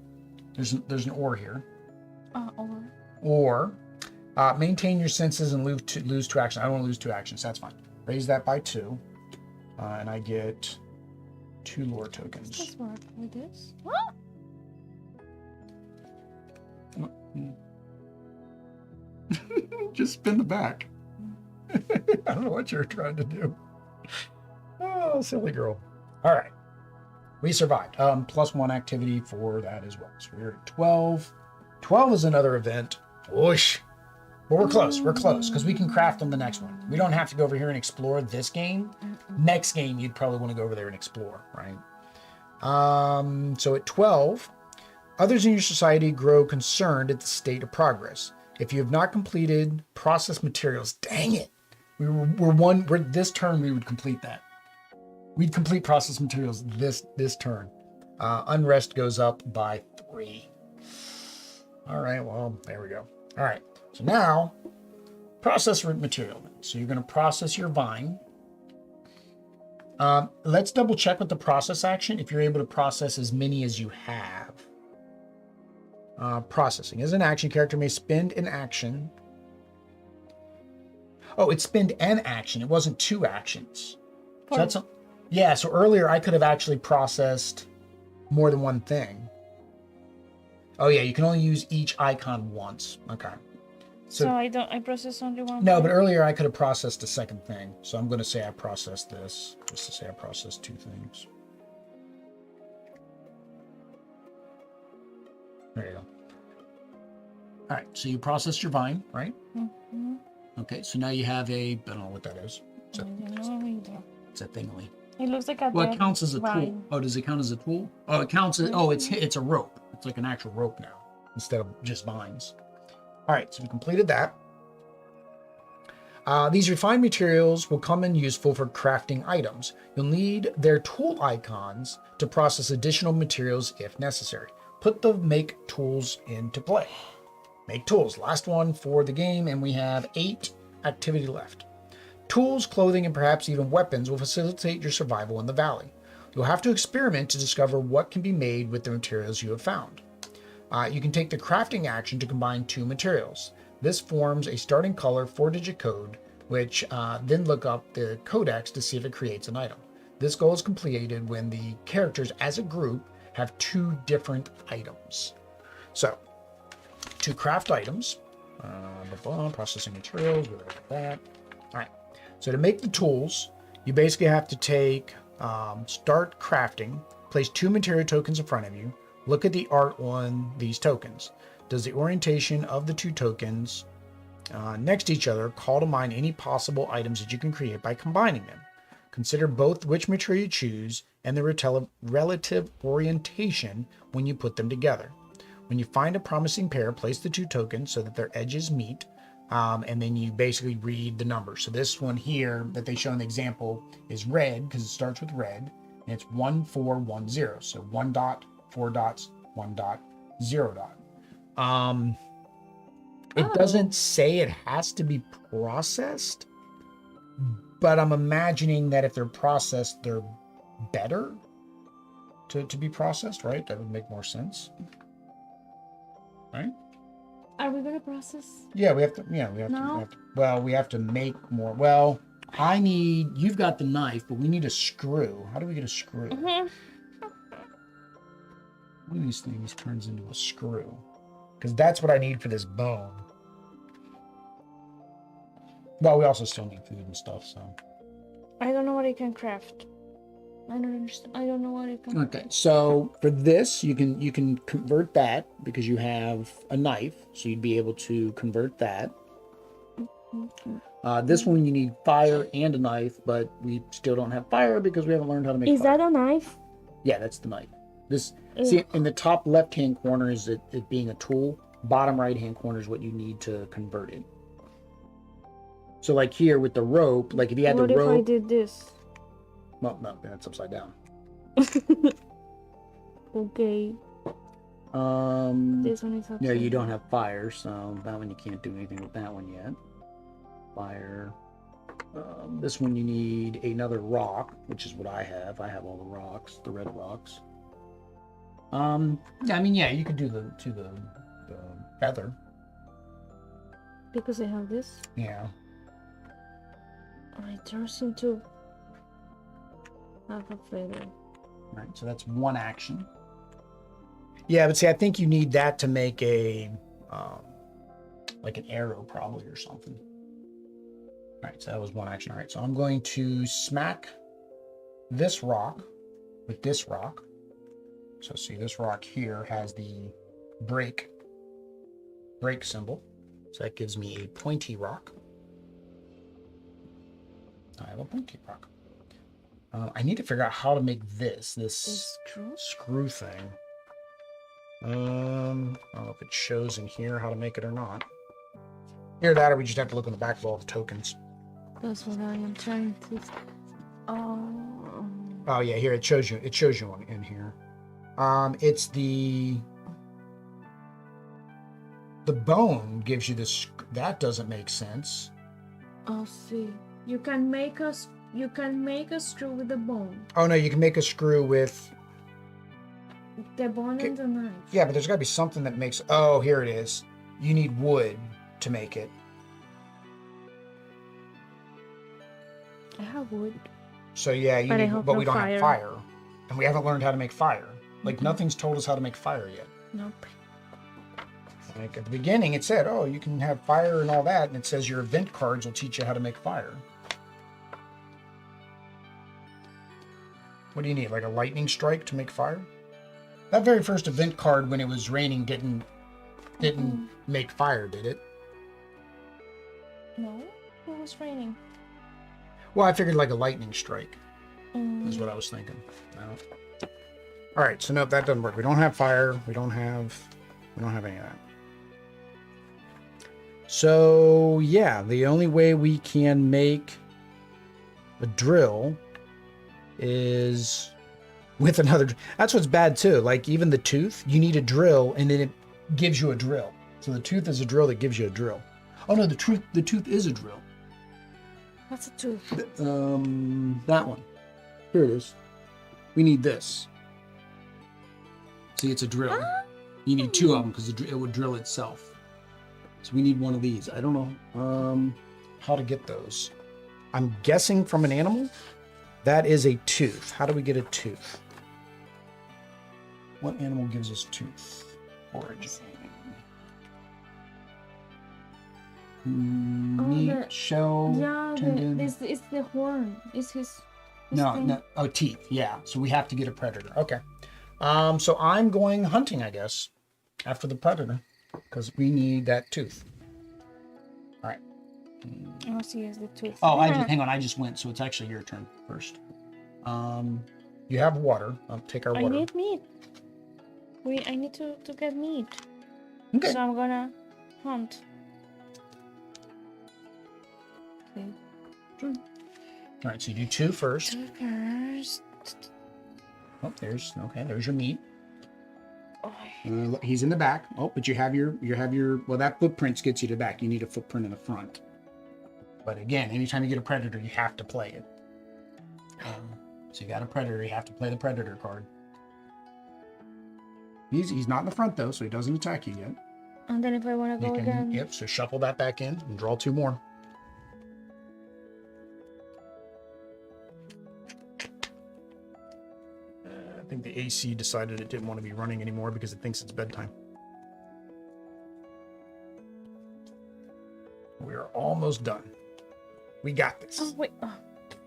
There's an or here. Or maintain your senses and lose 2 actions. I don't want to lose 2 actions. That's fine. Raise that by 2, and I get 2 lore tokens. Does this work with this? Just spin the back. I don't know what you're trying to do. Oh, silly girl. All right. We survived. +1 activity for that as well. So we're at 12. 12 is another event. Whoosh. But we're close. We're close because we can craft on the next one. We don't have to go over here and explore this game. Next game, you'd probably want to go over there and explore, right? So at 12, others in your society grow concerned at the state of progress. If you have not completed processed materials, dang it. We're this turn, we would complete that. We'd complete processed materials this turn. Unrest goes up by 3. All right, well, there we go. All right, so now process material. So you're going to process your vine. Let's double check with the process action if you're able to process as many as you have. Processing. As an action, character may spend an action. Oh, it's spend an action. It wasn't 2 actions. So that's yeah, so earlier I could have actually processed more than 1 thing. Oh yeah, you can only use each icon once. Okay. So I process only 1? No, but earlier I could have processed a second thing. So I'm going to say I processed this, just to say I processed 2 things. There you go. All right, so you processed your vine, right? Mm-hmm. Okay, so now you have a, I don't know what that is. It's a thingy. It looks like a Well, it counts as a vine. tool. Oh, does it count as a tool? Oh, it counts as, oh, it's a rope. It's like an actual rope now, instead of just vines. All right, so we completed that. These refined materials will come in useful for crafting items. You'll need their tool icons to process additional materials if necessary. Put the make tools into play. Make tools, last one for the game, and we have 8 activity left. Tools, clothing, and perhaps even weapons will facilitate your survival in the valley. You'll have to experiment to discover what can be made with the materials you have found. You can take the crafting action to combine 2 materials. This forms a starting color 4-digit code, which then look up the codex to see if it creates an item. This goal is completed when the characters as a group have 2 different items. So, to craft items. Processing materials, whatever that. All right. So to make the tools, you basically have to take, start crafting, place 2 material tokens in front of you, look at the art on these tokens. Does the orientation of the 2 tokens next to each other call to mind any possible items that you can create by combining them? Consider both which material you choose and the relative orientation when you put them together. When you find a promising pair, place the 2 tokens so that their edges meet, and then you basically read the numbers. So this one here that they show in the example is red because it starts with red, and it's 1410. So 1 dot, 4 dots, 1 dot, 0 dot. It doesn't say it has to be processed, but I'm imagining that if they're processed, they're better to be processed, right? That would make more sense. Right? Are we gonna process? Yeah, we have to. Yeah, we have to. Well, we have to make more. Well, you've got the knife, but we need a screw. How do we get a screw? Mm-hmm. One of these things turns into a screw. Because that's what I need for this bone. Well, we also still need food and stuff, so. I don't know what I can craft. I don't understand. I don't know what I can. Okay, so for this, you can convert that because you have a knife, so you'd be able to convert that. This one you need fire and a knife, but we still don't have fire because we haven't learned how to make fire. Is that a knife? Yeah, that's the knife. See, in the top left-hand corner is it being a tool. Bottom right-hand corner is what you need to convert it. So like here with the rope, like if you had the rope. What if I did this? Well, no, that's upside down. Okay. This one is upside. Yeah, you don't have fire, so that one you can't do anything with that one yet. Fire. This one you need another rock, which is what I have. I have all the rocks, the red rocks. Yeah, I mean, yeah, you could do the feather. Because I have this. Yeah. It turns into half a feather. Right, so that's one action. Yeah, but see, I think you need that to make a, like an arrow probably or something. All right, so that was one action. All right, so I'm going to smack this rock with this rock. So see, this rock here has the break symbol. So that gives me a pointy rock. I have a pointy rock. I need to figure out how to make this screw thing. I don't know if it shows in here how to make it or not. Either that, or we just have to look on the back of all the tokens. That's what I am trying to. Oh yeah, here it shows you. It shows you in here. It's the bone gives you this. That doesn't make sense. I'll see. You can make a screw with the bone. Oh no, you can make a screw with the bone and the knife. Yeah, but there's got to be something that makes. Oh, here it is. You need wood to make it. I have wood. So yeah, but we don't have fire, and we haven't learned how to make fire. Like nothing's told us how to make fire yet. Nope. Like at the beginning, it said, "Oh, you can have fire and all that," and it says your event cards will teach you how to make fire. What do you need? Like a lightning strike to make fire? That very first event card, when it was raining, didn't make fire, did it? No, it was raining. Well, I figured like a lightning strike is what I was thinking. No. All right, so no, that doesn't work. We don't have fire. We don't have any of that. So yeah, the only way we can make a drill is with another. That's what's bad too. Like even the tooth, you need a drill, and then it gives you a drill. So the tooth is a drill that gives you a drill. Oh no, the tooth is a drill. What's a tooth? That one. Here it is. We need this. See, it's a drill. You need two of them because it would drill itself. So we need one of these. I don't know how to get those. I'm guessing from an animal. That is a tooth. How do we get a tooth? What animal gives us tooth? Origin. meat, shell, Yeah, tendon. this is the horn. It's his No, thing. no. Oh, teeth. Yeah. So we have to get a predator. Okay. So I'm going hunting, I guess, after the predator, because we need that tooth. All right. Oh, see, it's the tooth. Oh, hang on. I just went, so it's actually your turn first. You have water. I'll take our water. I need meat. I need to get meat. Okay. So I'm gonna hunt. Okay. All right. So you do two first. Two first. Oh, there's your meat. Oh. He's in the back. Oh, but you have your well, that footprint gets you to back. You need a footprint in the front. But again, anytime you get a predator, you have to play it. So you got a predator, you have to play the predator card. He's not in the front though, so he doesn't attack you yet. And then if I want to go again. Yep. So shuffle that back in and draw two more. I think the AC decided it didn't want to be running anymore because it thinks it's bedtime. We are almost done. We got this. Oh wait. Oh.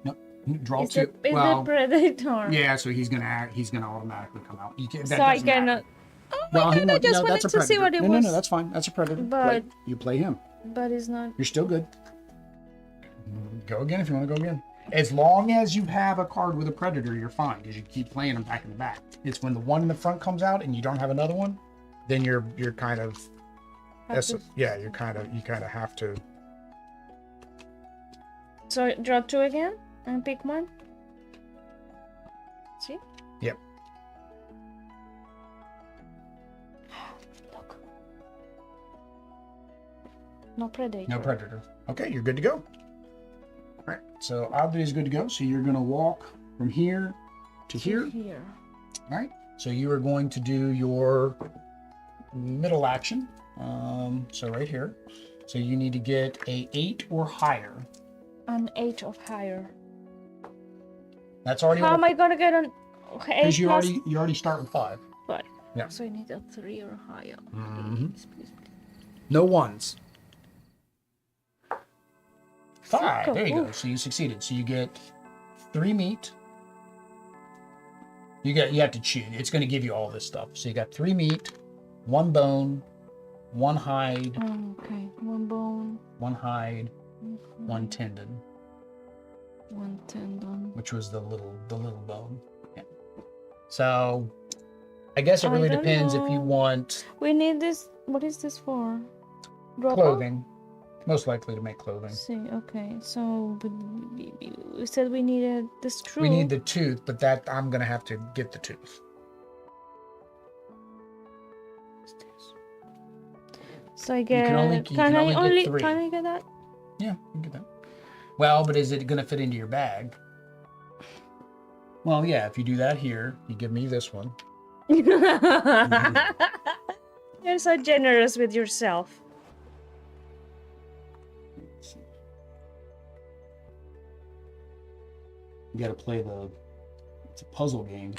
Nope. Draw It's two. the predator. Yeah, so he's gonna automatically come out. You can, So I cannot. Oh my god! I just wanted to see what it was. No, that's fine. That's a predator. But you play him. But it's not. You're still good. Go again if you want to go again. As long as you have a card with a predator, you're fine because you keep playing them back in the back. It's when the one in the front comes out and you don't have another one, then you're kind of. You kind of have to. So draw two again and pick one. See? Yep. Look. No predator. No predator. Okay, you're good to go. All right, so Audrey is good to go. So you're going to walk from here to here. Here. All right. So you are going to do your middle action. So right here. So you need to get a 8 or higher. An 8 or higher. That's already. How am I gonna get an 8? Because you already start with 5. 5. Yeah. So I need a 3 or higher. Mm-hmm. Please. No ones. 5. There you Ooh. go. So you succeeded. So you get 3 meat. You have to choose. It's going to give you all this stuff. So you got 3 meat, 1 bone, 1 hide. Oh, okay. 1 bone. 1 hide. 1 tendon. 1 tendon. Which was the little bone. Yeah. So I guess it really depends if you want. We need this. What is this for? Clothing. Most likely to make clothing. See, okay. So we said we needed the screw. We need the tooth, but that I'm gonna have to get the tooth. So I get. Can I get that? Yeah, you can get that. Well, but is it gonna fit into your bag? Well, yeah. If you do that here, you give me this one. You're so generous with yourself. You got to play it's a puzzle game,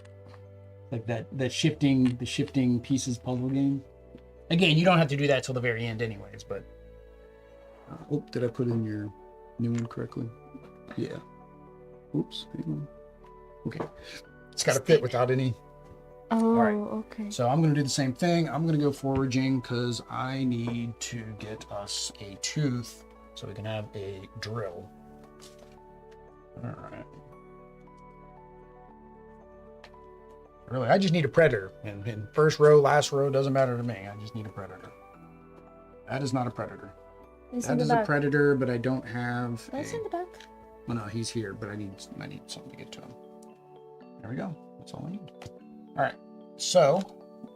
like the shifting pieces puzzle game. Again, you don't have to do that till the very end, anyways. But did I put in your new one correctly? Yeah. Oops. Hang on. Okay. It's got to fit without any. Oh, right. Okay. So I'm going to do the same thing. I'm going to go foraging because I need to get us a tooth so we can have a drill. All right. Really, I just need a predator. And first row, last row, doesn't matter to me. I just need a predator. That is not a predator. That is a predator, but I don't have. That's in the back. Well, no, he's here, but I need something to get to him. There we go. That's all I need. All right. So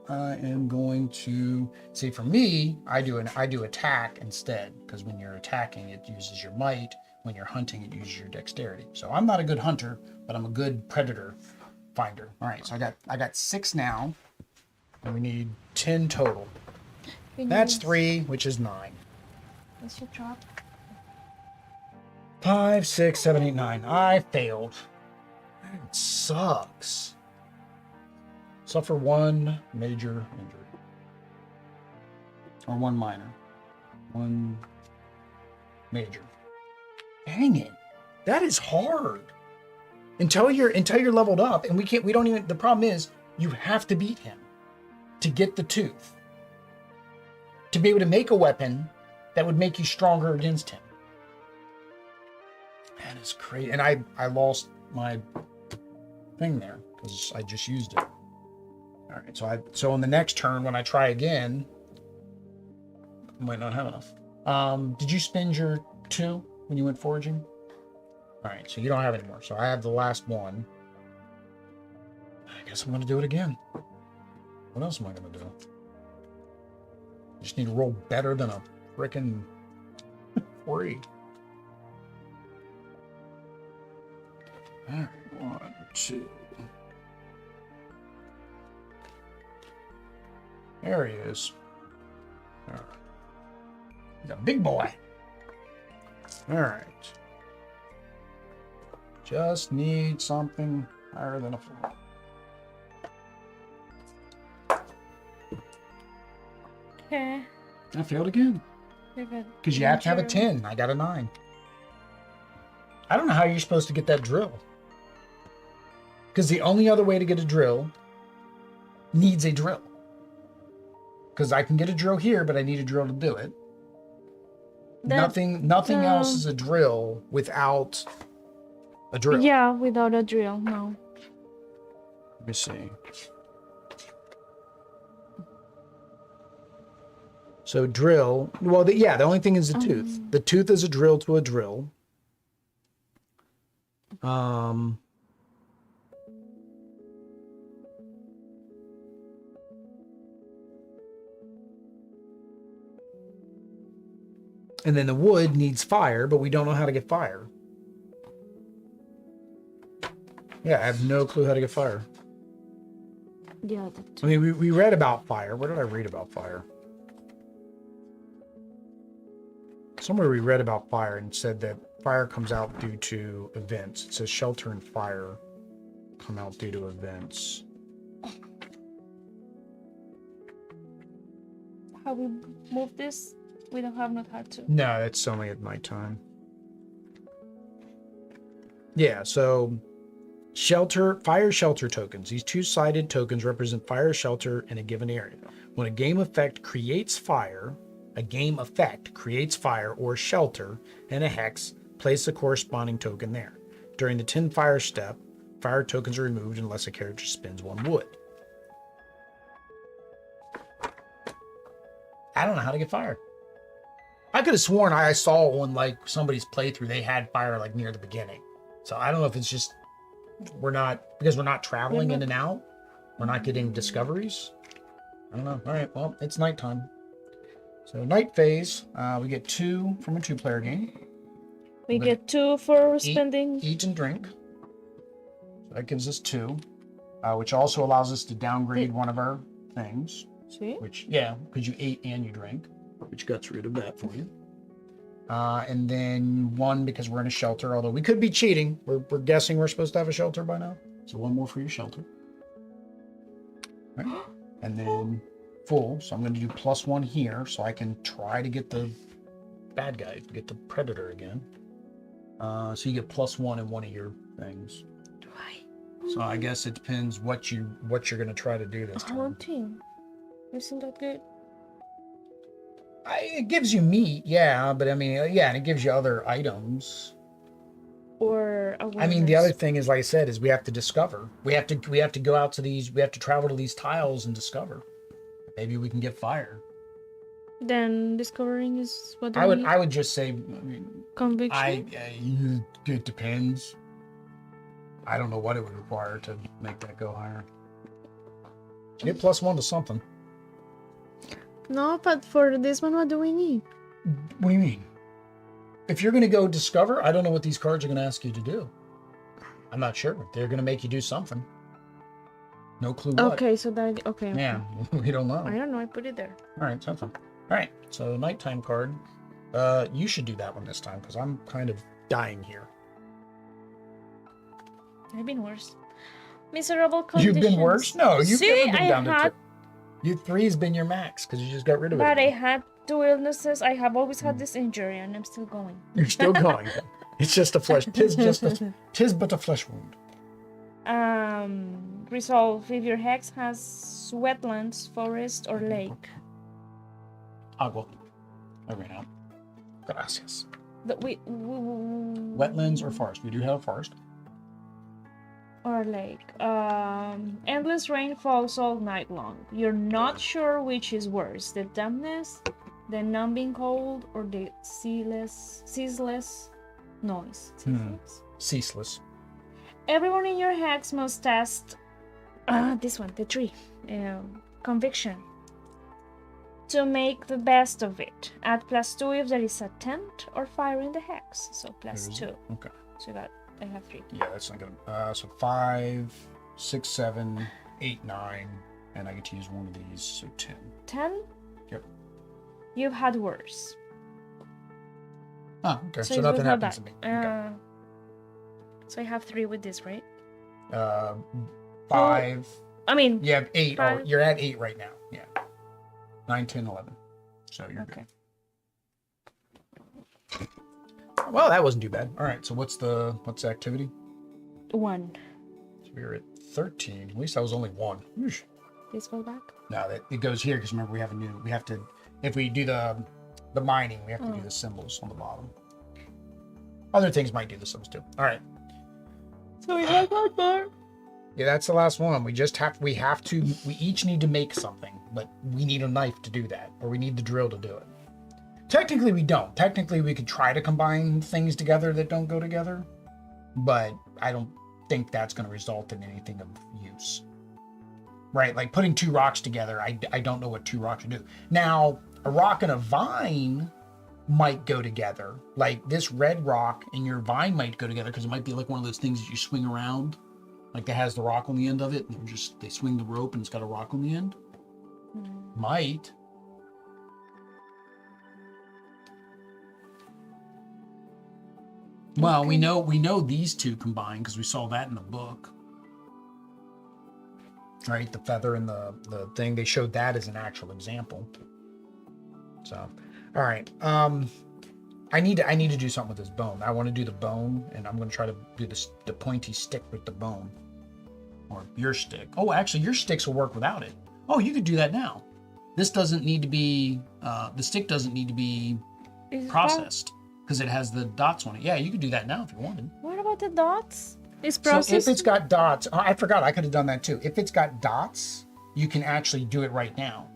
I am going to say for me, I do attack instead, because when you're attacking, it uses your might. When you're hunting, it uses your dexterity. So I'm not a good hunter, but I'm a good predator finder. All right, so I got 6 now, and we need 10 total. That's 3, which is 9. What's your drop? 5, 6, 7, 8, 9. I failed. That sucks. Suffer 1 major injury, or 1 minor. 1 major. Dang it. That is hard. Until you're leveled up, and we don't even, the problem is you have to beat him to get the tooth. To be able to make a weapon that would make you stronger against him. That is crazy. And I lost my thing there because I just used it. All right, so on the next turn when I try again, I might not have enough. Did you spend your 2 when you went foraging? All right, so you don't have any more. So I have the last one. I guess I'm going to do it again. What else am I going to do? Just need to roll better than a frickin' 3. All right, 1, 2. There he is. All right. The big boy. All right. Just need something higher than a 4. Okay. I failed again. Because you have to have a 10. I got a 9. I don't know how you're supposed to get that drill. Because the only other way to get a drill needs a drill. Because I can get a drill here, but I need a drill to do it. Nothing else is a drill without a drill. Yeah, without a drill, no. Let me see. So drill, well, the only thing is the tooth. The tooth is a drill to a drill. And then the wood needs fire, but we don't know how to get fire. Yeah, I have no clue how to get fire. Yeah. I mean, we read about fire. Where did I read about fire? Somewhere we read about fire and said that fire comes out due to events. It says shelter and fire come out due to events. How we move this? We have not had to. No, it's only at nighttime. Yeah, so fire shelter tokens. These 2-sided tokens represent fire shelter in a given area. When a game effect creates fire or shelter in a hex, place the corresponding token there. During the 10 fire step, fire tokens are removed unless a character spends 1 wood. I don't know how to get fire. I could have sworn I saw on like somebody's playthrough they had fire like near the beginning. So I don't know if it's just we're not traveling in and out. We're not getting discoveries. I don't know. All right, well, it's nighttime. So night phase, we get 2 from a 2-player game. We get 2 for spending. Eat and drink. So that gives us 2, which also allows us to downgrade one of our things. See? Which, yeah, because you ate and you drank, which gets rid of that for you. And then 1 because we're in a shelter, although we could be cheating. We're guessing we're supposed to have a shelter by now. So 1 more for your shelter. Right. And then full, so I'm going to do +1 here so I can try to get the bad guy, get the predator again. So you get +1 in one of your things. Do I? So I guess it depends what you're going to try to do this time. Hunting. Isn't that good? It gives you meat, yeah, but I mean, yeah, and it gives you other items. Or I mean, the other thing is, like I said, is we have to discover. We have to go out to these. We have to travel to these tiles and discover. Maybe we can get fire. Then discovering is what I would just say, I mean, conviction. It depends. I don't know what it would require to make that go higher. Get +1 to something. No, but for this one, what do we need? What do you mean? If you're going to go discover, I don't know what these cards are going to ask you to do. I'm not sure. They're going to make you do something. No clue what. Okay, so that... Okay. Yeah, we don't know. I don't know. I put it there. All right, something. All right, so nighttime card. You should do that one this time because I'm kind of dying here. I've been worse. Miserable conditions. You've been worse? No, you've never been down to 2. 3 3 has been your max because you just got rid of it. But I had 2 illnesses. I have always had this injury, and I'm still going. You're still going. It's just a flesh. Tis but a flesh wound. Resolve if your hex has wetlands, forest, or lake. Agua. I ran out. Gracias. We Wetlands or forest? We do have a forest. or lake. Endless rain falls all night long. You're not sure which is worse, the dampness, the numbing cold, or the ceaseless noise. Ceaseless. Everyone in your hex must test this one, the tree. Conviction. To make the best of it. Add +2 if there is a tent or fire in the hex. So +2. Okay. So that I have 3. Yeah, that's not gonna. So 5, 6, 7, 8, 9, and I get to use one of these. So 10. 10? Yep. You've had worse. Oh, okay. So it's nothing not happens to bad. me. Okay. So I have 3 with this, right? 5. I mean, You have 8. Or 5. you're at 8 right now. Yeah. 9, 10, 11. So you're Okay. good. Well, that wasn't too bad. All right. So what's the activity? 1. So we were at 13. At least that was only 1. Whoosh. This go back. No, that it goes here because remember we have to if we do the mining, we have to do the symbols on the bottom. Other things might do the symbols too. All right. So we have that bar. Yeah, that's the last one. We each need to make something, but we need a knife to do that, or we need the drill to do it. Technically, we don't. Technically, we could try to combine things together that don't go together, but I don't think that's going to result in anything of use. Right? Like putting 2 rocks together, I don't know what 2 rocks would do. Now, a rock and a vine might go together. Like this red rock and your vine might go together because it might be like one of those things that you swing around. Like that has the rock on the end of it, and they swing the rope and it's got a rock on the end. Might. Well, we know these 2 combine because we saw that in the book. Right, the feather and the thing, they showed that as an actual example. So, all right. I need to do something with this bone. I want to do the bone, and I'm going to try to do the pointy stick with the bone. Or your stick. Oh, actually, your sticks will work without it. Oh, you could do that now. This doesn't need to be, the stick doesn't need to be processed because it has the dots on it. Yeah, you could do that now if you wanted. What about the dots? It's processed. So if it's got dots, oh, I forgot, I could have done that too. If it's got dots, you can actually do it right now.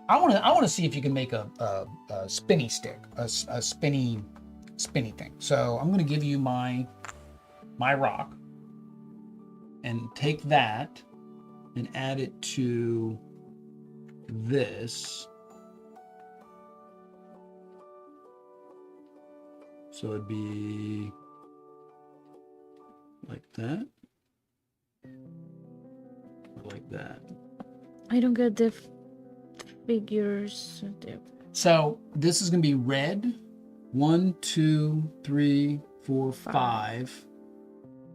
I want to see if you can make a spinny stick, a spinny thing. So I'm going to give you my rock. And take that and add it to this. So it'd be like that. Or like that. I don't get the figures. So this is going to be red. 1, 2, 3, 4, 5.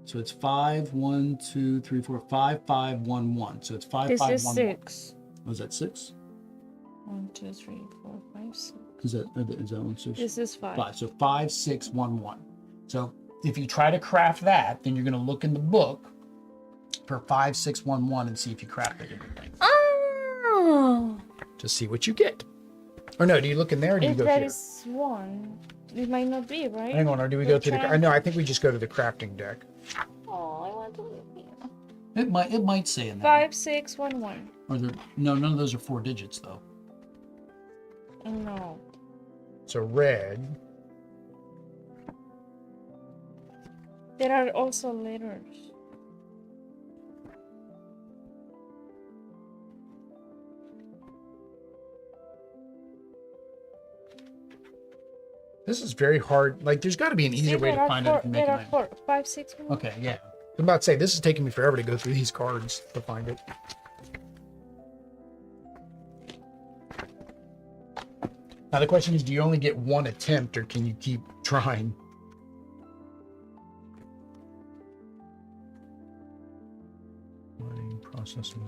So it's 5, 1, 2, 3, 4, 5, 5, 1, 1. So it's 5, this 5, is 1, 6. 1. Was that 6? 1, 2, 3, 4, 5, 6. Is that 1 6? This is 5. 5. So 5, 6, 1, 1. So if you try to craft that, then you're going to look in the book for 5, 6, 1, 1 and see if you crafted anything. Oh! To see what you get. Or no, do you look in there or do you If go there here? is 1, it might not be, right? Hang on, or do we go through the... No, I think we just go to the crafting deck. Oh, I want to live here. It might say in there. 5, 6, 1, 1. Or no, none of those are 4 digits though. No. So red. There are also letters. This is very hard. Like, there's got to be an easier way to find out if you make There it. are 4. 5, 6, 1, 1. Okay, yeah. I'm about to say, this is taking me forever to go through these cards to find it. Now the question is, do you only get 1 attempt or can you keep trying? Mining, processing.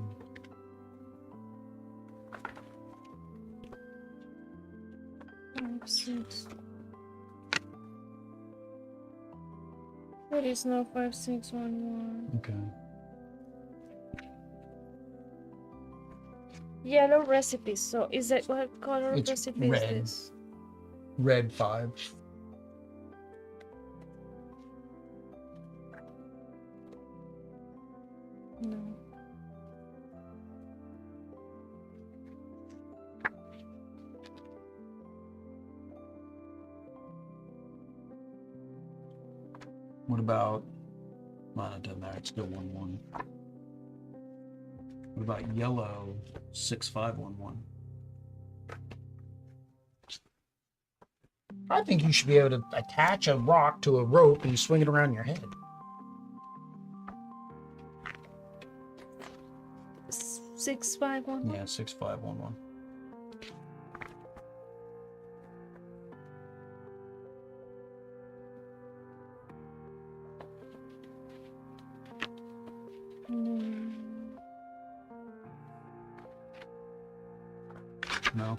5, 6. There is no 5, 6, 1, 1. Okay. Yellow recipes. So is that what color It's recipe red. is this? Red 5. No. What about? Well, it doesn't matter. It's still 1, 1. What about yellow 6, 5, 1, 1? I think you should be able to attach a rock to a rope and swing it around your head. 6, 5, 1, 1. Yeah, 6, 5, 1, 1. No.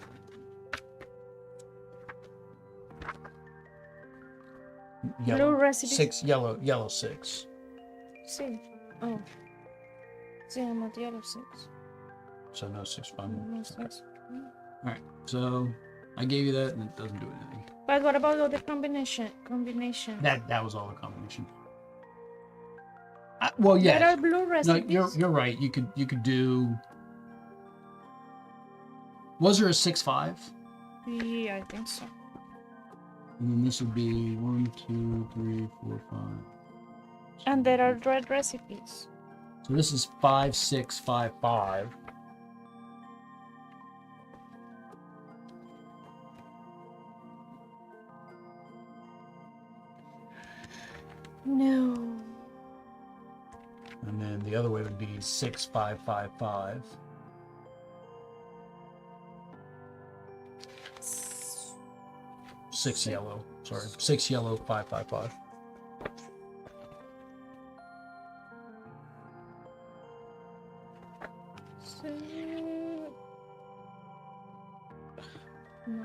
Blue recipes. 6, yellow 6. Sí. Oh. Sí, I'm at yellow 6. So no 6, 5, 1. No, Okay. 6. All right. So I gave you that, and it doesn't do anything. But what about all the combination? That was all the combination. Well, yeah. There are blue No, recipes. you're right. You could do. Was there a 6, 5? Yeah, I think so. And then this would be 1, 2, 3, 4, 5. And there are red recipes. So this is 5, 6, 5, 5. No. And then the other way would be 6, 5, 5, 5. Six yellow. Sorry. 6 yellow, 5, 5, 5. No.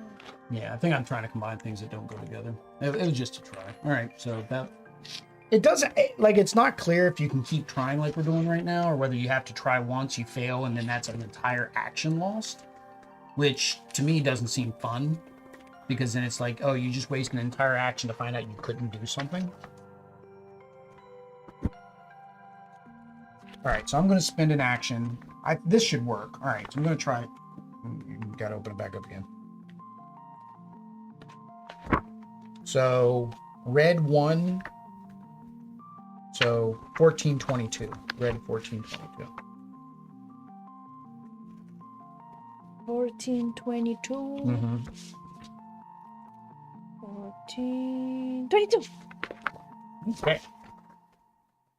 Yeah, I think I'm trying to combine things that don't go together. It was just a try. All right, so that it doesn't like it's not clear if you can keep trying like we're doing right now, or whether you have to try once, you fail, and then that's an entire action lost, which to me doesn't seem fun, because then it's like, oh, you just waste an entire action to find out you couldn't do something. All right, so I'm going to spend an action. This should work. All right, so I'm going to try it. You got to open it back up again. So red 1. So 1422. Red 1422. 1422. Mm-hmm. 1422. Okay.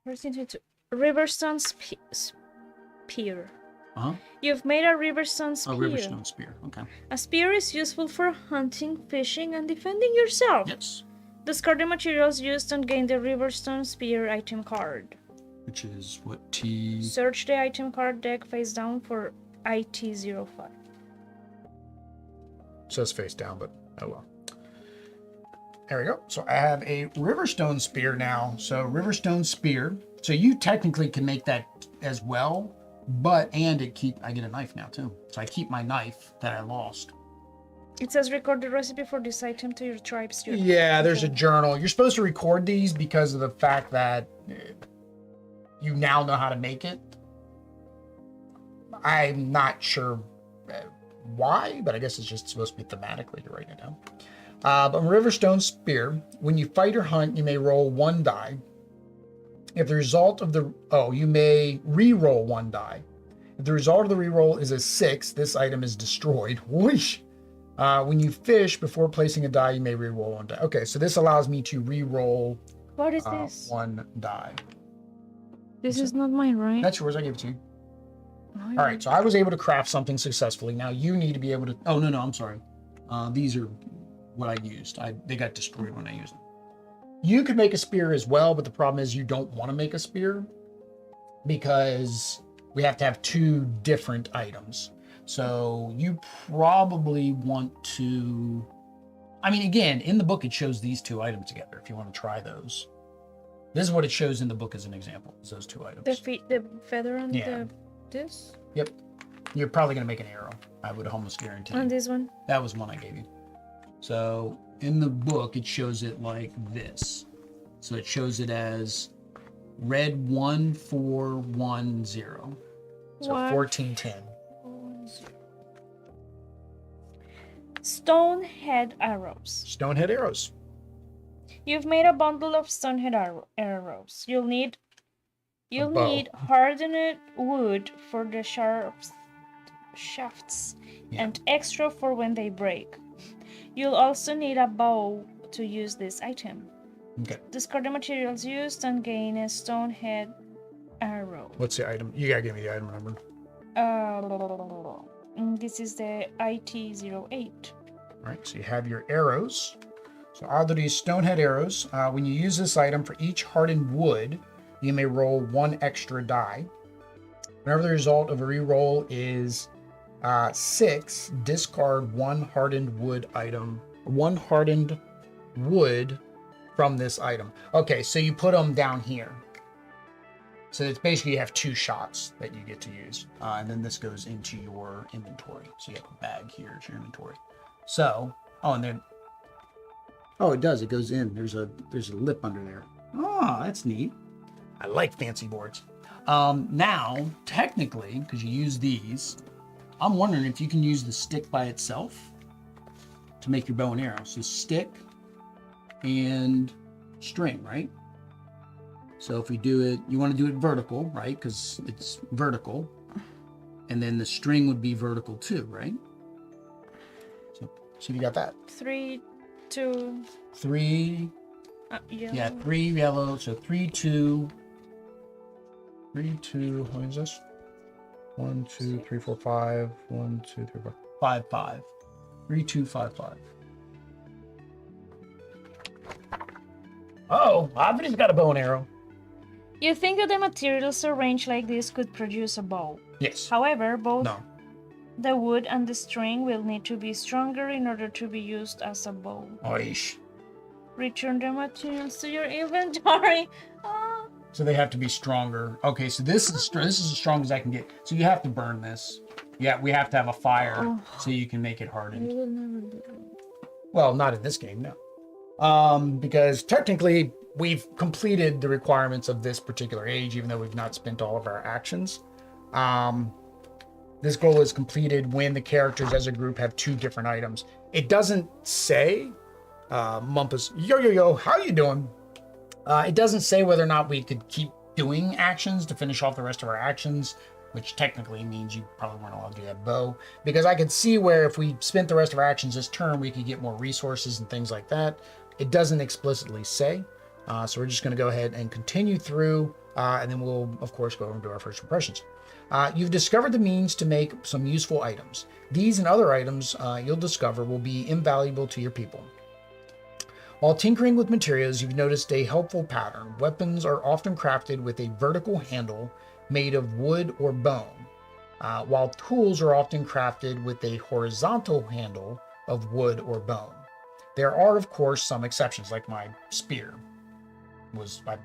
1422. Riverstone spear. Uh-huh. You've made a Riverstone spear. A Riverstone spear. Okay. A spear is useful for hunting, fishing, and defending yourself. Yes. Discard the materials used and gain the Riverstone spear item card. Which is what T. Search the item card deck face down for IT05. Says face down, but oh well. There we go. So I have a Riverstone spear now. So Riverstone spear. So you technically can make that as well, and I get a knife now too. So I keep my knife that I lost. It says record the recipe for this item to your tribe's journal. Yeah, there's a journal. You're supposed to record these because of the fact that you now know how to make it. I'm not sure why, but I guess it's just supposed to be thematically to write it down. But Riverstone Spear, when you fight or hunt, you may roll 1 die. If the result of you may re-roll 1 die. If the result of the re-roll is a 6, this item is destroyed. Whoosh! When you fish, before placing a die, you may re-roll 1 die. Okay, so this allows me to re-roll What is this? 1 die. This is not mine, right? That's yours, I give it to you. Oh, All right, so I was able to craft something successfully. Now you need to be able to, oh, no, I'm sorry. These are what I used. They got destroyed when I used them. You could make a spear as well, but the problem is you don't want to make a spear because we have to have 2 different items. So you probably want to I mean, again, in the book, it shows these two items together. If you want to try those, this is what it shows in the book as an example. Is those two items. The feather and this. Yep. You're probably gonna make an arrow. I would almost guarantee. And this one. That was one I gave you. So in the book, it shows it like this. So it shows it as red 1410. So 1410. Stonehead arrows. Stonehead arrows. You've made a bundle of stonehead arrows. You'll need hardened wood for the shafts and extra for when they break. You'll also need a bow to use this item. Okay. Discard the materials used and gain a stonehead arrow. What's the item? You gotta give me the item number. This is the IT-08. All right, so you have your arrows. So all of these stonehead arrows, when you use this item for each hardened wood, you may roll 1 extra die. Whenever the result of a reroll is 6, discard 1 hardened wood item, 1 hardened wood from this item. Okay, so you put them down here. So it's basically you have 2 shots that you get to use. And then this goes into your inventory. So you have a bag here as your inventory. So, and then, it does. It goes in. There's a lip under there. Oh, that's neat. I like fancy boards. Now, technically, because you use these, I'm wondering if you can use the stick by itself to make your bow and arrow. So stick and string, right? So if we do it, you want to do it vertical, right? Because it's vertical. And then the string would be vertical too, right? So you got that. 3, 2. 3. Yellow. Yeah, 3 yellow. So 3, 2. 3, 2. What is this? 1, 2, 3, 4, 5. 1, 2, 3, 4, 5, 5. 3, 2, 5, 5. Oh, Avi's got a bow and arrow. You think that the materials arranged like this could produce a bow? Yes. However, both the wood and the string will need to be stronger in order to be used as a bow. Oish. Return the materials to your inventory. So they have to be stronger. Okay, so this is as strong as I can get. So you have to burn this. Yeah, we have to have a fire so you can make it hardened. You will never do it. Well, not in this game, no. Because technically we've completed the requirements of this particular age, even though we've not spent all of our actions. This goal is completed when the characters as a group have 2 different items. It doesn't say, Mumpus, yo, how you doing? It doesn't say whether or not we could keep doing actions to finish off the rest of our actions, which technically means you probably weren't allowed to do that bow. Because I could see where if we spent the rest of our actions this turn, we could get more resources and things like that. It doesn't explicitly say. So we're just going to go ahead and continue through, and then we'll, of course, go over and do our first impressions. You've discovered the means to make some useful items. These and other items you'll discover will be invaluable to your people. While tinkering with materials, you've noticed a helpful pattern. Weapons are often crafted with a vertical handle made of wood or bone, while tools are often crafted with a horizontal handle of wood or bone. There are, of course, some exceptions, like my spear. I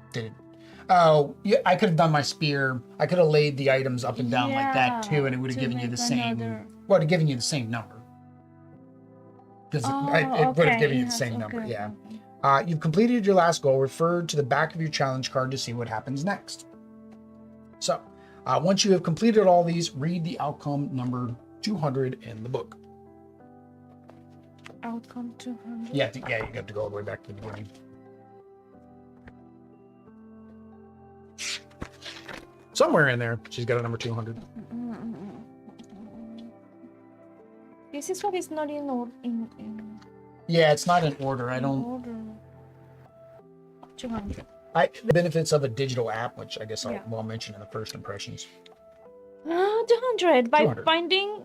could have done my spear. I could have laid the items up and down like that too, and it would have given you the same. Well, it would have given you the same number. Because it would have given you the same number. Yeah. You've completed your last goal. Refer to the back of your challenge card to see what happens next. So, once you have completed all these, read the outcome number 200 in the book. Outcome 200. Yeah, you have to go all the way back to the beginning. Somewhere in there, she's got a number 200. This is what is not in order. Yeah, it's not in order. I don't. Order. 200. The benefits of a digital app, which I guess I'll mention in the first impressions. 200. By 200. finding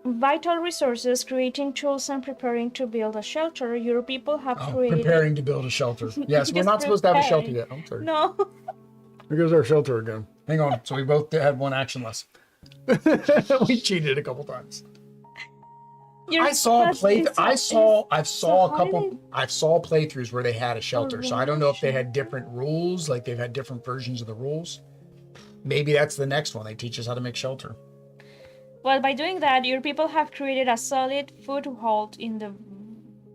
vital resources, creating tools, and preparing to build a shelter, your people have created. Preparing to build a shelter. Yes, we're not supposed to have a shelter yet. I'm sorry. No. There goes our shelter again. Hang on. So we both had 1 action less. We cheated a couple times. Your I saw class is I so- saw a how did couple I saw playthroughs where they had a shelter. So I don't know if they had shelter? different rules, like they've had different versions of the rules. Maybe that's the next one. They teach us how to make shelter. Well, by doing that, your people have created a solid foothold in the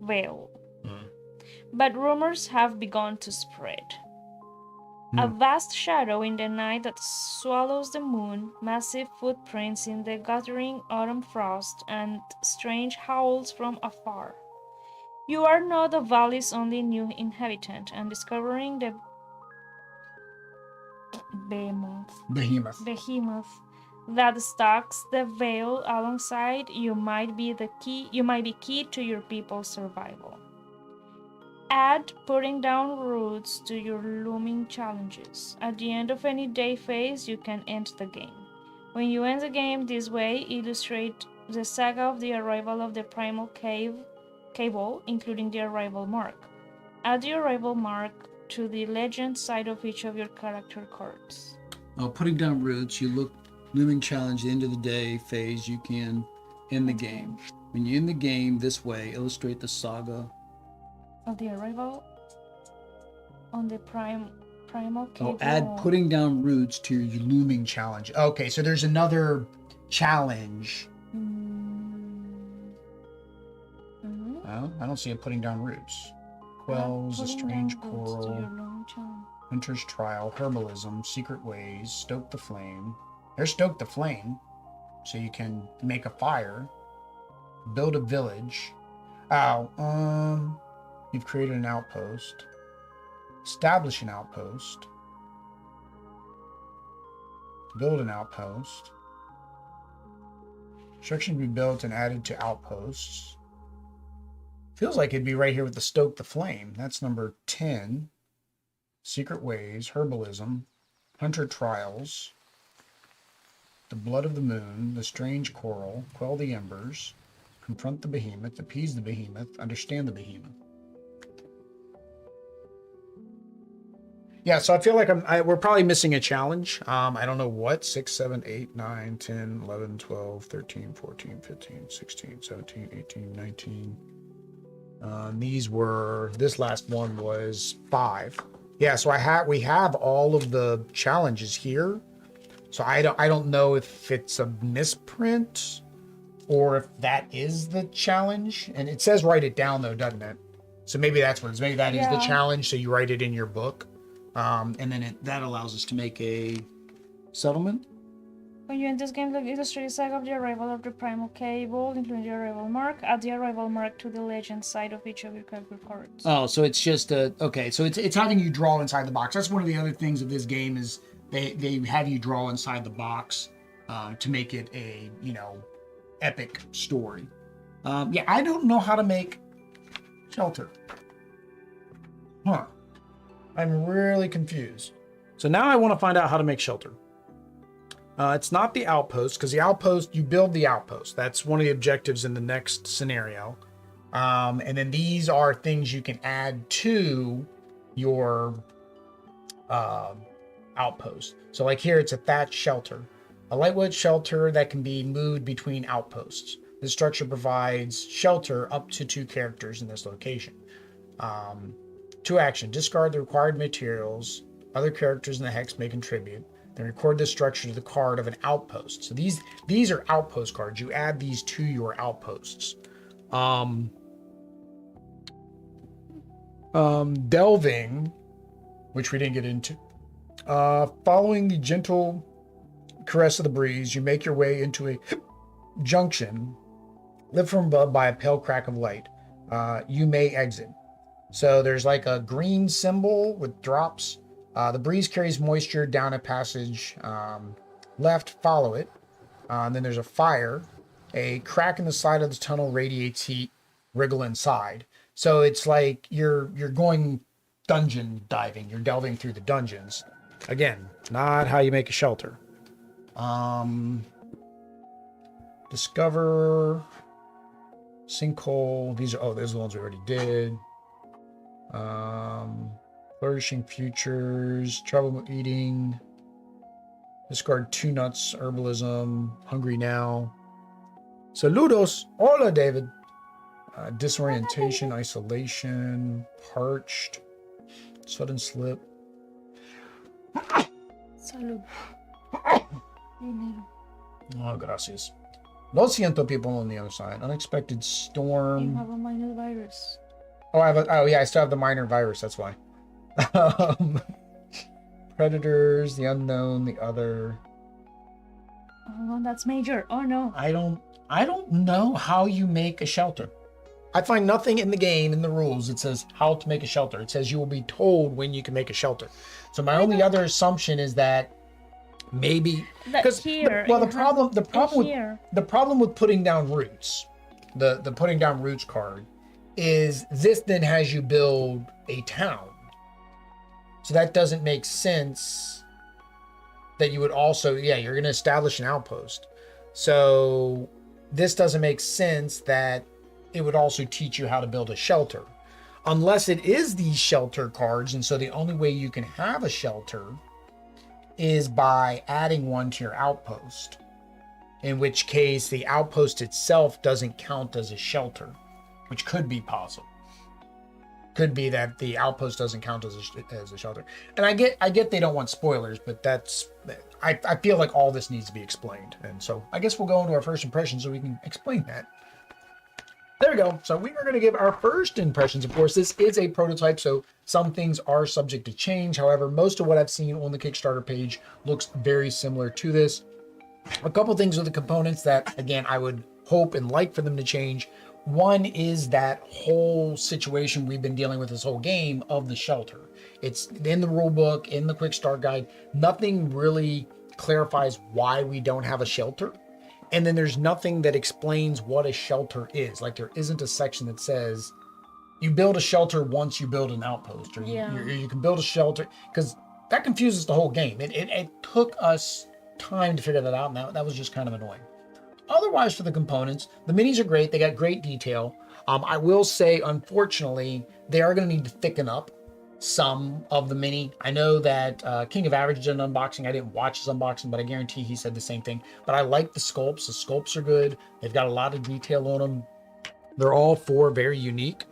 Vale. Hmm. But rumors have begun to spread. A vast shadow in the night that swallows the moon, massive footprints in the gathering autumn frost, and strange howls from afar. You are now the valley's only new inhabitant, and discovering the Behemoth. behemoth that stalks the Vale alongside you might be key to your people's survival. Add putting down roots to your looming challenges. At the end of any day phase, you can end the game. When you end the game this way, illustrate the saga of the arrival of the primal cable, including the arrival mark. Add the arrival mark to the legend side of each of your character cards. Putting down roots, you look looming challenge, the end of the day phase, you can end the game. When you end the game this way, illustrate the saga Of the arrival on the primal cable. add putting down roots to your looming challenge. Okay, so there's another challenge. Oh, I don't see it putting down roots. Quells, a strange coral, hunter's trial, herbalism, secret ways, stoke the flame. There's stoke the flame, so you can make a fire, build a village. You've created an outpost. Establish an outpost. Build an outpost. Construction be built and added to outposts. Feels like it'd be right here with the stoke the flame. That's number 10. Secret ways, herbalism, hunter trials, the blood of the moon, the strange coral, quell the embers, confront the behemoth, appease the behemoth, understand the behemoth. Yeah, so I feel like we're probably missing a challenge. I don't know what. 6, 7, 8, 9, 10, 11, 12, 13, 14, 15, 16, 17, 18, 19. This last one was 5. Yeah, so we have all of the challenges here. So I don't know if it's a misprint or if that is the challenge. And it says write it down though, doesn't it? So maybe that's what it is. Maybe that is the challenge. So you write it in your book. And then that allows us to make a settlement. When you end this game, illustrate the saga of the arrival of the primal cable, including the arrival mark. Add the arrival mark to the legend side of each of your character cards. Oh, so it's just okay. So it's having you draw inside the box. That's one of the other things of this game is they have you draw inside the box to make it a epic story. Yeah, I don't know how to make shelter. Huh. I'm really confused. So now I want to find out how to make shelter. It's not the outpost, because the outpost, you build the outpost. That's one of the objectives in the next scenario. And then these are things you can add to your outpost. So like here, it's a thatched shelter. A lightwood shelter that can be moved between outposts. This structure provides shelter up to 2 characters in this location. 2 action, discard the required materials. Other characters in the hex may contribute. Then record this structure to the card of an outpost. So these are outpost cards. You add these to your outposts. Delving, which we didn't get into. Following the gentle caress of the breeze, you make your way into a junction lit from above by a pale crack of light. You may exit. So there's like a green symbol with drops. The breeze carries moisture down a passage. Left, follow it. And then there's a fire. A crack in the side of the tunnel radiates heat. Wriggle inside. So it's like you're going dungeon diving. You're delving through the dungeons. Again, not how you make a shelter. Discover. Sinkhole. Those are the ones we already did. Flourishing futures, trouble eating, discard 2 nuts, herbalism, hungry now. Saludos. Hola, David. Disorientation, isolation, parched, sudden slip. Salud. Oh, gracias. Lo siento, people on the other side. Unexpected You storm. have a minor virus. Oh, yeah, I still have the minor virus. That's why. Predators, the unknown, the other. Oh, that's major. Oh no. I don't know how you make a shelter. I find nothing in the game, in the rules, that says how to make a shelter. It says you will be told when you can make a shelter. So my only other assumption is that maybe because the problem with putting down roots, the putting down roots card, is this then has you build a town. So that doesn't make sense. That you would also, you're going to establish an outpost. So this doesn't make sense that it would also teach you how to build a shelter. Unless it is these shelter cards, and so the only way you can have a shelter is by adding one to your outpost. In which case the outpost itself doesn't count as a shelter, which could be possible. Could be that the outpost doesn't count as a shelter. And I get they don't want spoilers, but I feel like all this needs to be explained. And so I guess we'll go into our first impressions so we can explain that. There we go. So we are going to give our first impressions. Of course, this is a prototype, so some things are subject to change. However, most of what I've seen on the Kickstarter page looks very similar to this. A couple things with the components that, again, I would hope and like for them to change. One is that whole situation we've been dealing with this whole game of the shelter. It's in the rule book, in the quick start guide. Nothing really clarifies why we don't have a shelter. And then there's nothing that explains what a shelter is. Like there isn't a section that says you build a shelter once you build an outpost, or you can build a shelter, because that confuses the whole game. It took us time to figure that out, and that was just kind of annoying. Otherwise, for the components, the minis are great. They got great detail. I will say, unfortunately, they are going to need to thicken up some of the mini. I know that King of Average did an unboxing. I didn't watch his unboxing, but I guarantee he said the same thing. But I like the sculpts. The sculpts are good. They've got a lot of detail on them. They're all four very unique.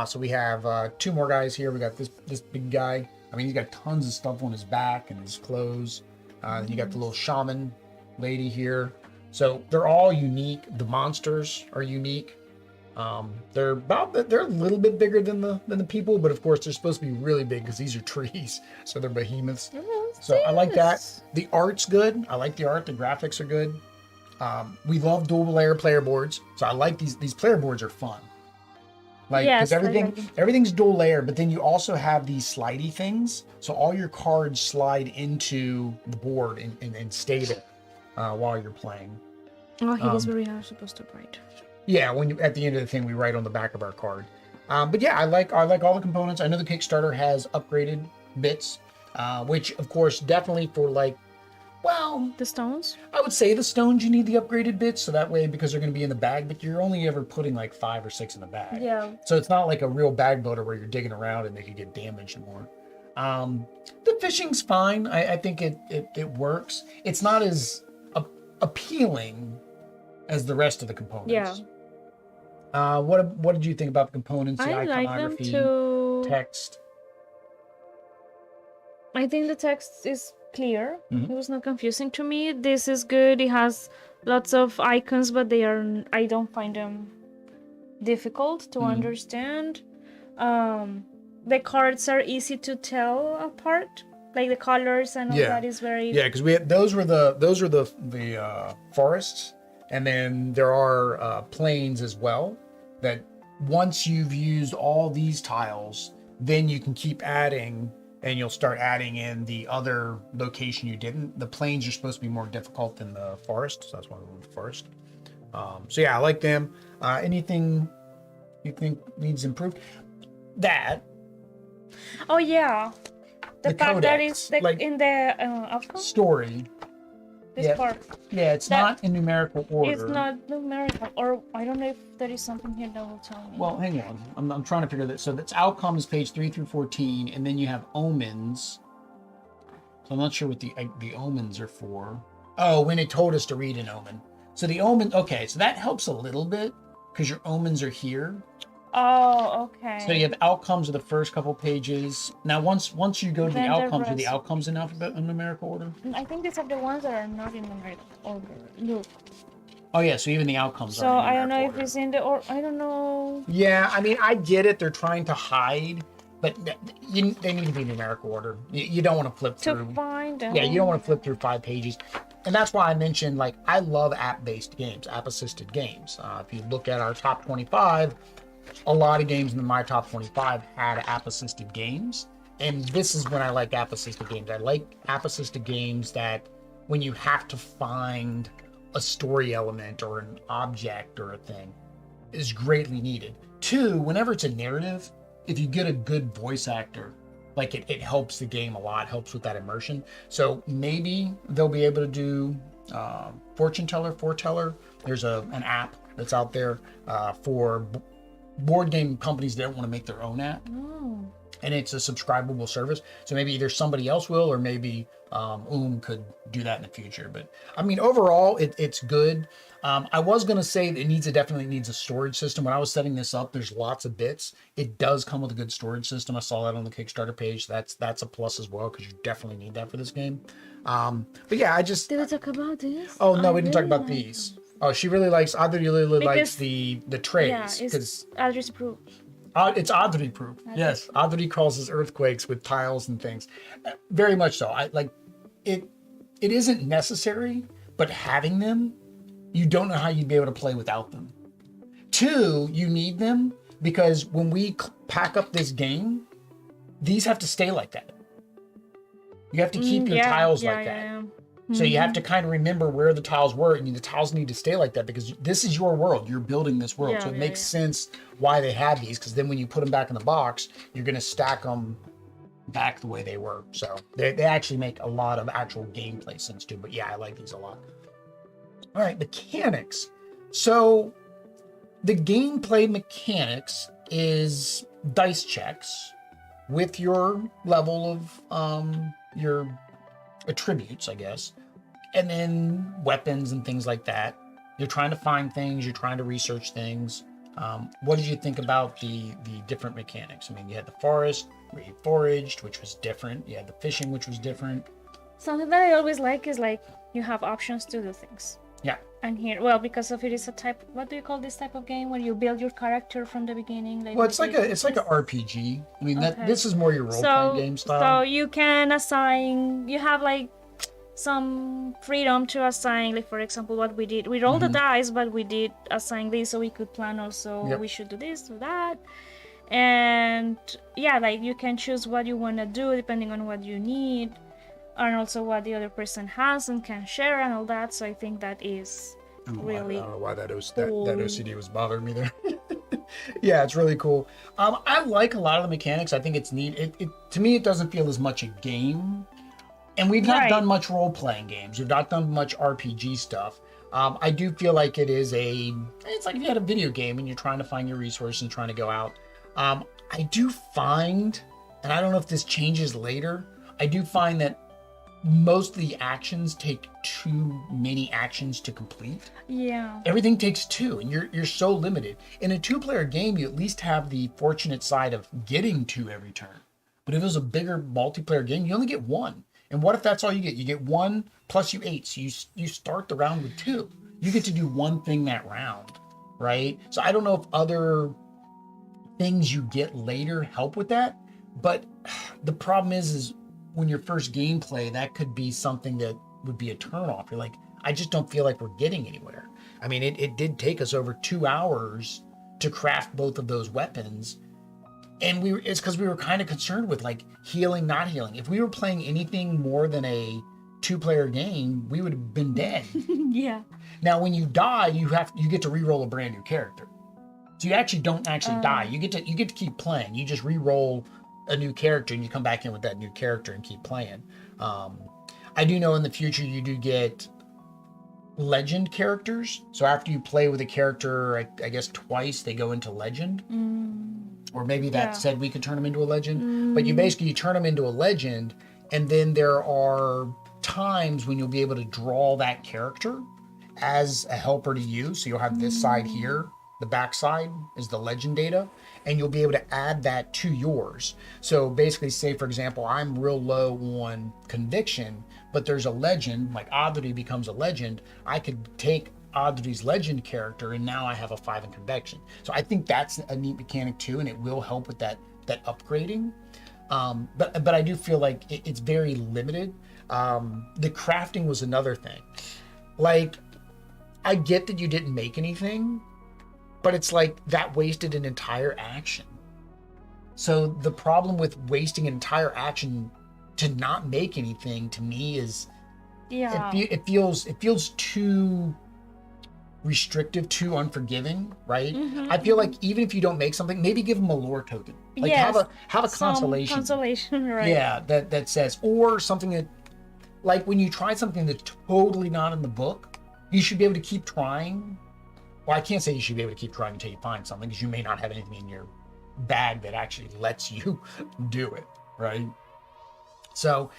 So we have two more guys here. We got this big guy. I mean, he's got tons of stuff on his back and his clothes. You got the little shaman lady here. So they're all unique. The monsters are unique. They're a little bit bigger than the people, but of course they're supposed to be really big because these are trees, so they're behemoths. So I like that. The art's good. I like the art. The graphics are good. We love dual layer player boards, so I like these player boards are fun. Like, because everything's dual layer, but then you also have these slidey things, so all your cards slide into the board and stay there while you're playing. Oh, here is where we are supposed to write. Yeah, at the end of the thing, we write on the back of our card. But yeah, I like all the components. I know the Kickstarter has upgraded bits, which of course definitely for the stones. I would say the stones you need the upgraded bits, so that way, because they're going to be in the bag, but you're only ever putting like 5 or 6 in the bag. Yeah. So it's not like a real bag builder where you're digging around and they could get damaged more. The fishing's fine. I think it works. It's not as appealing as the rest of the components. Yeah. What did you think about the components, the iconography, like them text? I think the text is clear. It was not confusing to me. This is good. It has lots of icons, but I don't find them difficult to understand. The cards are easy to tell apart, like the colors and all that is very. Yeah, because those were the forests. And then there are planes as well, that once you've used all these tiles, then you can keep adding, and you'll start adding in the other location you didn't. The planes are supposed to be more difficult than the forest, so that's why we went with forest. So yeah, I like them. Anything you think needs improved? That. Oh yeah, the fact codex, that it's in the outcome story. This part. Yeah, it's not in numerical order. It's not numerical, or I don't know if there is something here that will tell me. Well, hang on. I'm trying to figure that. So that's outcomes page 3 through 14, and then you have omens. So I'm not sure what the omens are for. Oh, when it told us to read an omen. So the omen, okay, so that helps a little bit because your omens are here. Oh, okay. So you have outcomes of the first couple pages. Now, once you go to the Then the outcomes, are the rest. outcomes in numerical order? I think these are the ones that are not in numerical order. Look. Oh yeah, so even the outcomes So are in I don't know numerical if order. it's in the or I don't know. Yeah, I mean, I get it. They're trying to hide, but they need to be numerical order. You don't want to flip To through. find Yeah, you don't want to flip through 5 pages. And that's why I mentioned, like, I love app-based games, app-assisted games. If you look at our top 25, a lot of games in my top 25 had app-assisted games. And this is when I like app-assisted games. I like app-assisted games that when you have to find a story element or an object or a thing is greatly needed. 2, whenever it's a narrative, if you get a good voice actor, like it helps the game a lot, helps with that immersion. So maybe they'll be able to do fortune teller, foreteller. There's an app that's out there for board game companies that don't want to make their own app. Oh. And it's a subscribable service. So maybe either somebody else will, or maybe could do that in the future. But I mean, overall, it's good. I was going to say that it definitely needs a storage system. When I was setting this up, there's lots of bits. It does come with a good storage system. I saw that on the Kickstarter page. That's a plus as well, because you definitely need that for this game. But yeah, Did we talk about this? Oh, no, we didn't talk about these. Oh, she really likes, Audrey really likes the trays. Yeah, it's address proof. It's Audrey proof. Yes, Audrey causes earthquakes with tiles and things. Very much so. I like it. It isn't necessary, but having them, you don't know how you'd be able to play without them. 2, you need them because when we pack up this game, these have to stay like that. You have to keep your tiles like that. Yeah. So you have to kind of remember where the tiles were, and the tiles need to stay like that because this is your world. You're building this world. So it makes sense why they have these, because then when you put them back in the box, you're going to stack them back the way they were. So they actually make a lot of actual gameplay sense too. But yeah, I like these a lot. All right, mechanics. So the gameplay mechanics is dice checks with your level of your attributes, I guess, and then weapons and things like that. You're trying to find things, you're trying to research things. What did you think about the different mechanics? I mean, you had the forest where you foraged, which was different. You had the fishing, which was different. Something that I always like is like you have options to do things. Yeah. And here, well, because of it is a type. What do you call this type of game where you build your character from the beginning? Like well, it's like an RPG. I mean, this is more your role-playing game style. So you can assign. You have like some freedom to assign. Like for example, what we did, we rolled the dice, but we did assign this so we could plan also. Yep. We should do this, do that, and yeah, like you can choose what you want to do depending on what you need. And also what the other person has and can share and all that. So I think that is really I don't know why that OCD was bothering me there. Yeah, it's really cool. I like a lot of the mechanics. I think it's neat. It to me, it doesn't feel as much a game. And we've not done much role-playing games. We've not done much RPG stuff. I do feel like it's like if you had a video game and you're trying to find your resources and trying to go out. I do find, and I don't know if this changes later, I do find that most of the actions take too many actions to complete. Yeah. Everything takes 2, and you're so limited. In a 2-player game, you at least have the fortunate side of getting 2 every turn. But if it was a bigger multiplayer game, you only get 1. And what if that's all you get? You get 1 plus you 8. So you start the round with 2. You get to do 1 thing that round, right? So I don't know if other things you get later help with that. But the problem is when your first gameplay, that could be something that would be a turnoff. You're like, I just don't feel like we're getting anywhere. I mean, it did take us over 2 hours to craft both of those weapons. And it's because we were kind of concerned with like healing, not healing. If we were playing anything more than a 2-player game, we would have been dead. Yeah. Now, when you die, you get to re-roll a brand new character. So you actually don't die. You get to keep playing. You just re-roll a new character and you come back in with that new character and keep playing. I do know in the future you do get legend characters. So after you play with a character, I guess twice, they go into legend. Or maybe that said we could turn them into a legend. But you turn them into a legend, and then there are times when you'll be able to draw that character as a helper to you. So you'll have this side here. The back side is the legend data, and you'll be able to add that to yours. So basically, say, for example, I'm real low on conviction, but there's a legend, like Oddity becomes a legend. I could take Oddity's legend character, and now I have a 5 in conviction. So I think that's a neat mechanic too, and it will help with that upgrading. But I do feel like it's very limited. The crafting was another thing. Like, I get that you didn't make anything, but it's like that wasted an entire action. So the problem with wasting an entire action to not make anything, to me, is it feels too restrictive, too unforgiving, right? I feel like even if you don't make something, maybe give them a lore token. Like have a consolation. Consolation, right? Yeah, that says, or something that, like when you try something that's totally not in the book, you should be able to keep trying. Well, I can't say you should be able to keep trying until you find something, because you may not have anything in your bag that actually lets you do it, right? So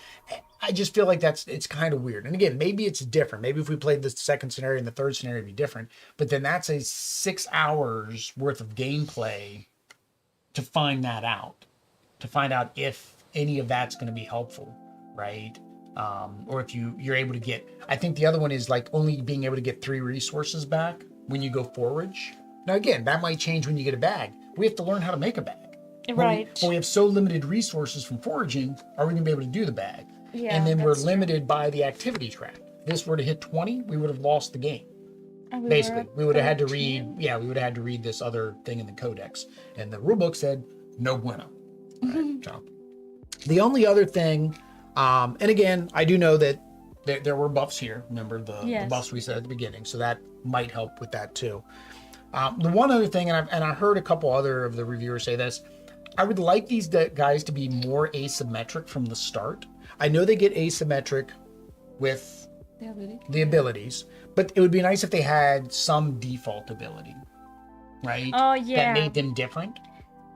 I just feel like it's kind of weird. And again, maybe it's different. Maybe if we played the second scenario and the third scenario, it'd be different. But then that's a 6 hours worth of gameplay to find that out, to find out if any of that's going to be helpful, right? Or if you're able to get, I think the other one is like only being able to get 3 resources back when you go forage. Now, again, that might change when you get a bag. We have to learn how to make a bag. Right. But we have so limited resources from foraging, are we going to be able to do the bag? Yeah, and then we're that's limited by the activity track. If this were to hit 20, we would have lost the game. And Basically, we would have had to 13. read this other thing in the codex. And the rulebook said, no bueno. Right, so. The only other thing, and again, I do know that there were buffs here. Remember the buffs we said at the beginning. So that might help with that too. The one other thing, and I heard a couple other of the reviewers say this, I would like these guys to be more asymmetric from the start. I know they get asymmetric with the abilities, but it would be nice if they had some default ability, right? Oh, yeah. That made them different.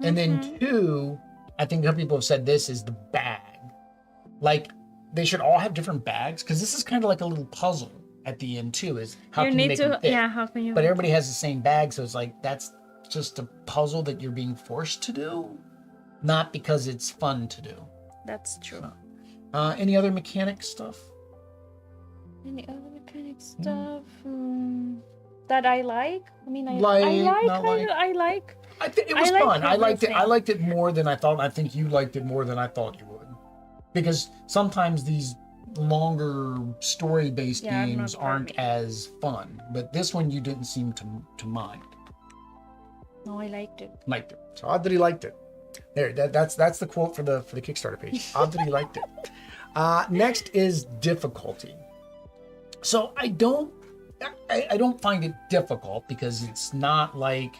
And then 2, I think some people have said this, is the bag. Like, they should all have different bags, because this is kind of like a little puzzle at the end too, is how can you make them fit? Yeah, how can you? But everybody has the same bag, so it's like that's just a puzzle that you're being forced to do, not because it's fun to do. That's true. So, any other mechanic stuff? Any other mechanic stuff that I like? I mean, I think it was fun. I liked it. I liked it more than I thought. I think you liked it more than I thought you would, because sometimes these longer story-based games aren't as fun, but this one you didn't seem to mind. No, I liked it. So odd that he liked it. There, that's the quote for the Kickstarter page. Odd that he liked it. Next is difficulty. So I don't find it difficult, because it's not like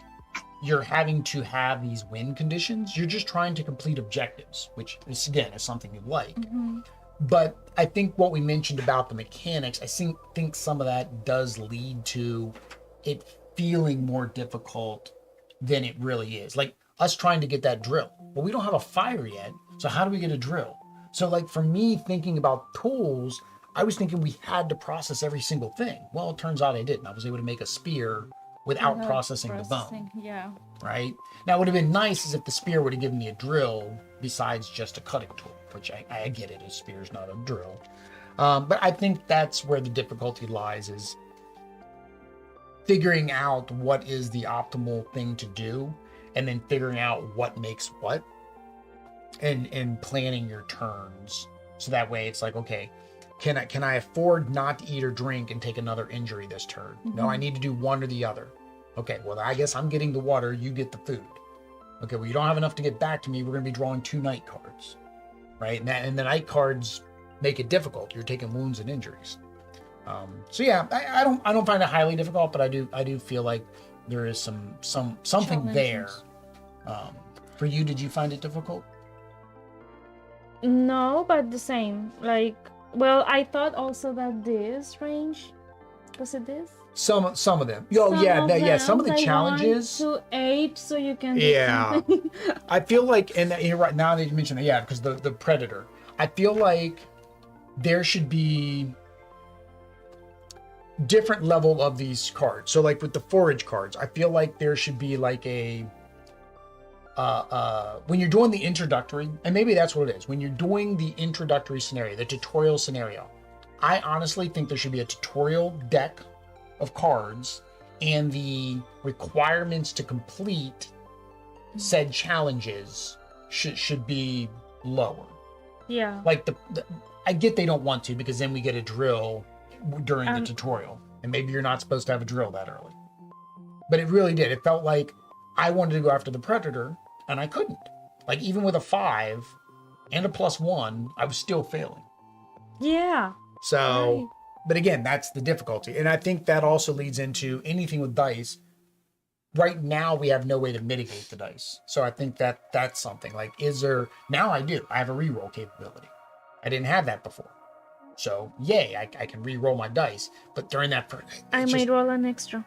you're having to have these win conditions. You're just trying to complete objectives, which is, again, is something you like. But I think what we mentioned about the mechanics, I think some of that does lead to it feeling more difficult than it really is. Like us trying to get that drill. Well, we don't have a fire yet, so how do we get a drill? So like for me, thinking about tools, I was thinking we had to process every single thing. Well, it turns out I didn't. I was able to make a spear without processing the bone. Yeah. Right? Now, it would have been nice as if the spear would have given me a drill besides just a cutting tool, which I get it. A spear is not a drill. But I think that's where the difficulty lies, is figuring out what is the optimal thing to do, and then figuring out what makes what, and planning your turns. So that way it's like, okay, can I afford not to eat or drink and take another injury this turn? No, I need to do one or the other. Okay, well, I guess I'm getting the water, you get the food. Okay, well, you don't have enough to get back to me. We're going to be drawing 2 night cards, right? And the night cards make it difficult. You're taking wounds and injuries. So yeah, I don't find it highly difficult, but I do feel like there is something challenges there. For you, did you find it difficult? No, but the same. Like, well, I thought also that this range, was it this? Some of them. Some of the challenges. 1 to 8, so you can. Yeah, I feel like, and you're right now that you mentioned that. Yeah, because the predator. I feel like there should be. different level of these cards. So like with the forage cards, I feel like there should be like a when you're doing the introductory, and maybe that's what it is, when you're doing the introductory scenario, the tutorial scenario, I honestly think there should be a tutorial deck of cards, and the requirements to complete said challenges should be lower. Yeah. Like I get they don't want to, because then we get a drill during the tutorial, and maybe you're not supposed to have a drill that early. But it really did. It felt like I wanted to go after the predator, and I couldn't. Like even with a 5 and a +1, I was still failing. Yeah. So, Right. but again, that's the difficulty. And I think that also leads into anything with dice. Right now, we have no way to mitigate the dice. So I think that's something. Like, is there... Now I do. I have a reroll capability. I didn't have that before. So, yay, I can re-roll my dice. But during that... I might roll an extra.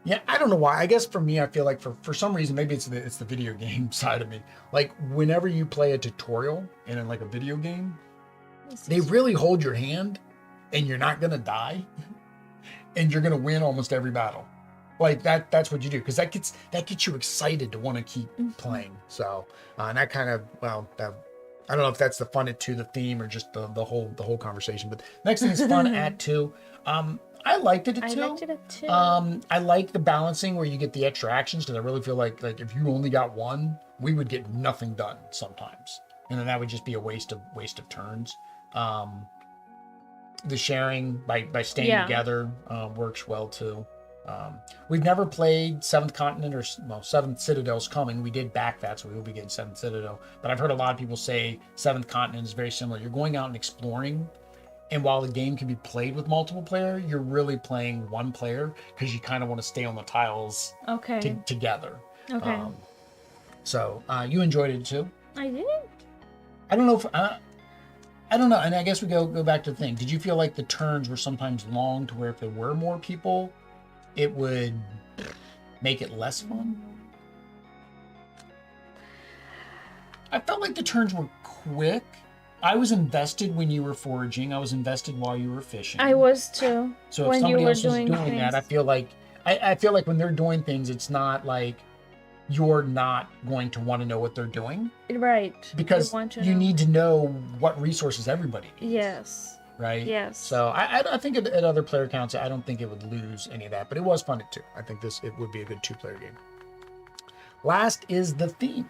Yeah, I don't know why. I guess for me, I feel like for some reason, maybe it's the video game side of me. Like, whenever you play a tutorial in like a video game, they really hold your hand, and you're not going to die, and you're going to win almost every battle. Like that's what you do, because that gets you excited to want to keep playing. So and that kind of, well, I don't know if that's the fun at 2, the theme, or just the whole conversation. But next thing is fun at 2. I liked it at 2. I liked it at 2. I like the balancing where you get the extra actions, because I really feel like if you only got 1, we would get nothing done sometimes, and then that would just be a waste of turns. The sharing by staying together works well too. We've never played 7th Continent or 7th Citadel's coming. We did back that, so we will be getting 7th Citadel. But I've heard a lot of people say 7th Continent is very similar. You're going out and exploring, and while the game can be played with multiple player, you're really playing one player, because you kind of want to stay on the tiles together. Okay. So you enjoyed it too? I did. I don't know if... I don't know, and I guess we go back to the thing. Did you feel like the turns were sometimes long, to where if there were more people, it would make it less fun? I felt like the turns were quick. I was invested when you were foraging. I was invested while you were fishing. I was too. So if when somebody you were else was doing things. that, I feel like when they're doing things, it's not like you're not going to want to know what they're doing. Right. Because you need to know what resources everybody needs. Yes. Right? Yes. So I think at other player counts, I don't think it would lose any of that, but it was fun at 2. I think it would be a good 2-player game. Last is the theme.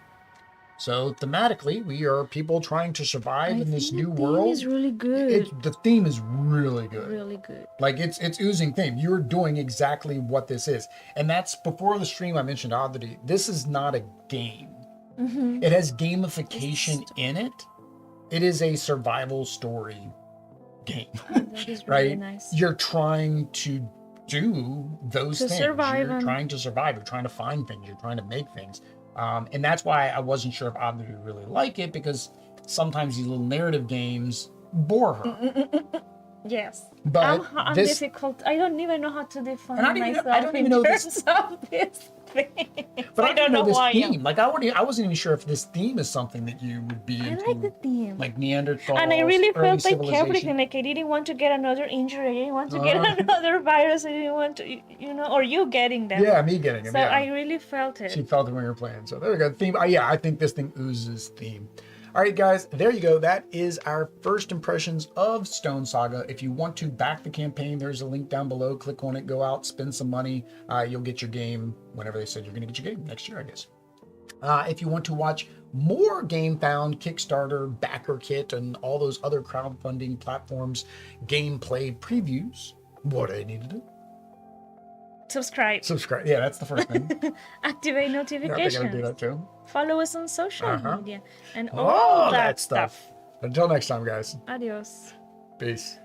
So thematically, we are people trying to survive in this new world. The theme is really good. The theme is really good. Really good. Like it's oozing theme. You're doing exactly what this is. And that's before the stream I mentioned Oddity. This is not a game. Mm-hmm. It has gamification in it. It is a survival story game. That is really nice. You're trying to do those things. Survive. You're trying to survive. You're trying to find things. You're trying to make things. And that's why I wasn't sure if Oddity would really like it, because sometimes these little narrative games bore her. Yes. But I'm difficult. I don't even know how to define myself I don't even know this of this thing. But I don't know this why theme. Like I wasn't even sure if this theme is something that you would be into. I like the theme. Like Neanderthals, and I really early felt like civilization. everything. Like I didn't want to get another injury. I didn't want to get another virus. I didn't want to, or you getting them. Yeah, me getting them. So yeah. I really felt it. She felt it when we were playing. So there we go. Theme. Yeah, I think this thing oozes theme. All right, guys, there you go. That is our first impressions of Stonesaga. If you want to back the campaign, there's a link down below. Click on it, go out, spend some money. You'll get your game whenever they said you're going to get your game next year, I guess. If you want to watch more Gamefound, Kickstarter, Backer Kit, and all those other crowdfunding platforms, gameplay previews, what do I need to do? Subscribe. Yeah, that's the first thing. Activate Yeah, notifications. I gotta do that too. Follow us on social media and all that stuff. Until next time, guys. Adios. Peace.